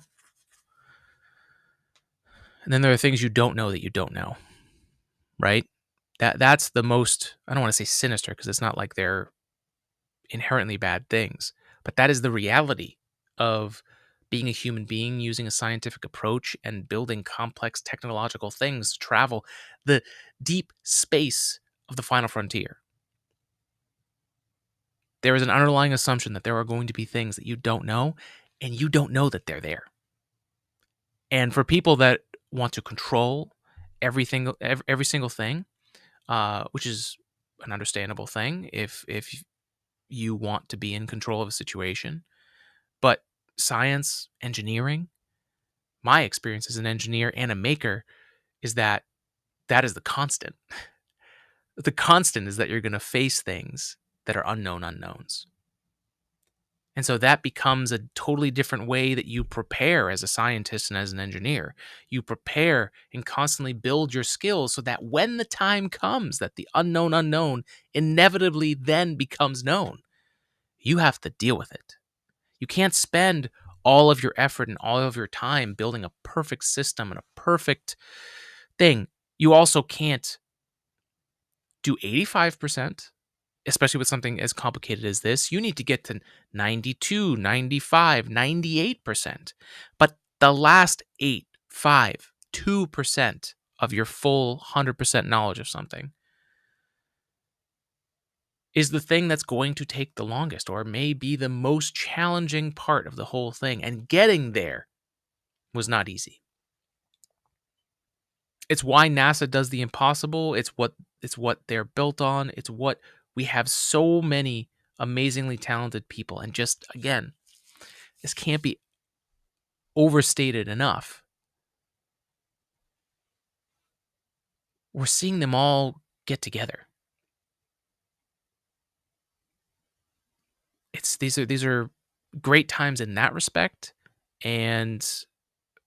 [SPEAKER 1] And then there are things you don't know that you don't know. Right? That's the most, I don't want to say sinister because it's not like they're inherently bad things, but that is the reality of being a human being, using a scientific approach and building complex technological things to travel the deep space of the final frontier. There is an underlying assumption that there are going to be things that you don't know, and you don't know that they're there. And for people that want to control every single thing, which is an understandable thing if you want to be in control of a situation, but science, engineering, my experience as an engineer and a maker is that is the constant. The constant is that you're going to face things that are unknown unknowns. And so that becomes a totally different way that you prepare as a scientist and as an engineer. You prepare and constantly build your skills so that when the time comes that the unknown unknown inevitably then becomes known, you have to deal with it. You can't spend all of your effort and all of your time building a perfect system and a perfect thing. You also can't do 85%, especially with something as complicated as this. You need to get to 92, 95, 98%. But the last 8, 5, 2% of your full 100% knowledge of something is the thing that's going to take the longest or may be the most challenging part of the whole thing. And getting there was not easy. It's why NASA does the impossible. It's what they're built on. It's what we have so many amazingly talented people. And just, again, this can't be overstated enough. We're seeing them all get together. These are great times in that respect, and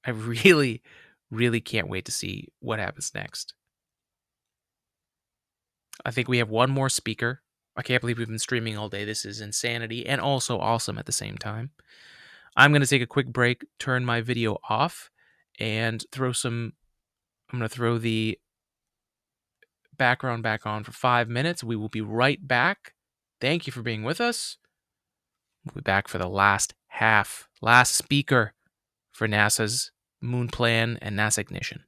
[SPEAKER 1] I really, really can't wait to see what happens next. I think we have one more speaker. I can't believe we've been streaming all day. This is insanity and also awesome at the same time. I'm going to take a quick break, turn my video off, and I'm going to throw the background back on for 5 minutes. We will be right back. Thank you for being with us. We'll be back for the last speaker for NASA's moon plan and NASA ignition.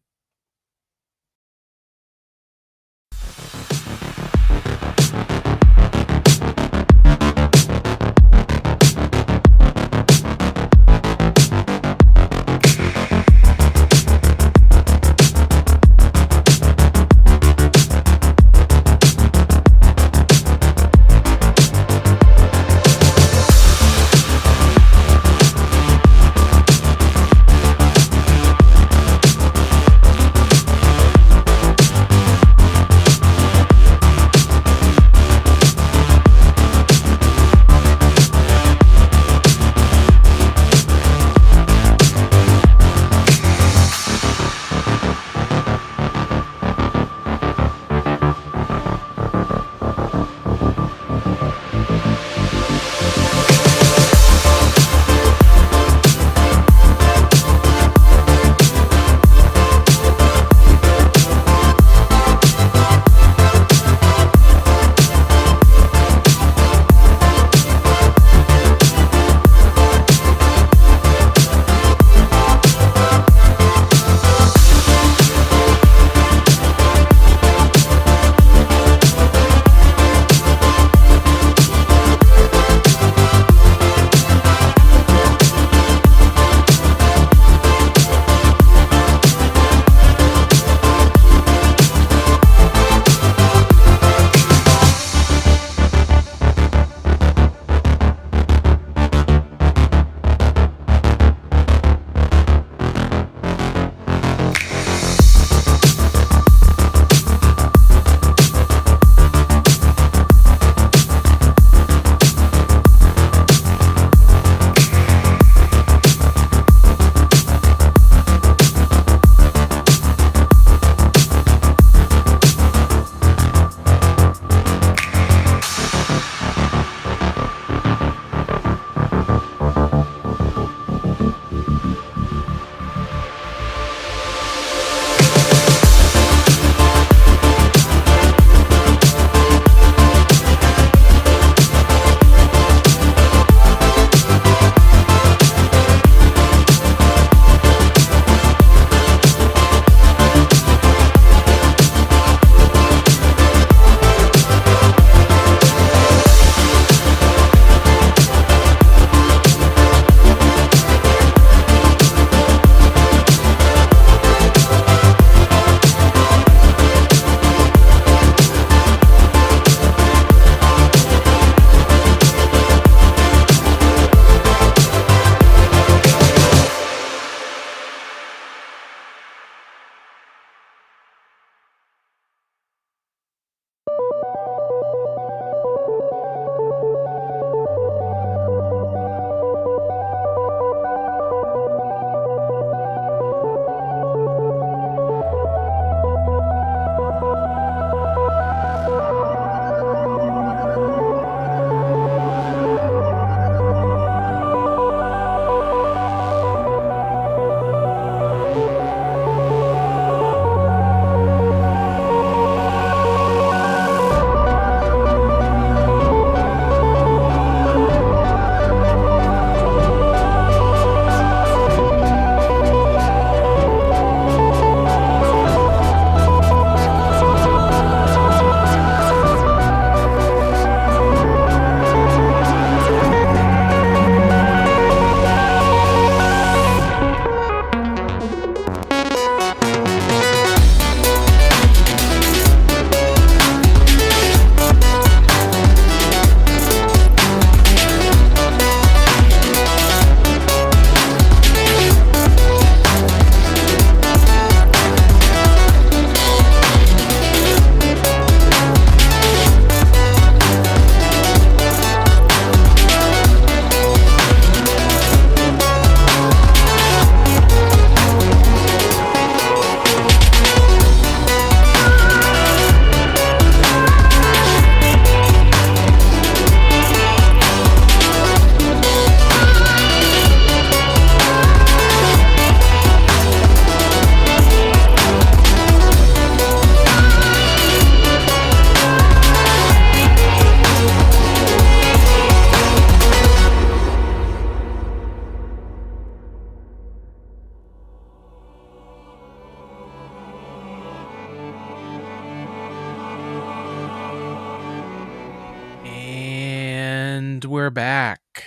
[SPEAKER 1] we're back.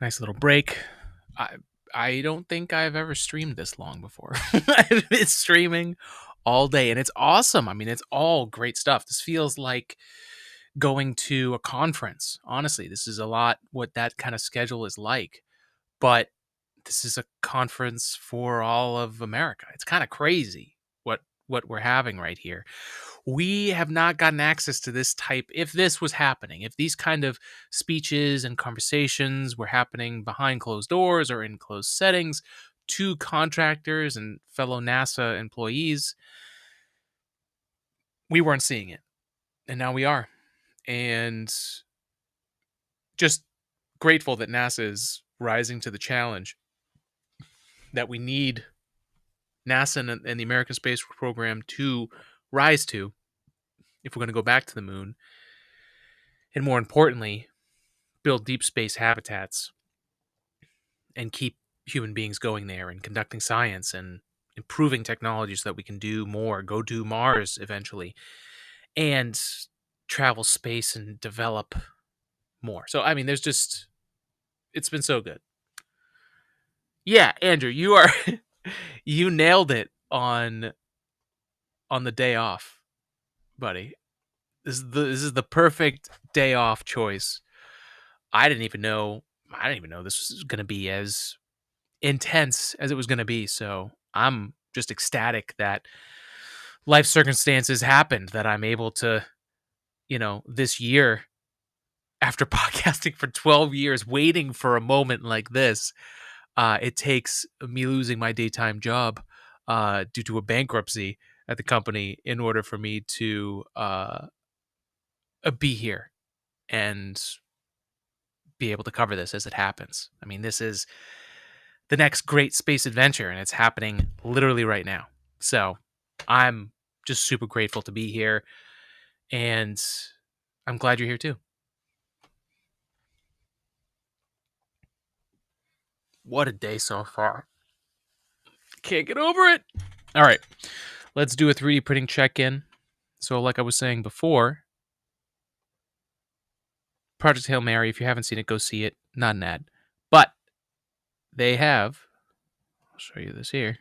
[SPEAKER 1] Nice little break. I don't think I've ever streamed this long before. I've been streaming all day, and it's awesome. I mean, it's all great stuff. This feels like going to a conference. Honestly, this is a lot what that kind of schedule is like. But this is a conference for all of America. It's kind of crazy what we're having right here. We have not gotten access to this type. If this was happening, if these kind of speeches and conversations were happening behind closed doors or in closed settings to contractors and fellow NASA employees, we weren't seeing it. And now we are. And just grateful that NASA is rising to the challenge that we need NASA and the American space program to rise to if we're going to go back to the moon. And more importantly, build deep space habitats and keep human beings going there and conducting science and improving technology so that we can do more, go to Mars eventually, and travel space and develop more. So, I mean, it's been so good. Yeah, Andrew, you are, you nailed it on the day off, buddy. This is the perfect day off choice. I didn't even know this was going to be as intense as it was going to be. So I'm just ecstatic that life circumstances happened, that I'm able to, this year, after podcasting for 12 years, waiting for a moment like this, it takes me losing my daytime job due to a bankruptcy at the company in order for me to be here and be able to cover this as it happens. I mean, this is the next great space adventure, and it's happening literally right now. So I'm just super grateful to be here, and I'm glad you're here too. What a day so far. Can't get over it. All right, let's do a 3D printing check-in. So like I was saying before, Project Hail Mary, if you haven't seen it, go see it. Not an ad. But they have, I'll show you this here.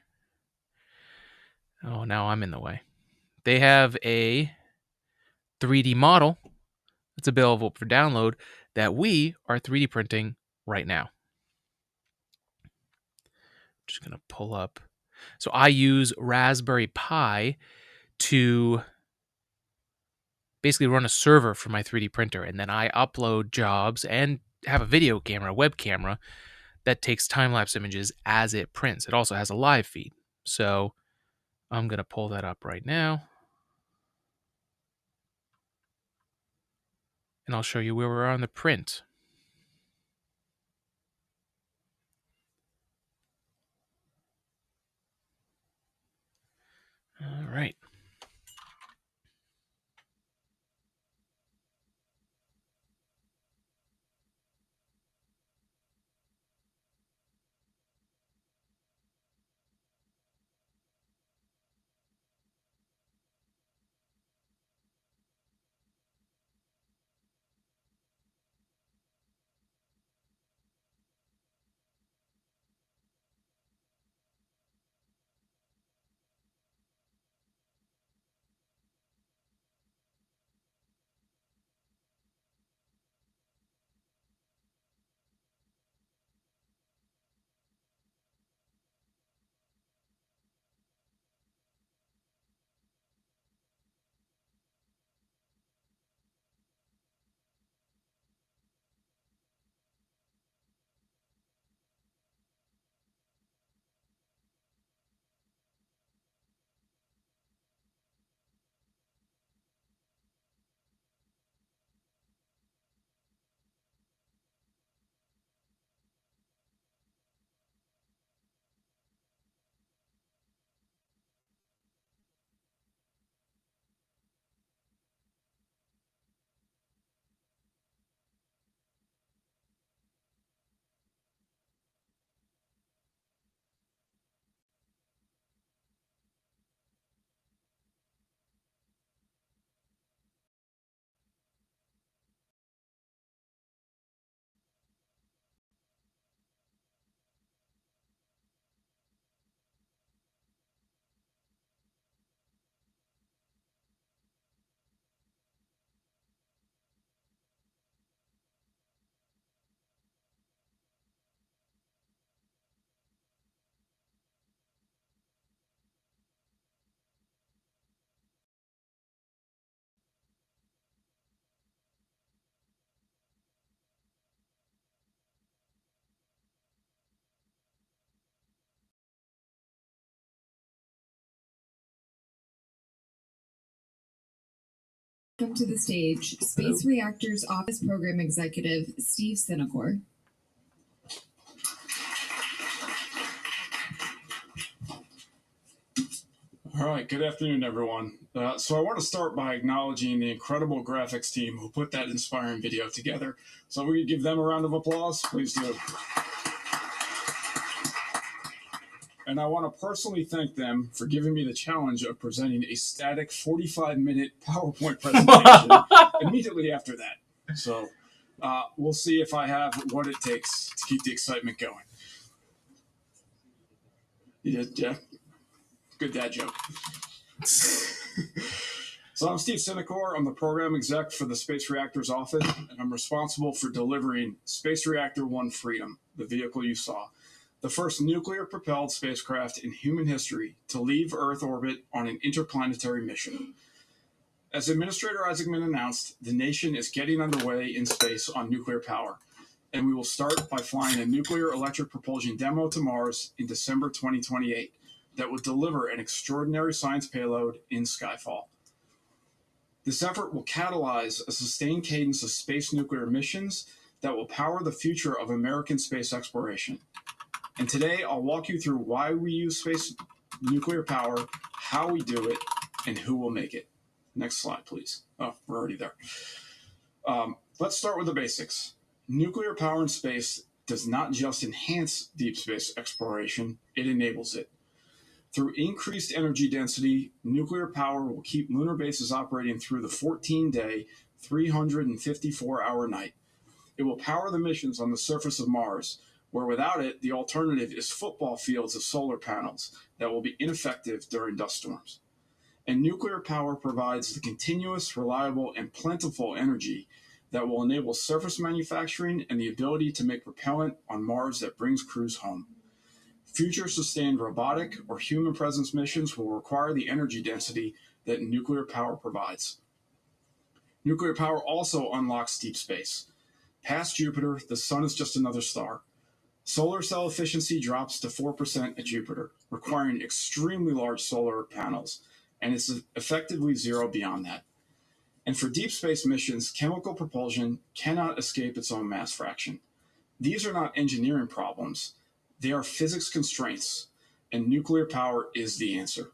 [SPEAKER 1] Oh, now I'm in the way. They have a 3D model that's available for download that we are 3D printing right now. Just going to pull up. So I use Raspberry Pi to basically run a server for my 3D printer, and then I upload jobs and have a video camera, a web camera, that takes time-lapse images as it prints. It also has a live feed. So I'm going to pull that up right now. And I'll show you where we're on the print. All right.
[SPEAKER 7] Welcome to the stage, Space Reactors Office Program Executive, Steve Sinecor.
[SPEAKER 9] All right, good afternoon, everyone. So I want to start by acknowledging the incredible graphics team who put that inspiring video together. So we could give them a round of applause, please do. And I want to personally thank them for giving me the challenge of presenting a static 45-minute PowerPoint presentation immediately after that. So we'll see if I have what it takes to keep the excitement going. You did, Jeff? Good dad joke. So I'm Steve Sinecor. I'm the program exec for the Space Reactors Office, and I'm responsible for delivering Space Reactor 1 Freedom, the vehicle you saw, the first nuclear-propelled spacecraft in human history to leave Earth orbit on an interplanetary mission. As Administrator Isaacman announced, the nation is getting underway in space on nuclear power, and we will start by flying a nuclear electric propulsion demo to Mars in December 2028 that will deliver an extraordinary science payload in Skyfall. This effort will catalyze a sustained cadence of space nuclear missions that will power the future of American space exploration. And today, I'll walk you through why we use space nuclear power, how we do it, and who will make it. Next slide, please. Oh, we're already there. Let's start with the basics. Nuclear power in space does not just enhance deep space exploration, it enables it. Through increased energy density, nuclear power will keep lunar bases operating through the 14-day, 354-hour night. It will power the missions on the surface of Mars, where without it, the alternative is football fields of solar panels that will be ineffective during dust storms. And nuclear power provides the continuous, reliable, and plentiful energy that will enable surface manufacturing and the ability to make propellant on Mars that brings crews home. Future sustained robotic or human presence missions will require the energy density that nuclear power provides. Nuclear power also unlocks deep space. Past Jupiter, the sun is just another star. Solar cell efficiency drops to 4% at Jupiter, requiring extremely large solar panels, and it's effectively zero beyond that. And for deep space missions, chemical propulsion cannot escape its own mass fraction. These are not engineering problems. They are physics constraints, and nuclear power is the answer.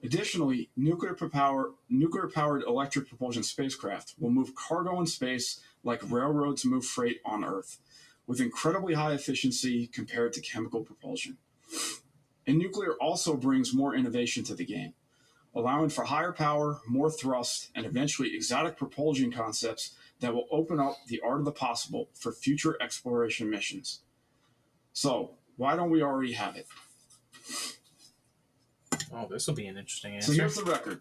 [SPEAKER 9] Additionally, nuclear-powered electric propulsion spacecraft will move cargo in space like railroads move freight on Earth, with incredibly high efficiency compared to chemical propulsion. And nuclear also brings more innovation to the game, allowing for higher power, more thrust, and eventually exotic propulsion concepts that will open up the art of the possible for future exploration missions. So, why don't we already have it?
[SPEAKER 1] Oh, this will be an interesting
[SPEAKER 9] So
[SPEAKER 1] answer.
[SPEAKER 9] here's the record.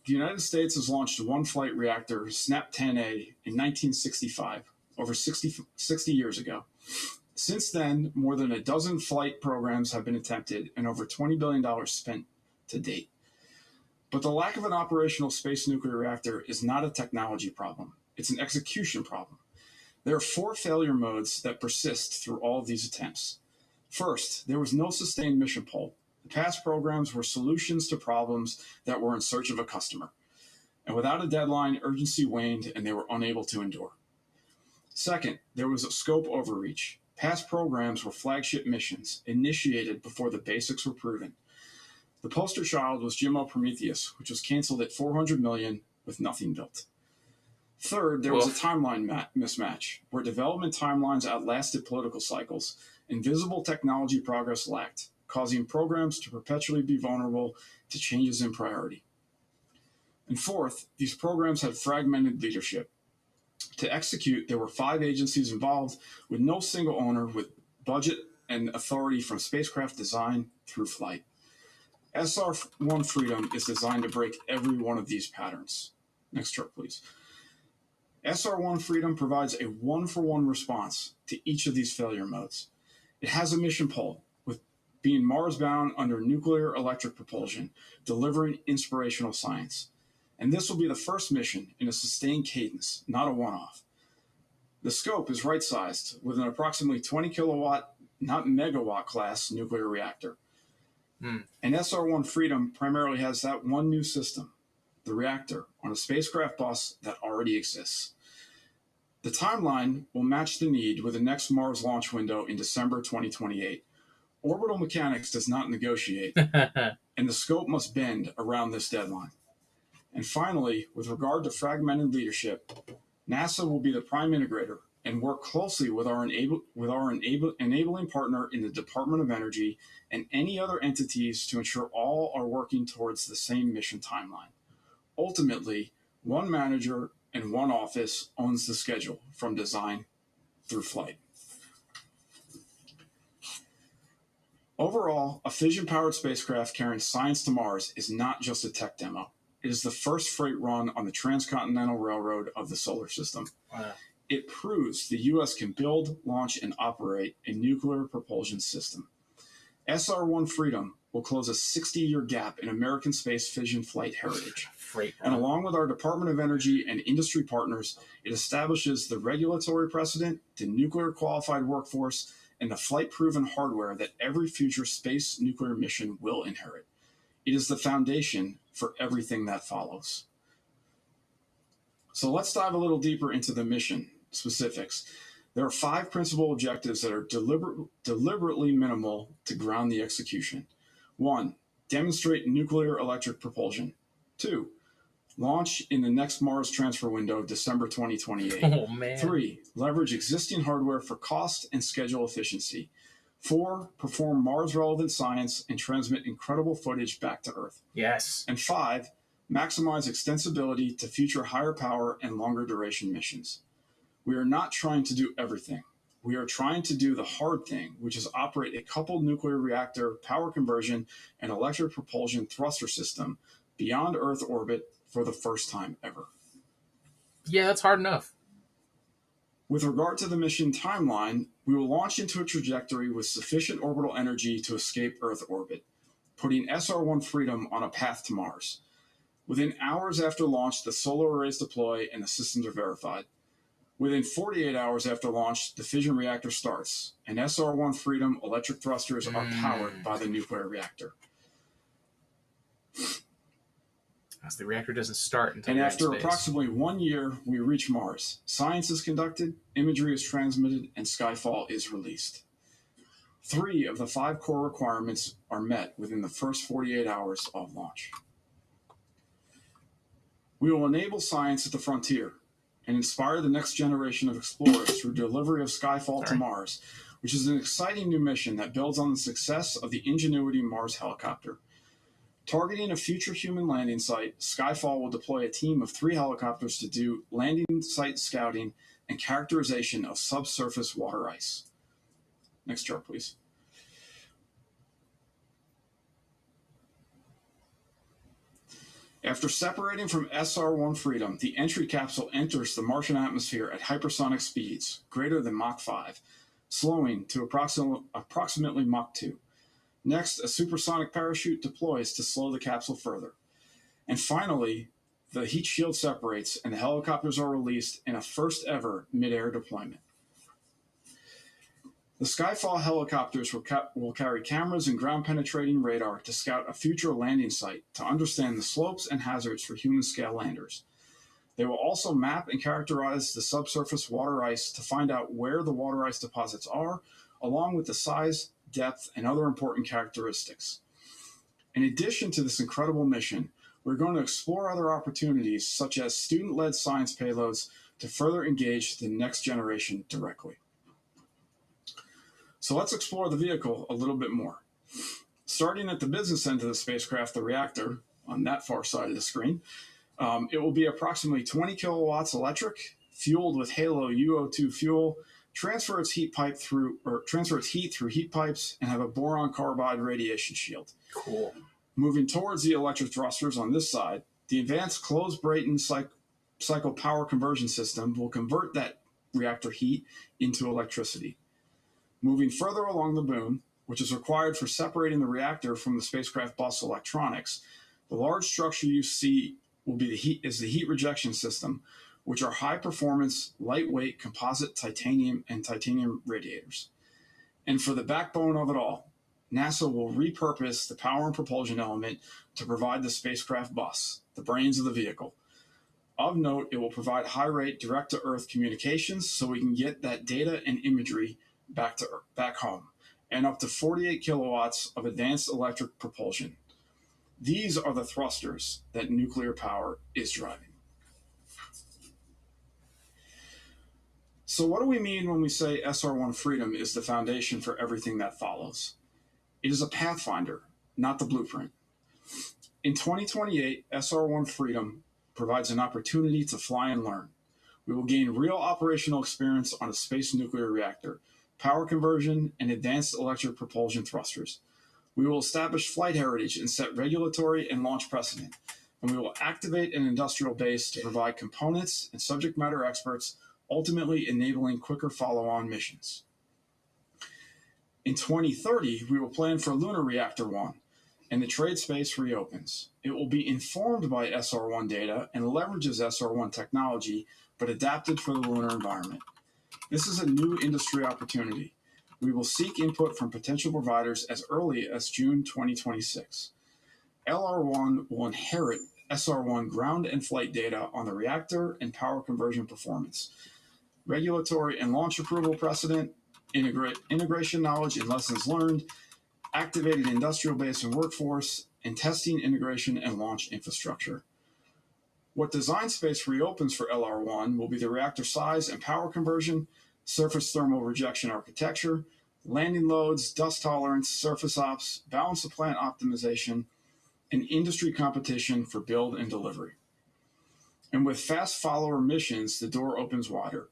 [SPEAKER 9] The United States has launched a one-flight reactor, SNAP-10A, in 1965, over 60 years ago. Since then, more than a dozen flight programs have been attempted and over $20 billion spent to date. But the lack of an operational space nuclear reactor is not a technology problem. It's an execution problem. There are 4 failure modes that persist through all of these attempts. First, there was no sustained mission pull. The past programs were solutions to problems that were in search of a customer. And without a deadline, urgency waned and they were unable to endure. Second, there was a scope overreach. Past programs were flagship missions, initiated before the basics were proven. The poster child was GMO Prometheus, which was canceled at $400 million with nothing built. Third, there was a timeline mismatch, where development timelines outlasted political cycles, and visible technology progress lacked, causing programs to perpetually be vulnerable to changes in priority. And fourth, these programs had fragmented leadership. To execute, there were 5 agencies involved, with no single owner with budget and authority from spacecraft design through flight. SR-1 Freedom is designed to break every one of these patterns. Next chart, please. SR-1 Freedom provides a one-for-one response to each of these failure modes. It has a mission pull, with being Mars-bound under nuclear electric propulsion, delivering inspirational science. And this will be the first mission in a sustained cadence, not a one-off. The scope is right-sized, with an approximately 20 kilowatt, not megawatt class nuclear reactor. And SR-1 Freedom primarily has that one new system, the reactor, on a spacecraft bus that already exists. The timeline will match the need with the next Mars launch window in December 2028. Orbital mechanics does not negotiate, and the scope must bend around this deadline. And finally, with regard to fragmented leadership, NASA will be the prime integrator and work closely with our enabling partner in the Department of Energy and any other entities to ensure all are working towards the same mission timeline. Ultimately, one manager and one office owns the schedule from design through flight. Overall, a fission-powered spacecraft carrying science to Mars is not just a tech demo. It is the first freight run on the transcontinental railroad of the solar system. Wow. It proves the U.S. can build, launch, and operate a nuclear propulsion system. SR-1 Freedom will close a 60-year gap in American space fission flight heritage. And along with our Department of Energy and industry partners, it establishes the regulatory precedent, the nuclear-qualified workforce, and the flight-proven hardware that every future space nuclear mission will inherit. It is the foundation for everything that follows. So let's dive a little deeper into the mission specifics. There are 5 principal objectives that are deliberately minimal to ground the execution. 1, demonstrate nuclear electric propulsion. 2, launch in the next Mars transfer window of December 2028.
[SPEAKER 1] Oh, man.
[SPEAKER 9] 3, leverage existing hardware for cost and schedule efficiency. 4, perform Mars-relevant science and transmit incredible footage back to Earth.
[SPEAKER 1] Yes.
[SPEAKER 9] And 5, maximize extensibility to future higher power and longer duration missions. We are not trying to do everything. We are trying to do the hard thing, which is operate a coupled nuclear reactor, power conversion, and electric propulsion thruster system beyond Earth orbit for the first time ever.
[SPEAKER 1] Yeah, that's hard enough.
[SPEAKER 9] With regard to the mission timeline, we will launch into a trajectory with sufficient orbital energy to escape Earth orbit, putting SR-1 Freedom on a path to Mars. Within hours after launch, the solar arrays deploy and the systems are verified. Within 48 hours after launch, the fission reactor starts, and SR-1 Freedom electric thrusters are powered by the nuclear reactor.
[SPEAKER 1] As the reactor doesn't start until
[SPEAKER 9] and after approximately 1 year, we reach Mars. Science is conducted, imagery is transmitted, and Skyfall is released. 3 of the 5 core requirements are met within the first 48 hours of launch. We will enable science at the frontier and inspire the next generation of explorers through delivery of Skyfall to Mars, which is an exciting new mission that builds on the success of the Ingenuity Mars helicopter. Targeting a future human landing site, Skyfall will deploy a team of 3 helicopters to do landing site scouting and characterization of subsurface water ice. Next chart, please. After separating from SR-1 Freedom, the entry capsule enters the Martian atmosphere at hypersonic speeds, greater than Mach 5, slowing to approximately Mach 2. Next, a supersonic parachute deploys to slow the capsule further. And finally, the heat shield separates and the helicopters are released in a first-ever mid-air deployment. The Skyfall helicopters will carry cameras and ground-penetrating radar to scout a future landing site to understand the slopes and hazards for human-scale landers. They will also map and characterize the subsurface water ice to find out where the water ice deposits are, along with the size, depth, and other important characteristics. In addition to this incredible mission, we're going to explore other opportunities, such as student-led science payloads, to further engage the next generation directly. So let's explore the vehicle a little bit more. Starting at the business end of the spacecraft, the reactor, on that far side of the screen, it will be approximately 20 kilowatts electric, fueled with HALO UO2 fuel, transfer its heat through heat pipes, and have a boron carbide radiation shield.
[SPEAKER 1] Cool.
[SPEAKER 9] Moving towards the electric thrusters on this side, the advanced closed Brayton cycle power conversion system will convert that reactor heat into electricity. Moving further along the boom, which is required for separating the reactor from the spacecraft bus electronics, the large structure you see is the heat rejection system, which are high-performance, lightweight composite titanium and titanium radiators. And for the backbone of it all, NASA will repurpose the power and propulsion element to provide the spacecraft bus, the brains of the vehicle. Of note, it will provide high-rate direct-to-Earth communications so we can get that data and imagery back home, and up to 48 kilowatts of advanced electric propulsion. These are the thrusters that nuclear power is driving. So what do we mean when we say SR1 Freedom is the foundation for everything that follows? It is a pathfinder, not the blueprint. In 2028, SR1 Freedom provides an opportunity to fly and learn. We will gain real operational experience on a space nuclear reactor, power conversion, and advanced electric propulsion thrusters. We will establish flight heritage and set regulatory and launch precedent, and we will activate an industrial base to provide components and subject matter experts, ultimately enabling quicker follow-on missions. In 2030, we will plan for Lunar Reactor 1, and the trade space reopens. It will be informed by SR1 data and leverages SR1 technology, but adapted for the lunar environment. This is a new industry opportunity. We will seek input from potential providers as early as June 2026. LR1 will inherit SR1 ground and flight data on the reactor and power conversion performance, regulatory and launch approval precedent, integration knowledge and lessons learned, activated industrial base and workforce, and testing, integration, and launch infrastructure. What design space reopens for LR1 will be the reactor size and power conversion, surface thermal rejection architecture, landing loads, dust tolerance, surface ops, balance of plant optimization, and industry competition for build and delivery. And with fast follower missions, the door opens wider.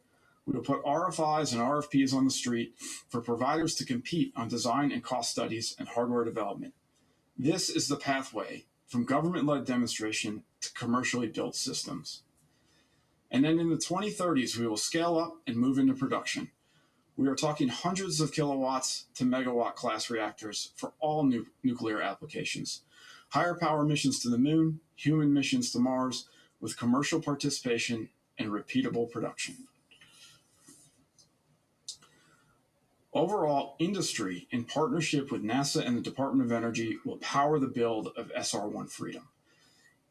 [SPEAKER 9] We will put RFIs and RFPs on the street for providers to compete on design and cost studies and hardware development. This is the pathway from government-led demonstration to commercially built systems. And then in the 2030s, we will scale up and move into production. We are talking hundreds of kilowatts to megawatt class reactors for all nuclear applications. Higher power missions to the moon, human missions to Mars, with commercial participation and repeatable production. Overall, industry, in partnership with NASA and the Department of Energy, will power the build of SR1 Freedom.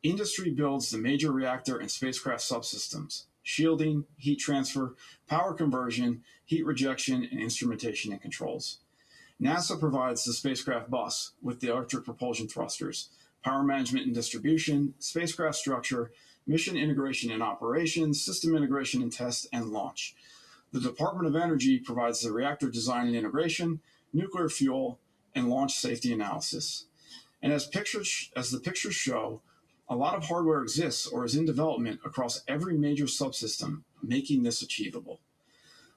[SPEAKER 9] Industry builds the major reactor and spacecraft subsystems, shielding, heat transfer, power conversion, heat rejection, and instrumentation and controls. NASA provides the spacecraft bus with the electric propulsion thrusters, power management and distribution, spacecraft structure, mission integration and operations, system integration and test, and launch. The Department of Energy provides the reactor design and integration, nuclear fuel, and launch safety analysis. And as the pictures show, a lot of hardware exists or is in development across every major subsystem, making this achievable.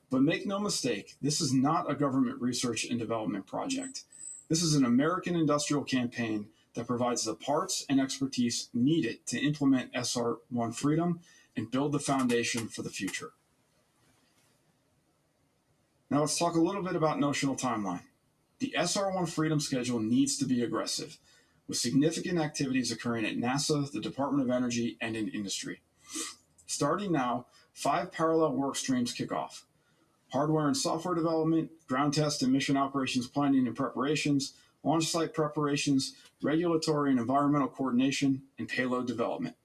[SPEAKER 9] But make no mistake, this is not a government research and development project. This is an American industrial campaign that provides the parts and expertise needed to implement SR1 Freedom and build the foundation for the future. Now let's talk a little bit about notional timeline. The SR1 Freedom schedule needs to be aggressive, with significant activities occurring at NASA, the Department of Energy, and in industry. Starting now, 5 parallel work streams kick off: hardware and software development, ground test and mission operations planning and preparations, launch site preparations, regulatory and environmental coordination, and payload development.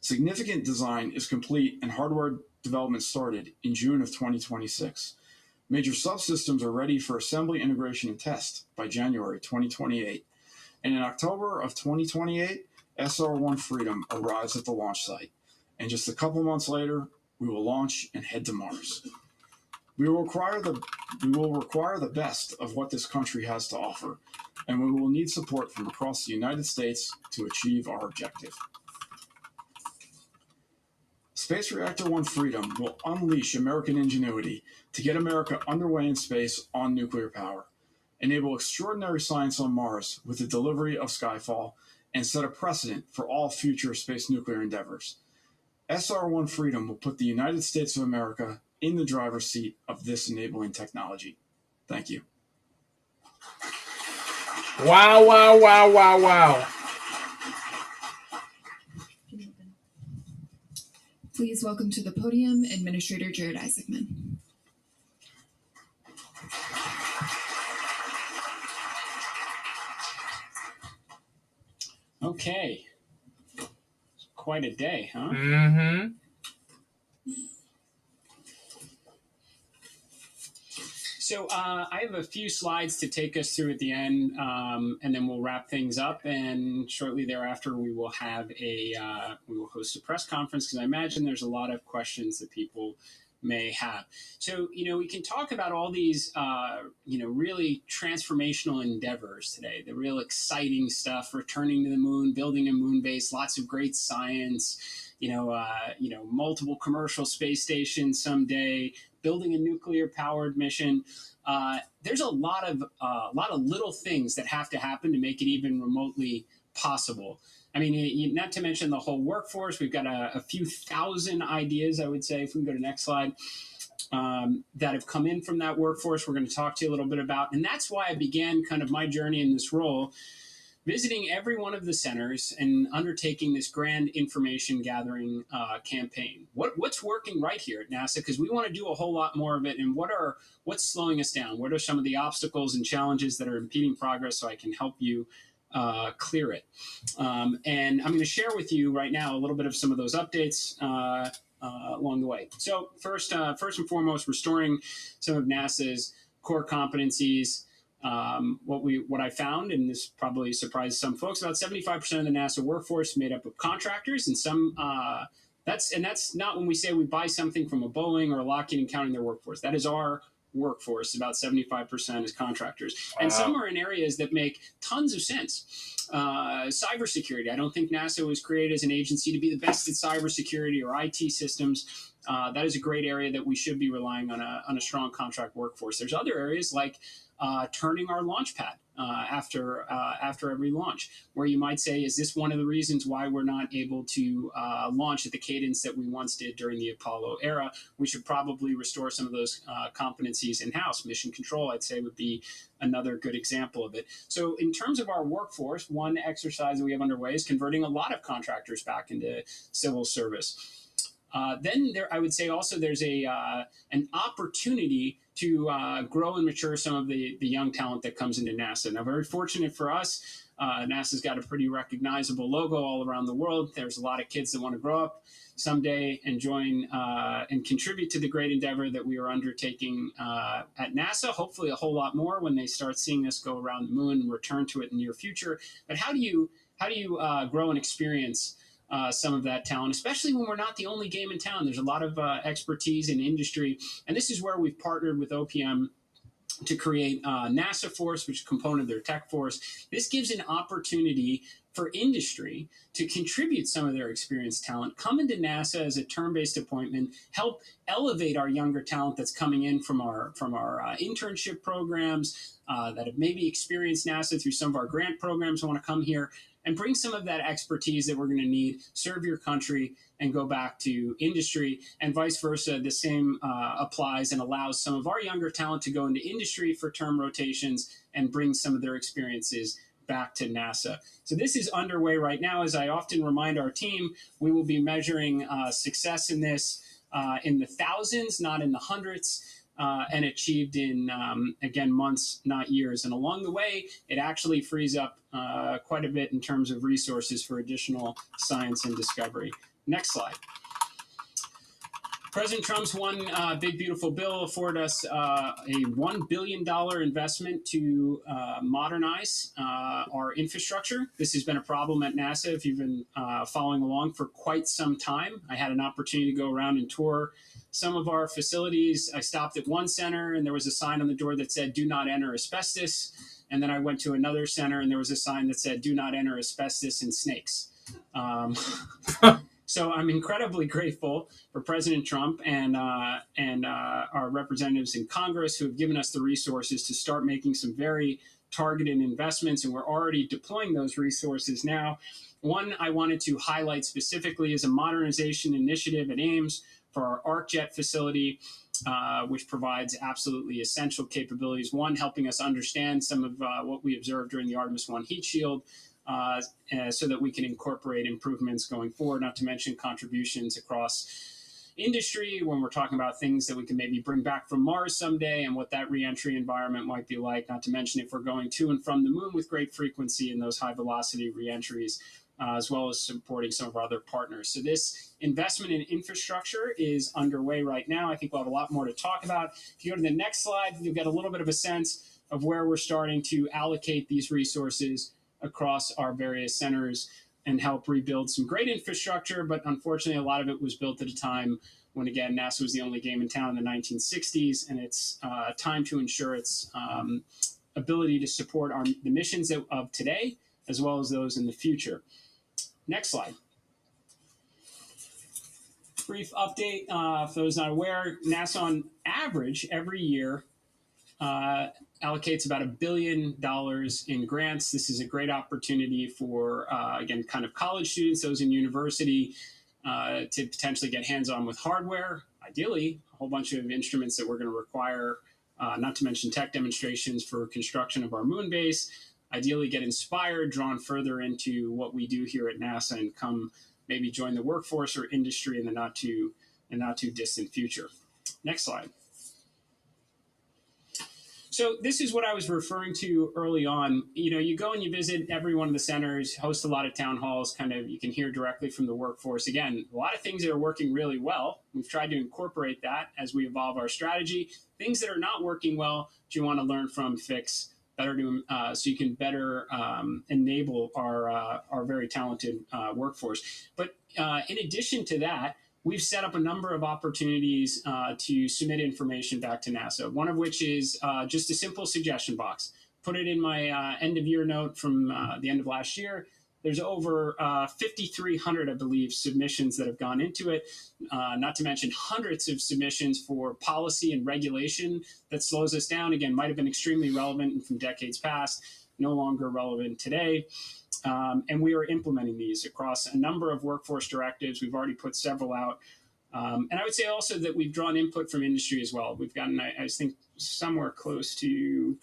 [SPEAKER 9] Significant design is complete and hardware development started in June of 2026. Major subsystems are ready for assembly, integration, and test by January 2028. And in October of 2028, SR1 Freedom arrives at the launch site. And just a couple months later, we will launch and head to Mars. We will require the best of what this country has to offer, and we will need support from across the United States to achieve our objective. Space Reactor 1 Freedom will unleash American ingenuity to get America underway in space on nuclear power, enable extraordinary science on Mars with the delivery of Skyfall, and set a precedent for all future space nuclear endeavors. SR1 Freedom will put the United States of America in the driver's seat of this enabling technology. Thank you.
[SPEAKER 1] Wow, wow, wow, wow, wow.
[SPEAKER 7] Please welcome to the podium Administrator Jared Isaacman.
[SPEAKER 8] Okay. Quite a day, huh?
[SPEAKER 1] Mm-hmm.
[SPEAKER 8] So I have a few slides to take us through at the end, and then we'll wrap things up. And shortly thereafter, we will have we will host a press conference because I imagine there's a lot of questions that people may have. So we can talk about all these really transformational endeavors today. The real exciting stuff: returning to the moon, building a moon base, lots of great science. Multiple commercial space stations someday, building a nuclear powered mission. There's a lot of little things that have to happen to make it even remotely possible. I mean, not to mention the whole workforce. We've got a few thousand ideas, I would say, if we can go to the next slide, that have come in from that workforce we're going to talk to you a little bit about. And that's why I began kind of my journey in this role, visiting every one of the centers and undertaking this grand information gathering campaign. What's working right here at NASA? Because we want to do a whole lot more of it. And what's slowing us down? What are some of the obstacles and challenges that are impeding progress so I can help you clear it? And I'm going to share with you right now a little bit of some of those updates along the way. So first and foremost, restoring some of NASA's core competencies. What I found, and this probably surprised some folks, about 75% of the NASA workforce made up of contractors, and that's not when we say we buy something from a Boeing or a Lockheed and counting their workforce. That is our workforce. About 75% is contractors, and some are in areas that make tons of sense. Cybersecurity. I don't think NASA was created as an agency to be the best at cybersecurity or IT systems. That is a great area that we should be relying on a strong contract workforce. There's other areas like turning our launch pad after every launch, where you might say, is this one of the reasons why we're not able to launch at the cadence that we once did during the Apollo era? We should probably restore some of those competencies in-house. Mission control, I'd say, would be another good example of it. So in terms of our workforce, one exercise that we have underway is converting a lot of contractors back into civil service. Then I would say also there's an opportunity to grow and mature some of the young talent that comes into NASA. Now, very fortunate for us, NASA's got a pretty recognizable logo all around the world. There's a lot of kids that want to grow up someday and join and contribute to the great endeavor that we are undertaking at NASA. Hopefully a whole lot more when they start seeing us go around the moon and return to it in the near future. But how do you grow and experience some of that talent, especially when we're not the only game in town? There's a lot of expertise in industry, and this is where we've partnered with OPM to create NASA Force, which is a component of their tech force. This gives an opportunity for industry to contribute some of their experienced talent, come into NASA as a term-based appointment, help elevate our younger talent that's coming in from our internship programs that have maybe experienced NASA through some of our grant programs, want to come here and bring some of that expertise that we're going to need, serve your country, and go back to industry, and vice versa. The same applies and allows some of our younger talent to go into industry for term rotations and bring some of their experiences back to NASA. So this is underway right now. As I often remind our team, we will be measuring success in this in the thousands, not in the hundreds. And achieved in, again, months, not years. And along the way, it actually frees up quite a bit in terms of resources for additional science and discovery. Next slide. President Trump's one big, beautiful bill afforded us a $1 billion investment to modernize our infrastructure. This has been a problem at NASA if you've been following along for quite some time. I had an opportunity to go around and tour some of our facilities. I stopped at one center and there was a sign on the door that said, "Do not enter asbestos." And then I went to another center and there was a sign that said, "Do not enter asbestos and snakes." So I'm incredibly grateful for President Trump and our representatives in Congress who have given us the resources to start making some very targeted investments, and we're already deploying those resources now. One I wanted to highlight specifically is a modernization initiative at Ames for our ArcJet facility, which provides absolutely essential capabilities. One, helping us understand some of what we observed during the Artemis 1 heat shield, so that we can incorporate improvements going forward, not to mention contributions across industry, when we're talking about things that we can maybe bring back from Mars someday and what that reentry environment might be like, not to mention if we're going to and from the moon with great frequency in those high velocity reentries, as well as supporting some of our other partners. So this investment in infrastructure is underway right now. I think we'll have a lot more to talk about. If you go to the next slide, you'll get a little bit of a sense of where we're starting to allocate these resources across our various centers and help rebuild some great infrastructure. But unfortunately, a lot of it was built at a time when, again, NASA was the only game in town in the 1960s, and it's time to ensure its ability to support the missions of today, as well as those in the future. Next slide. Brief update for those not aware, NASA on average every year allocates about $1 billion in grants. This is a great opportunity for, again, kind of college students, those in university, to potentially get hands-on with hardware, ideally a whole bunch of instruments that we're going to require, not to mention tech demonstrations for construction of our moon base, ideally get inspired, drawn further into what we do here at NASA, and come maybe join the workforce or industry in the not too distant future. Next slide. So this is what I was referring to early on. You know, you go and you visit every one of the centers, host a lot of town halls, kind of you can hear directly from the workforce. Again, a lot of things that are working really well. We've tried to incorporate that as we evolve our strategy. Things that are not working well, do you want to learn from, fix, better to, so you can better enable our very talented workforce. But in addition to that, we've set up a number of opportunities to submit information back to NASA, one of which is just a simple suggestion box. Put it in my end of year note from the end of last year. There's over 5,300, I believe, submissions that have gone into it, not to mention hundreds of submissions for policy and regulation that slows us down. Again, might have been extremely relevant from decades past, no longer relevant today. And we are implementing these across a number of workforce directives. We've already put several out. And I would say also that we've drawn input from industry as well. We've gotten, I think, somewhere close to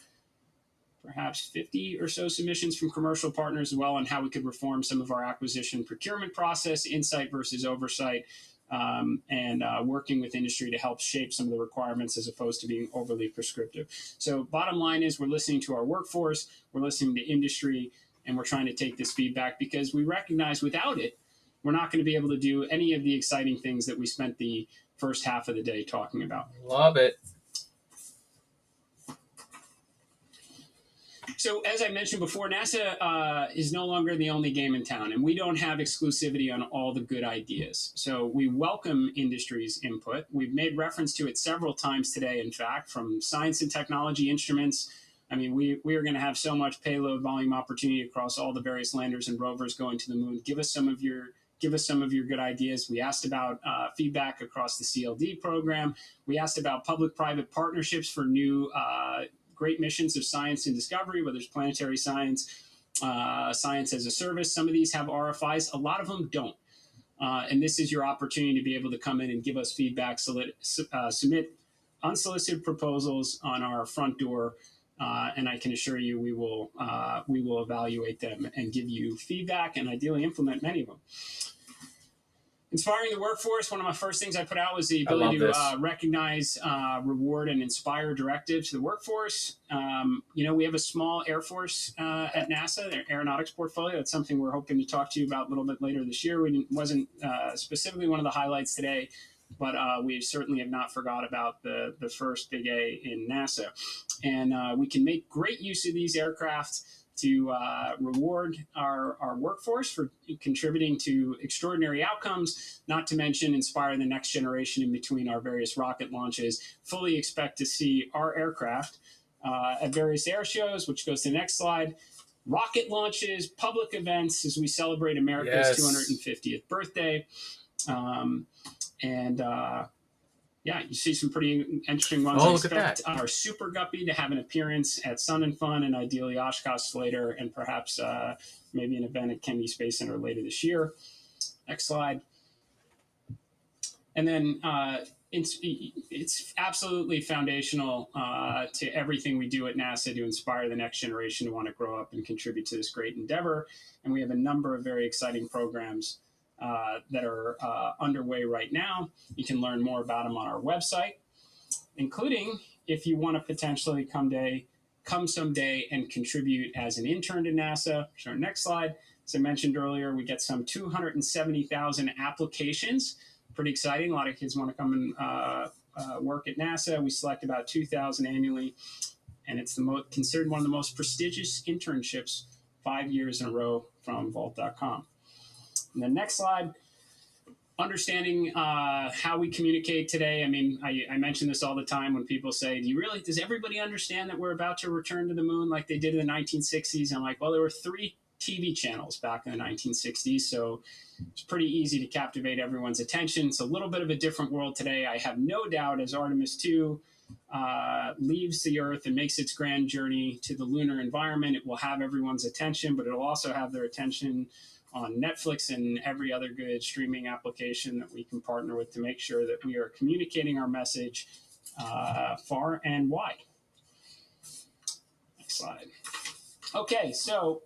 [SPEAKER 8] perhaps 50 or so submissions from commercial partners as well on how we could reform some of our acquisition procurement process, insight versus oversight, and working with industry to help shape some of the requirements as opposed to being overly prescriptive. So bottom line is we're listening to our workforce, we're listening to industry, and we're trying to take this feedback because we recognize without it, we're not going to be able to do any of the exciting things that we spent the first half of the day talking about.
[SPEAKER 1] Love it.
[SPEAKER 8] So as I mentioned before, NASA is no longer the only game in town, and we don't have exclusivity on all the good ideas. So we welcome industry's input. We've made reference to it several times today, in fact, from science and technology instruments. I mean, we are going to have so much payload volume opportunity across all the various landers and rovers going to the moon. Give us some of your good ideas. We asked about feedback across the CLD program. We asked about public-private partnerships for new great missions of science and discovery, whether it's planetary science, science as a service. Some of these have RFIs. A lot of them don't. And this is your opportunity to be able to come in and give us feedback, submit unsolicited proposals on our front door. And I can assure you we will evaluate them and give you feedback and ideally implement many of them. Inspiring the workforce, one of my first things I put out was the ability to recognize, reward, and inspire directives to the workforce. You know, we have a small Air Force at NASA, their aeronautics portfolio. It's something we're hoping to talk to you about a little bit later this year. It wasn't specifically one of the highlights today, but we certainly have not forgot about the first big A in NASA. And we can make great use of these aircraft to reward our workforce for contributing to extraordinary outcomes, not to mention inspire the next generation in between our various rocket launches. Fully expect to see our aircraft at various air shows, which goes to the next slide, rocket launches, public events as we celebrate America's 250th birthday. Yeah, you see some pretty interesting ones.
[SPEAKER 1] Oh, look at that.
[SPEAKER 8] Our Super Guppy to have an appearance at Sun and Fun, and ideally Oshkosh later, and perhaps maybe an event at Kennedy Space Center later this year. Next slide. And then it's absolutely foundational to everything we do at NASA to inspire the next generation to want to grow up and contribute to this great endeavor. And we have a number of very exciting programs that are underway right now. You can learn more about them on our website, including if you want to potentially come someday and contribute as an intern to NASA. So our next slide. As I mentioned earlier, we get some 270,000 applications. Pretty exciting. A lot of kids want to come and work at NASA. We select about 2,000 annually, and it's considered one of the most prestigious internships 5 years in a row from Vault.com. And the next slide, understanding how we communicate today. I mean, I mention this all the time when people say, does everybody understand that we're about to return to the moon like they did in the 1960s? And I'm like, well, there were 3 TV channels back in the 1960s, so it's pretty easy to captivate everyone's attention. It's a little bit of a different world today. I have no doubt as Artemis 2 leaves the Earth and makes its grand journey to the lunar environment, it will have everyone's attention, but it'll also have their attention on Netflix and every other good streaming application that we can partner with to make sure that we are communicating our message far and wide. Next slide. Okay, so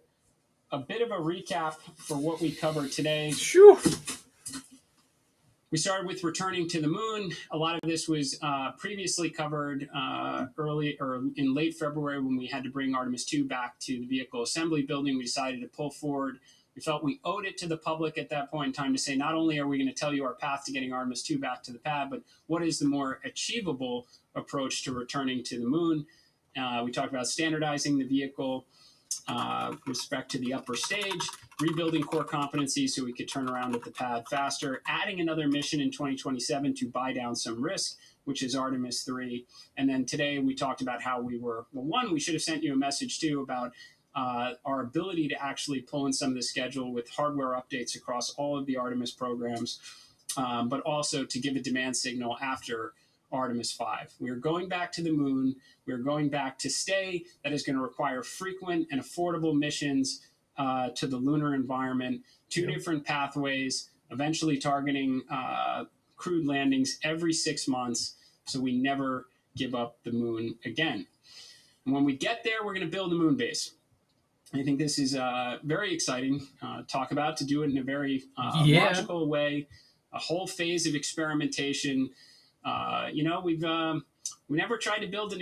[SPEAKER 8] a bit of a recap for what we covered today.
[SPEAKER 1] Shoo.
[SPEAKER 8] We started with returning to the moon. A lot of this was previously covered in late February when we had to bring Artemis 2 back to the vehicle assembly building. We decided to pull forward. We felt we owed it to the public at that point in time to say, not only are we going to tell you our path to getting Artemis 2 back to the pad, but what is the more achievable approach to returning to the moon? We talked about standardizing the vehicle with respect to the upper stage, rebuilding core competencies so we could turn around at the pad faster, adding another mission in 2027 to buy down some risk, which is Artemis 3. And then today we talked about how we should have sent you a message too about our ability to actually pull in some of the schedule with hardware updates across all of the Artemis programs, but also to give a demand signal after Artemis 5. We are going back to the moon. We are going back to stay. That is going to require frequent and affordable missions to the lunar environment, 2 different pathways, eventually targeting crewed landings every 6 months so we never give up the moon again. And when we get there, we're going to build a moon base. I think this is very exciting talk about, to do it in a very logical way, a whole phase of experimentation. We never tried to build an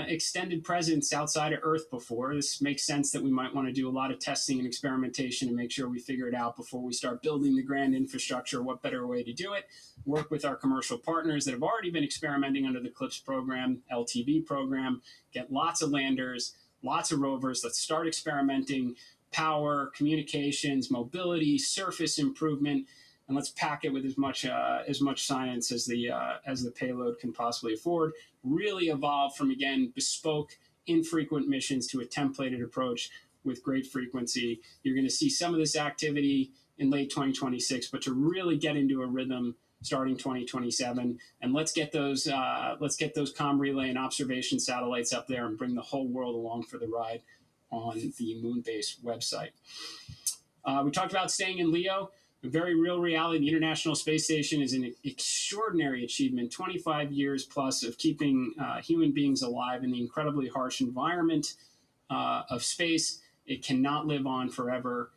[SPEAKER 8] extended presence outside of Earth before. This makes sense that we might want to do a lot of testing and experimentation and make sure we figure it out before we start building the grand infrastructure. What better way to do it? Work with our commercial partners that have already been experimenting under the CLIPS program, LTV program, get lots of landers, lots of rovers. Let's start experimenting power, communications, mobility, surface improvement, and let's pack it with as much science as the payload can possibly afford. Really evolve from, again, bespoke, infrequent missions to a templated approach with great frequency. You're going to see some of this activity in late 2026, but to really get into a rhythm starting 2027, and let's get those comm relay and observation satellites up there and bring the whole world along for the ride on the Moonbase website. We talked about staying in LEO. A very real reality. The International Space Station is an extraordinary achievement, 25 years plus of keeping human beings alive in the incredibly harsh environment of space. It cannot live on forever.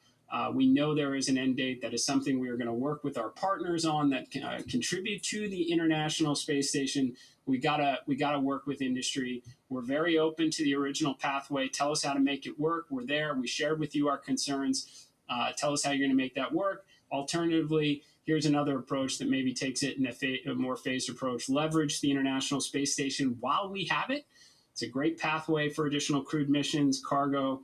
[SPEAKER 8] We know there is an end date. That is something we are going to work with our partners on that contribute to the International Space Station. We gotta work with industry. We're very open to the original pathway. Tell us how to make it work. We're there. We shared with you our concerns. Tell us how you're going to make that work. Alternatively, here's another approach that maybe takes it in a more phased approach. Leverage the International Space Station while we have it. It's a great pathway for additional crewed missions, cargo.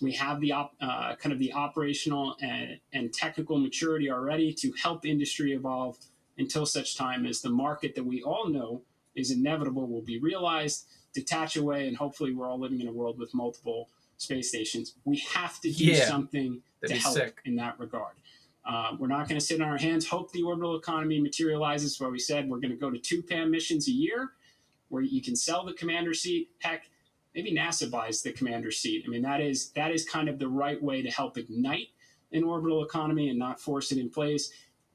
[SPEAKER 8] We have the kind of the operational and technical maturity already to help industry evolve until such time as the market that we all know is inevitable will be realized, detach away, and hopefully we're all living in a world with multiple space stations. We have to do something to help in that regard. We're not going to sit on our hands, hope the orbital economy materializes, where we said we're going to go to 2 PAM missions a year, where you can sell the commander seat. Heck, maybe NASA buys the commander seat. I mean, that is kind of the right way to help ignite an orbital economy and not force it in place.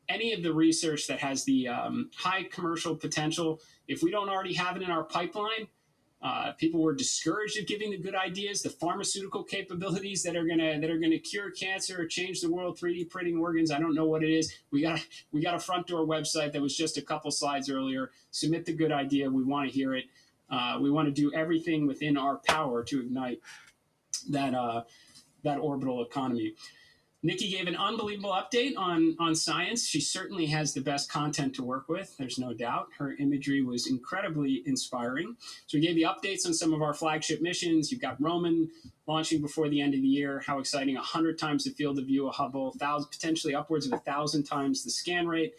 [SPEAKER 8] Any of the research that has the high commercial potential, if we don't already have it in our pipeline, People were discouraged of giving the good ideas, the pharmaceutical capabilities that are gonna cure cancer or change the world. 3D printing organs. I don't know what it is. We got a front door website that was just a couple slides earlier. Submit the good idea. We want to hear it. We want to do everything within our power to ignite that orbital economy. Nikki gave an unbelievable update on science. She certainly has the best content to work with. There's no doubt. Her imagery was incredibly inspiring. So we gave you updates on some of our flagship missions. You've got Roman launching before the end of the year. How exciting. 100 times the field of view of Hubble, potentially upwards of 1,000 times the scan rate,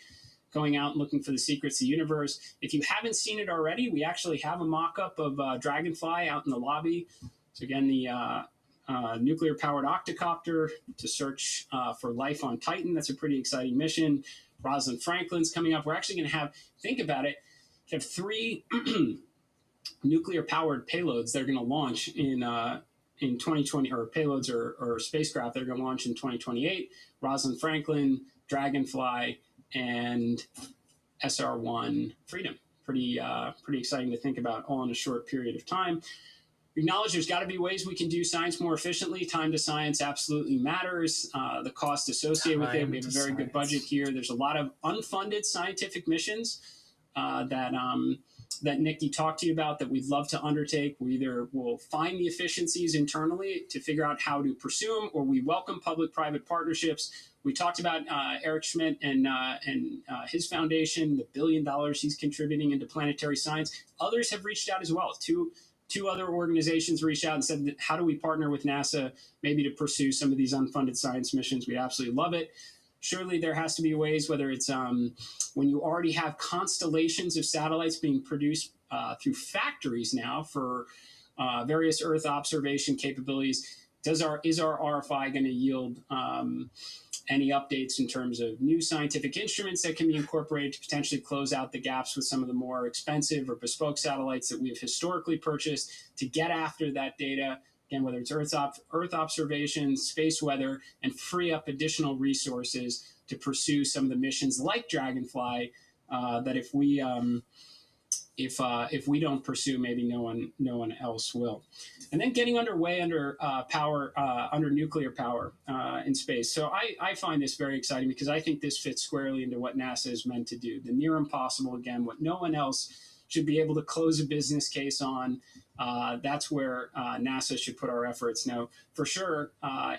[SPEAKER 8] going out and looking for the secrets of the universe. If you haven't seen it already, we actually have a mock-up of Dragonfly out in the lobby. So again, the nuclear-powered octocopter to search for life on Titan. That's a pretty exciting mission. Rosalind Franklin's coming up. We're actually going to have, think about it, have 3 nuclear-powered payloads that are going to launch in 2020, or payloads or spacecraft that are going to launch in 2028. Rosalind Franklin, Dragonfly, and SR1 Freedom. Pretty exciting to think about, all in a short period of time. We acknowledge there's got to be ways we can do science more efficiently. Time to science absolutely matters. The cost associated with it. We have a very good budget here. There's a lot of unfunded scientific missions that Nikki talked to you about that we'd love to undertake. We either will find the efficiencies internally to figure out how to pursue them, or we welcome public-private partnerships. We talked about Eric Schmidt and his foundation, the $1 billion he's contributing into planetary science. Others have reached out as well. Two other organizations reached out and said, how do we partner with NASA maybe to pursue some of these unfunded science missions? We absolutely love it. Surely there has to be ways, whether it's when you already have constellations of satellites being produced through factories now for various Earth observation capabilities. Is our RFI going to yield any updates in terms of new scientific instruments that can be incorporated to potentially close out the gaps with some of the more expensive or bespoke satellites that we have historically purchased to get after that data? Again, whether it's Earth observation, space weather, and free up additional resources to pursue some of the missions like Dragonfly that if we don't pursue, maybe no one else will. And then getting underway under nuclear power in space. So I find this very exciting because I think this fits squarely into what NASA is meant to do. The near impossible, again, what no one else should be able to close a business case on. That's where NASA should put our efforts. Now, for sure,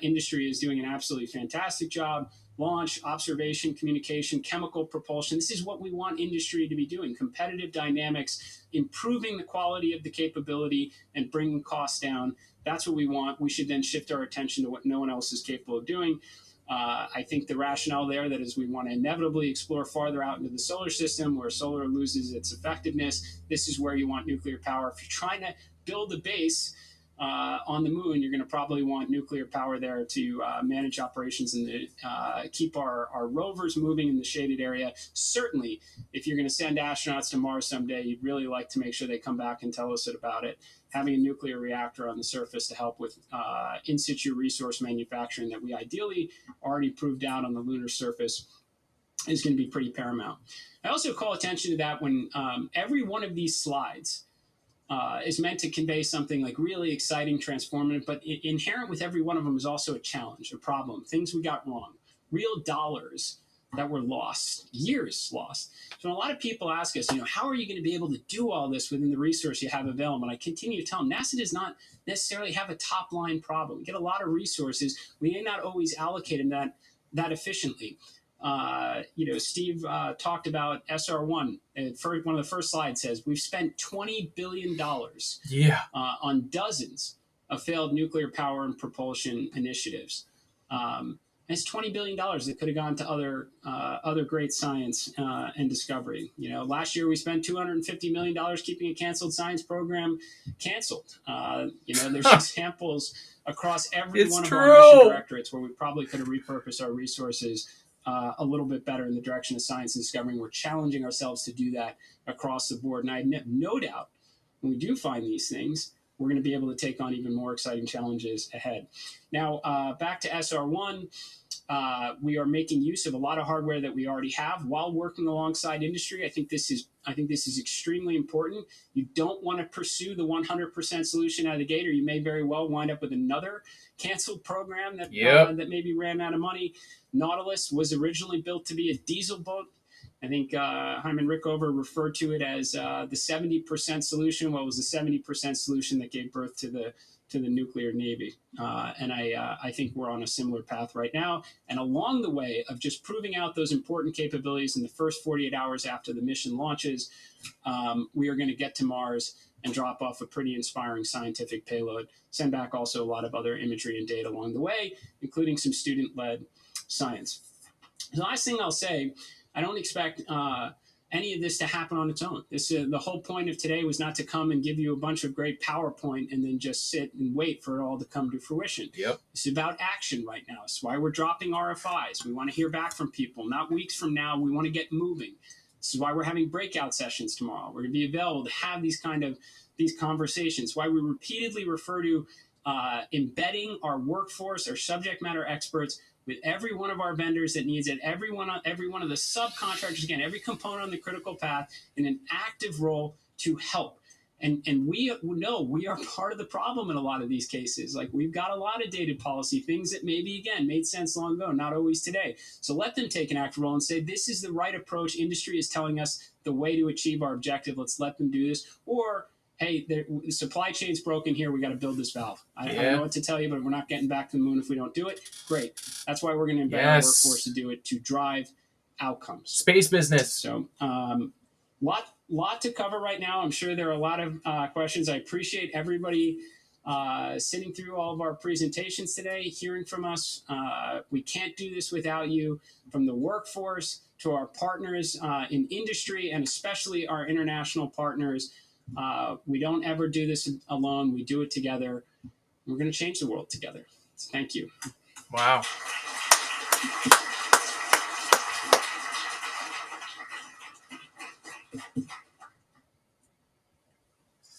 [SPEAKER 8] industry is doing an absolutely fantastic job. Launch, observation, communication, chemical propulsion. This is what we want industry to be doing. Competitive dynamics, improving the quality of the capability and bringing costs down. That's what we want. We should then shift our attention to what no one else is capable of doing. I think the rationale there that is we want to inevitably explore farther out into the solar system where solar loses its effectiveness. This is where you want nuclear power. If you're trying to build a base on the moon, you're going to probably want nuclear power there to manage operations and keep our rovers moving in the shaded area. Certainly, if you're going to send astronauts to Mars someday, you'd really like to make sure they come back and tell us about it. Having a nuclear reactor on the surface to help with in situ resource manufacturing that we ideally already proved out on the lunar surface is going to be pretty paramount. I also call attention to that when every one of these slides is meant to convey something like really exciting, transformative, but inherent with every one of them is also a challenge, a problem, things we got wrong, real dollars that were lost, years lost. So a lot of people ask us, how are you going to be able to do all this within the resource you have available? And I continue to tell them, NASA does not necessarily have a top line problem. We get a lot of resources. We may not always allocate them that efficiently. Steve talked about SR1. One of the first slides says we've spent $20 billion on dozens of failed nuclear power and propulsion initiatives. It's $20 billion that could have gone to other great science and discovery. Last year we spent $250 million keeping a canceled science program canceled. There's examples across every one of our mission directorates where we probably could have repurposed our resources a little bit better in the direction of science and discovery. We're challenging ourselves to do that across the board. And I have no doubt when we do find these things, we're going to be able to take on even more exciting challenges ahead. Now, back to SR1. We are making use of a lot of hardware that we already have while working alongside industry. I think this is extremely important. You don't want to pursue the 100% solution out of the gate, or you may very well wind up with another canceled program that that maybe ran out of money. Nautilus was originally built to be a diesel boat. I think Hyman Rickover referred to it as the 70% solution. Well, it was the 70% solution that gave birth to the nuclear navy. And I think we're on a similar path right now. And along the way of just proving out those important capabilities in the first 48 hours after the mission launches, we are going to get to Mars and drop off a pretty inspiring scientific payload. Send back also a lot of other imagery and data along the way, including some student-led science. The last thing I'll say, I don't expect any of this to happen on its own. The whole point of today was not to come and give you a bunch of great PowerPoint and then just sit and wait for it all to come to fruition.
[SPEAKER 1] Yep.
[SPEAKER 8] It's about action right now. It's why we're dropping RFIs. We want to hear back from people. Not weeks from now. We want to get moving. This is why we're having breakout sessions tomorrow. We're going to be available to have these conversations. Why we repeatedly refer to embedding our workforce, our subject matter experts, with every one of our vendors that needs it, every one of the subcontractors, again, every component on the critical path in an active role to help. And we know we are part of the problem in a lot of these cases. Like, we've got a lot of dated policy, things that maybe, again, made sense long ago, not always today. So let them take an active role and say, this is the right approach. Industry is telling us the way to achieve our objective. Let's let them do this. Or, hey, the supply chain's broken here. We got to build this valve. I don't know what to tell you, but we're not getting back to the moon if we don't do it. Great. That's why we're going to embed our workforce to do it, to drive outcomes.
[SPEAKER 1] Space business.
[SPEAKER 8] So, lot to cover right now. I'm sure there are a lot of questions. I appreciate everybody sitting through all of our presentations today, hearing from us. We can't do this without you, from the workforce to our partners in industry, and especially our international partners. We don't ever do this alone. We do it together. We're going to change the world together. So thank you.
[SPEAKER 1] Wow.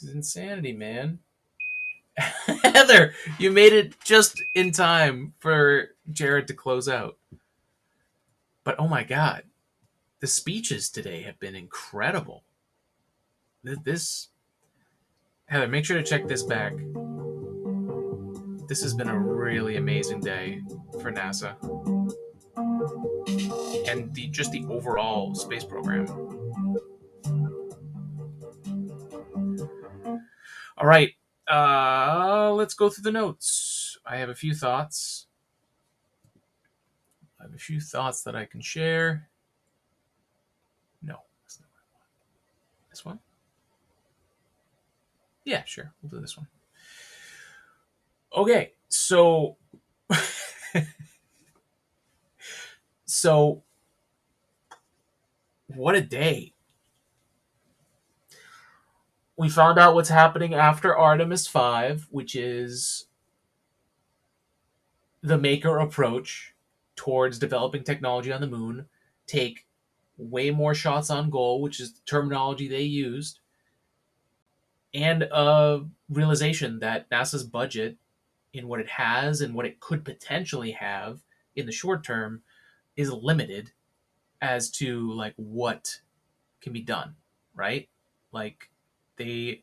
[SPEAKER 1] This is insanity, man. Heather, you made it just in time for Jared to close out. But oh my God, the speeches today have been incredible. Heather, make sure to check this back. This has been a really amazing day for NASA and just the overall space program. All right, let's go through the notes. I have a few thoughts. That I can share. No, that's not what I want. This one? Yeah, sure. We'll do this one. Okay, so what a day. We found out what's happening after Artemis 5, which is the Maker approach towards developing technology on the moon. Take way more shots on goal, which is the terminology they used, and a realization that NASA's budget, in what it has and what it could potentially have in the short term, is limited as to like what can be done, right? Like they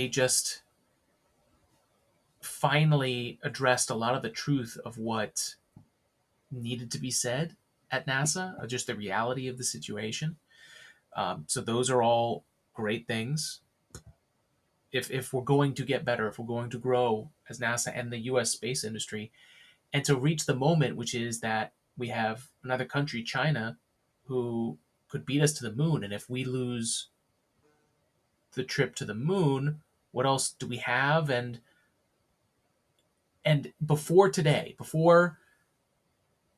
[SPEAKER 1] just finally addressed a lot of the truth of what needed to be said at NASA, just the reality of the situation. So those are all great things. If we're going to get better, if we're going to grow as NASA and the U.S. space industry, and to reach the moment, which is that we have another country, China, who could beat us to the moon, and if we lose the trip to the moon, what else do we have? And before today, before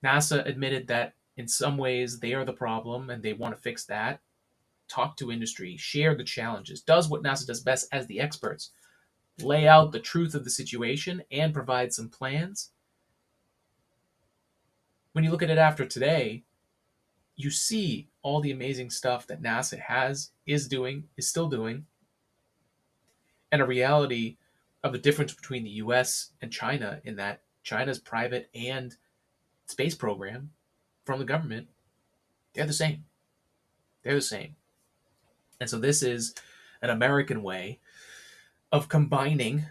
[SPEAKER 1] NASA admitted that in some ways they are the problem and they want to fix that, talk to industry, share the challenges, does what NASA does best as the experts, lay out the truth of the situation and provide some plans. When you look at it after today, you see all the amazing stuff that NASA is still doing, and a reality of the difference between the US and China, in that China's private and space program from the government, they're the same. They're the same. And so this is an American way of combining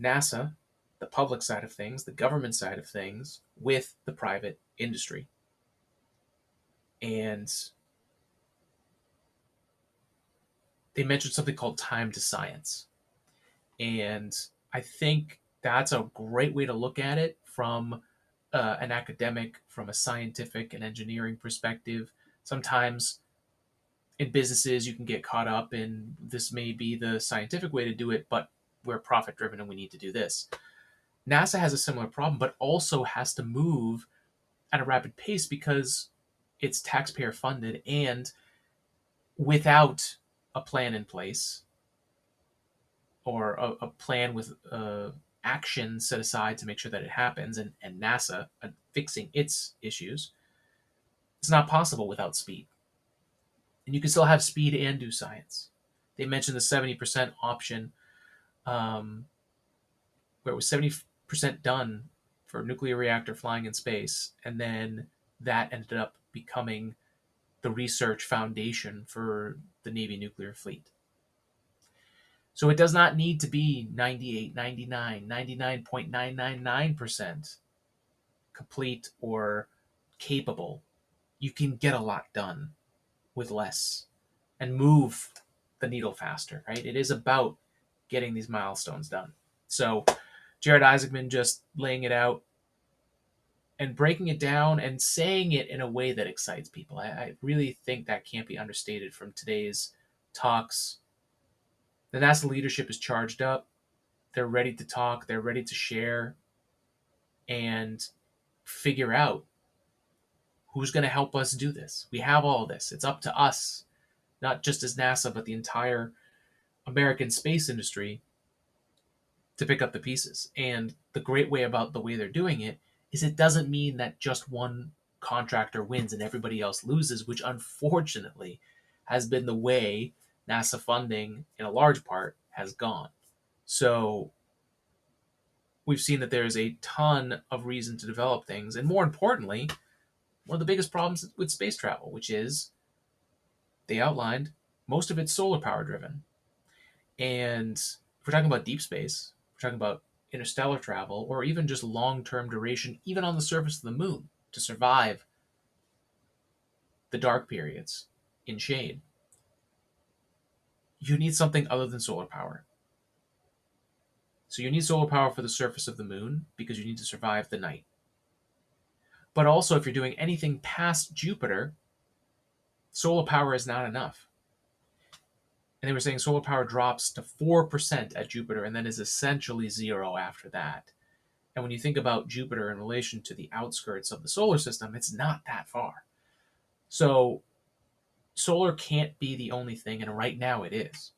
[SPEAKER 1] NASA, the public side of things, the government side of things, with the private industry. And they mentioned something called time to science. And I think that's a great way to look at it from an academic, from a scientific and engineering perspective. Sometimes in businesses, you can get caught up in this may be the scientific way to do it, but we're profit driven and we need to do this. NASA has a similar problem, but also has to move at a rapid pace because it's taxpayer funded, and without a plan in place, or a plan with action set aside to make sure that it happens, and NASA fixing its issues, it's not possible without speed. And you can still have speed and do science. They mentioned the 70% option, where it was 70% done for a nuclear reactor flying in space, and then that ended up becoming the research foundation for the Navy nuclear fleet. So it does not need to be 98, 99, 99.999% complete or capable. You can get a lot done with less and move the needle faster, right? It is about getting these milestones done. So Jared Isaacman just laying it out and breaking it down and saying it in a way that excites people. I really think that can't be understated from today's talks. The NASA leadership is charged up. They're ready to talk. They're ready to share and figure out who's going to help us do this. We have all this. It's up to us, not just as NASA, but the entire American space industry, to pick up the pieces. And the great way about the way they're doing it is it doesn't mean that just one contractor wins and everybody else loses, which unfortunately has been the way NASA funding, in a large part, has gone. So we've seen that there's a ton of reason to develop things. And more importantly, one of the biggest problems with space travel, which is they outlined most of it's solar power driven. And if we're talking about deep space, we're talking about interstellar travel, or even just long-term duration, even on the surface of the moon, to survive the dark periods in shade, you need something other than solar power. So you need solar power for the surface of the moon because you need to survive the night. But also, if you're doing anything past Jupiter, solar power is not enough. And they were saying solar power drops to 4% at Jupiter and then is essentially zero after that. And when you think about Jupiter in relation to the outskirts of the solar system, it's not that far. So solar can't be the only thing, and right now it is.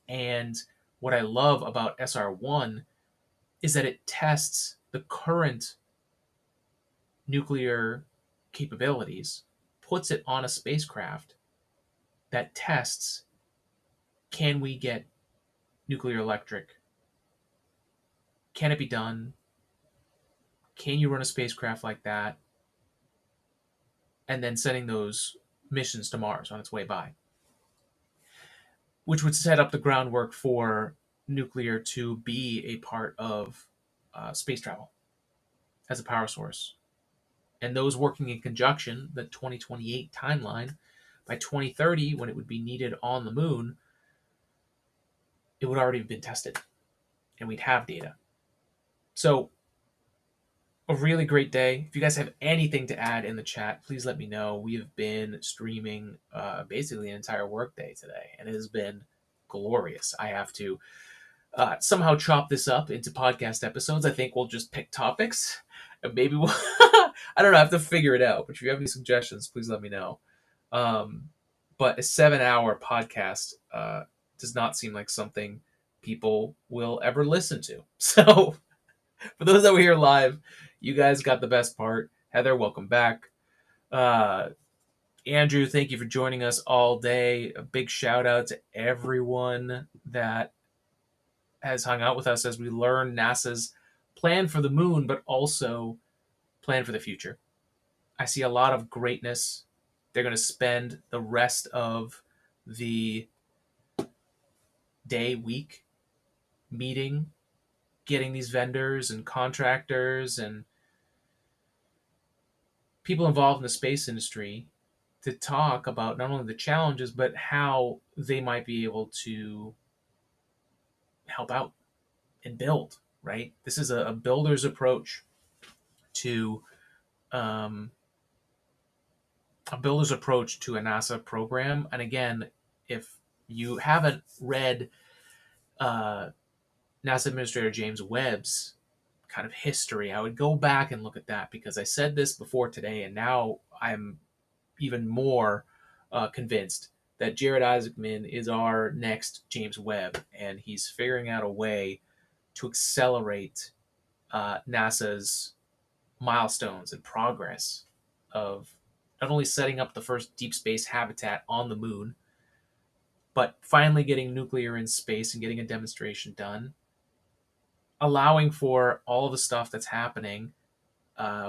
[SPEAKER 1] And what I love about SR1 is that it tests the current nuclear capabilities, puts it on a spacecraft that tests, can we get nuclear electric? Can it be done? Can you run a spacecraft like that? And then sending those missions to Mars on its way by, which would set up the groundwork for nuclear to be a part of space travel as a power source. And those working in conjunction, the 2028 timeline, by 2030, when it would be needed on the moon, it would already have been tested and we'd have data. So a really great day. If you guys have anything to add in the chat, please let me know. We have been streaming basically an entire workday today, and it has been glorious. I have to somehow chop this up into podcast episodes. I think we'll just pick topics, and maybe we'll I don't know, I have to figure it out. But if you have any suggestions, please let me know. But a 7-hour podcast does not seem like something people will ever listen to. So for those that were here live, you guys got the best part. Heather, welcome back. Andrew, thank you for joining us all day. A big shout out to everyone that has hung out with us as we learn NASA's plan for the moon, but also plan for the future. I see a lot of greatness. They're going to spend the rest of the day, week, meeting, getting these vendors and contractors and people involved in the space industry to talk about not only the challenges, but how they might be able to help out and build, right? This is a builder's approach to um, a NASA program. And again, if you haven't read uh, NASA Administrator James Webb's kind of history, I would go back and look at that, because I said this before today, and now I'm even more convinced that Jared Isaacman is our next James Webb, and he's figuring out a way to accelerate NASA's milestones and progress of not only setting up the first deep space habitat on the moon, but finally getting nuclear in space and getting a demonstration done, allowing for all of the stuff that's happening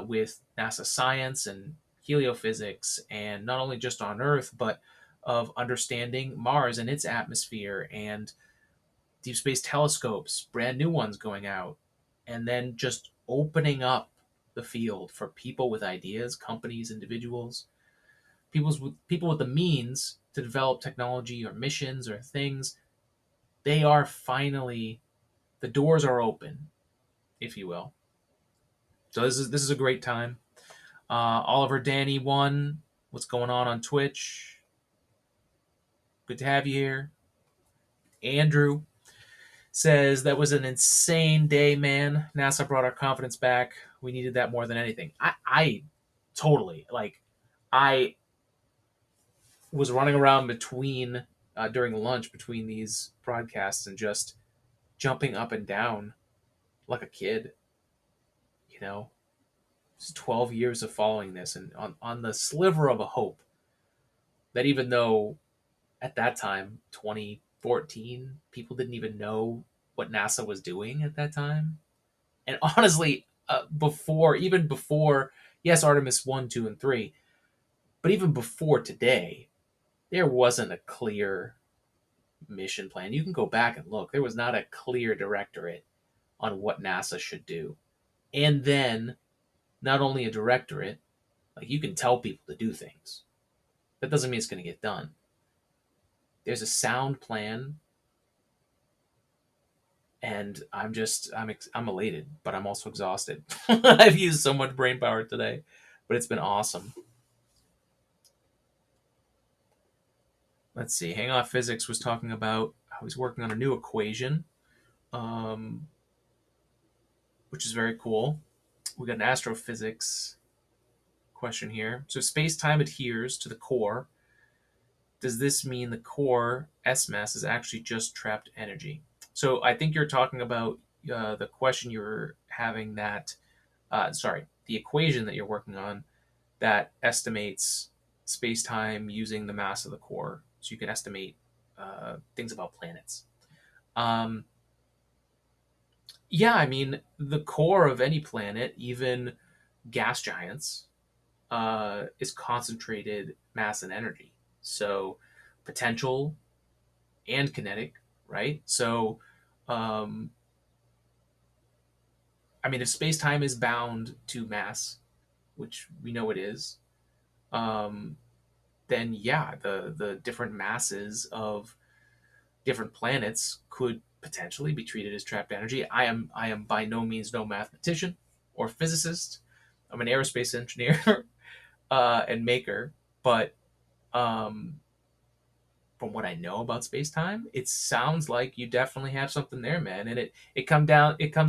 [SPEAKER 1] with NASA science and heliophysics, and not only just on Earth, but of understanding Mars and its atmosphere, and deep space telescopes, brand new ones going out, and then just opening up the field for people with ideas, companies, individuals, people with the means to develop technology or missions or things. They are finally, the doors are open, if you will. So this is a great time. Oliver Danny 1, what's going on Twitch? Good to have you here. Andrew says, that was an insane day, man. NASA brought our confidence back. We needed that more than anything. I totally, like, I was running around between, during lunch between these broadcasts and just jumping up and down like a kid. You know, it's 12 years of following this, and on the sliver of a hope that, even though at that time, 2014, people didn't even know what NASA was doing at that time. And honestly, even before, yes, Artemis 1, 2, and 3, but even before today, there wasn't a clear mission plan. You can go back and look. There was not a clear directorate on what NASA should do. And then, not only a directorate, like, you can tell people to do things. That doesn't mean it's going to get done. There's a sound plan, and I'm elated, but I'm also exhausted. I've used so much brain power today, but it's been awesome. Let's see. Hangout Physics was talking about how he's working on a new equation, which is very cool. We got an astrophysics question here. So space-time adheres to the core. Does this mean the core S mass is actually just trapped energy? So I think you're talking about the question you're having that, the equation that you're working on that estimates space-time using the mass of the core. So you can estimate things about planets. Yeah, I mean, the core of any planet, even gas giants, is concentrated mass and energy. So potential and kinetic, right? So, I mean, if space time is bound to mass, which we know it is, then yeah, the different masses of different planets could potentially be treated as trapped energy. I am by no means no mathematician or physicist. I'm an aerospace engineer and maker, but from what I know about space time, it sounds like you definitely have something there, man. And it comes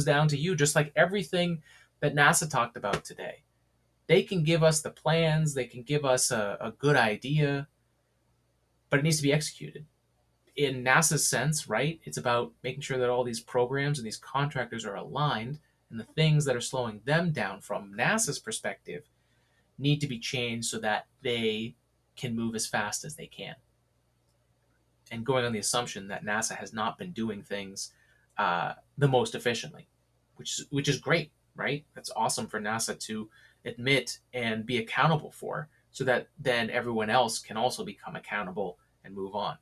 [SPEAKER 1] down to you, just like everything that NASA talked about today. They can give us the plans, they can give us a good idea, but it needs to be executed. In NASA's sense, right? It's about making sure that all these programs and these contractors are aligned, and the things that are slowing them down from NASA's perspective need to be changed so that they can move as fast as they can. And going on the assumption that NASA has not been doing things the most efficiently, which is great, right? That's awesome for NASA to admit and be accountable for, so that then everyone else can also become accountable and move on.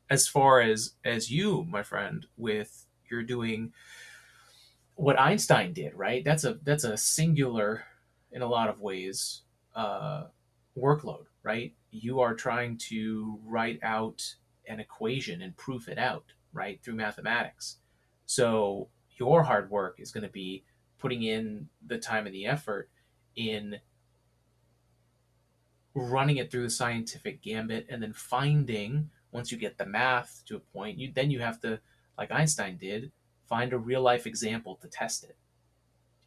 [SPEAKER 1] As far as you, my friend, with you're doing what Einstein did, right? That's a singular, in a lot of ways, uh, workload, right? You are trying to write out an equation and proof it out, right, through mathematics. So your hard work is going to be putting in the time and the effort in running it through the scientific gambit, and then finding, once you get the math to a point, you have to, like Einstein did, find a real life example to test it.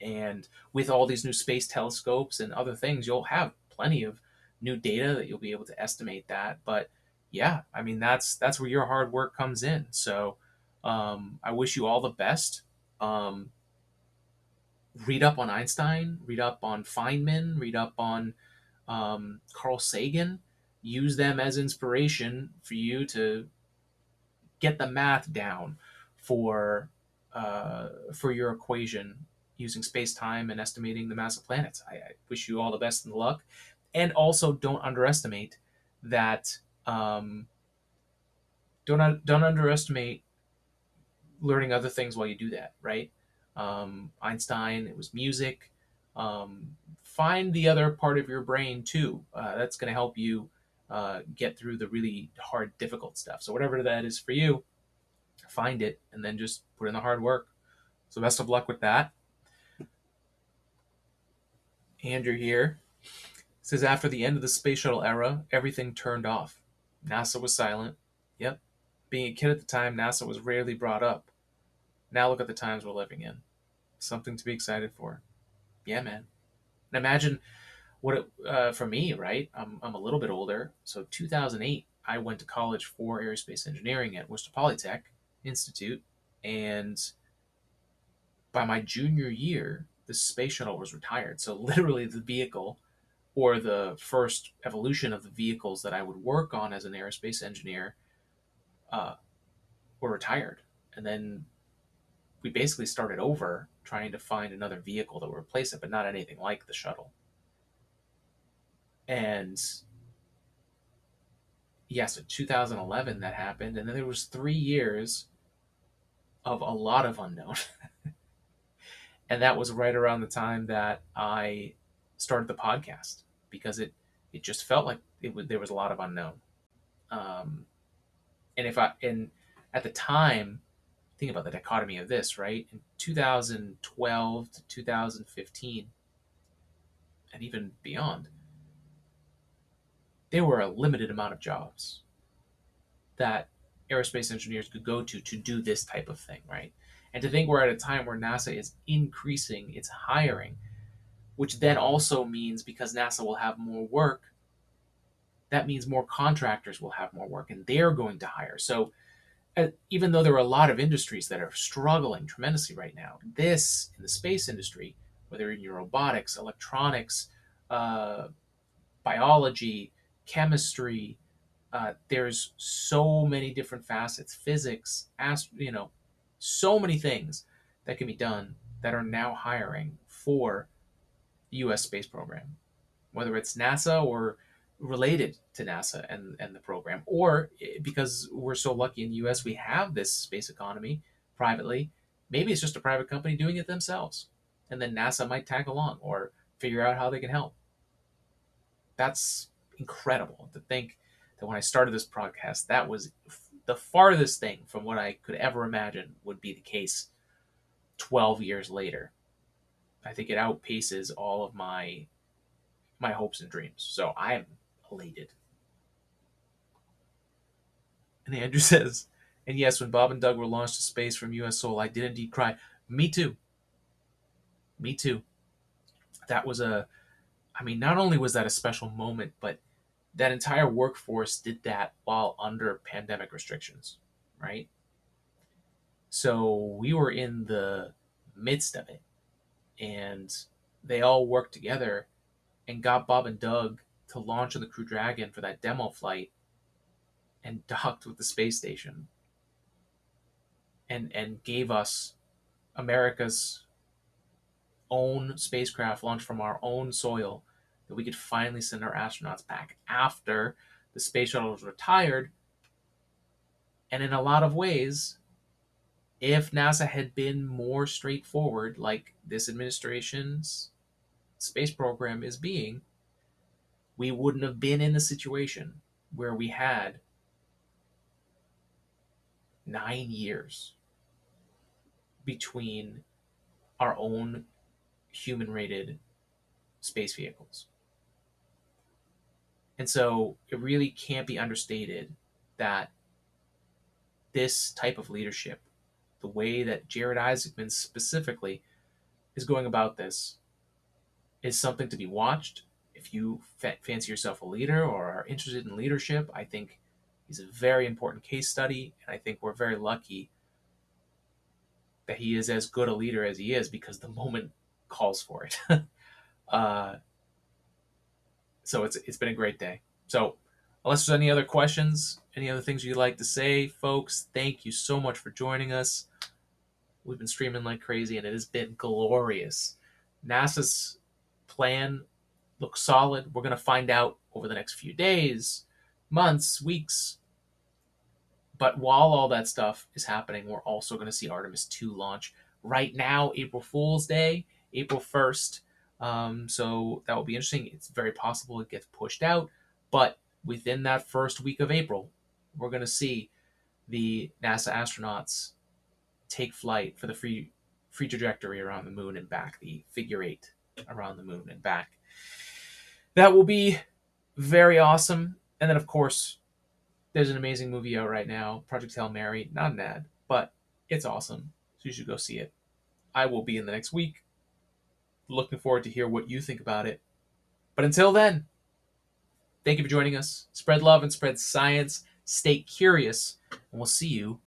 [SPEAKER 1] And with all these new space telescopes and other things, you'll have plenty of new data that you'll be able to estimate that. But yeah, I mean, that's where your hard work comes in. So I wish you all the best. Um, Read up on Einstein, read up on Feynman, read up on Carl Sagan. Use them as inspiration for you to get the math down for your equation using space time and estimating the mass of planets. I wish you all the best and luck, and also don't underestimate that. Don't underestimate learning other things while you do that. Right? Einstein, it was music. Find the other part of your brain too. That's going to help you get through the really hard, difficult stuff. So whatever that is for you, find it and then just put in the hard work. So best of luck with that. Andrew here says after the end of the space shuttle era, everything turned off. NASA was silent. Yep. Being a kid at the time, NASA was rarely brought up. Now look at the times we're living in. Something to be excited for. Yeah, man. And imagine what it, for me, right? I'm a little bit older. So 2008, I went to college for aerospace engineering at Worcester Polytech Institute. And by my junior year, the space shuttle was retired. So literally the vehicle, or the first evolution of the vehicles that I would work on as an aerospace engineer, uh, were retired. And then we basically started over trying to find another vehicle that would replace it, but not anything like the shuttle. And yeah, so 2011 that happened, and then there was 3 years of a lot of unknown. And that was right around the time that I started the podcast, because it just felt like there was a lot of unknown. Um, and at the time, think about the dichotomy of this, right? In 2012 to 2015, and even beyond, there were a limited amount of jobs that aerospace engineers could go to do this type of thing, right? And to think we're at a time where NASA is increasing its hiring, which then also means, because NASA will have more work, that means more contractors will have more work and they're going to hire. So even though there are a lot of industries that are struggling tremendously right now, this in the space industry, whether in your robotics, electronics, uh, biology, chemistry, there's so many different facets, physics, so many things that can be done that are now hiring for the U.S. space program, whether it's NASA or related to NASA and the program, or because we're so lucky in the US, we have this space economy privately. Maybe it's just a private company doing it themselves. And then NASA might tag along or figure out how they can help. That's incredible to think that when I started this podcast, that was the farthest thing from what I could ever imagine would be the case 12 years later. I think it outpaces all of my hopes and dreams. So I'm elated. And Andrew says, and yes, when Bob and Doug were launched to space from US Soul, I did indeed cry. Me too. Me too. That was not only was that a special moment, but that entire workforce did that while under pandemic restrictions, right? So we were in the midst of it, and they all worked together and got Bob and Doug to launch on the Crew Dragon for that demo flight and docked with the space station. and gave us America's own spacecraft launched from our own soil, that we could finally send our astronauts back after the space shuttle was retired. And in a lot of ways, if NASA had been more straightforward, like this administration's space program is being, we wouldn't have been in the situation where we had 9 years between our own human rated space vehicles. And so it really can't be understated that this type of leadership, the way that Jared Isaacman specifically is going about this, is something to be watched. If you fancy yourself a leader or are interested in leadership, I think he's a very important case study, and I think we're very lucky that he is as good a leader as he is, because the moment calls for it. So it's been a great day. So unless there's any other questions, any other things you'd like to say, folks, thank you so much for joining us. We've been streaming like crazy, and it has been glorious. NASA's plan looks solid. We're going to find out over the next few days, months, weeks. But while all that stuff is happening, we're also going to see Artemis 2 launch right now, April Fool's Day, April 1st. So that will be interesting. It's very possible it gets pushed out. But within that first week of April, we're going to see the NASA astronauts take flight for the free trajectory around the moon and back, the figure 8 around the moon and back. That will be very awesome. And then, of course, there's an amazing movie out right now, Project Hail Mary. Not an ad, but it's awesome. So you should go see it. I will be in the next week. Looking forward to hear what you think about it. But until then, thank you for joining us. Spread love and spread science. Stay curious, and we'll see you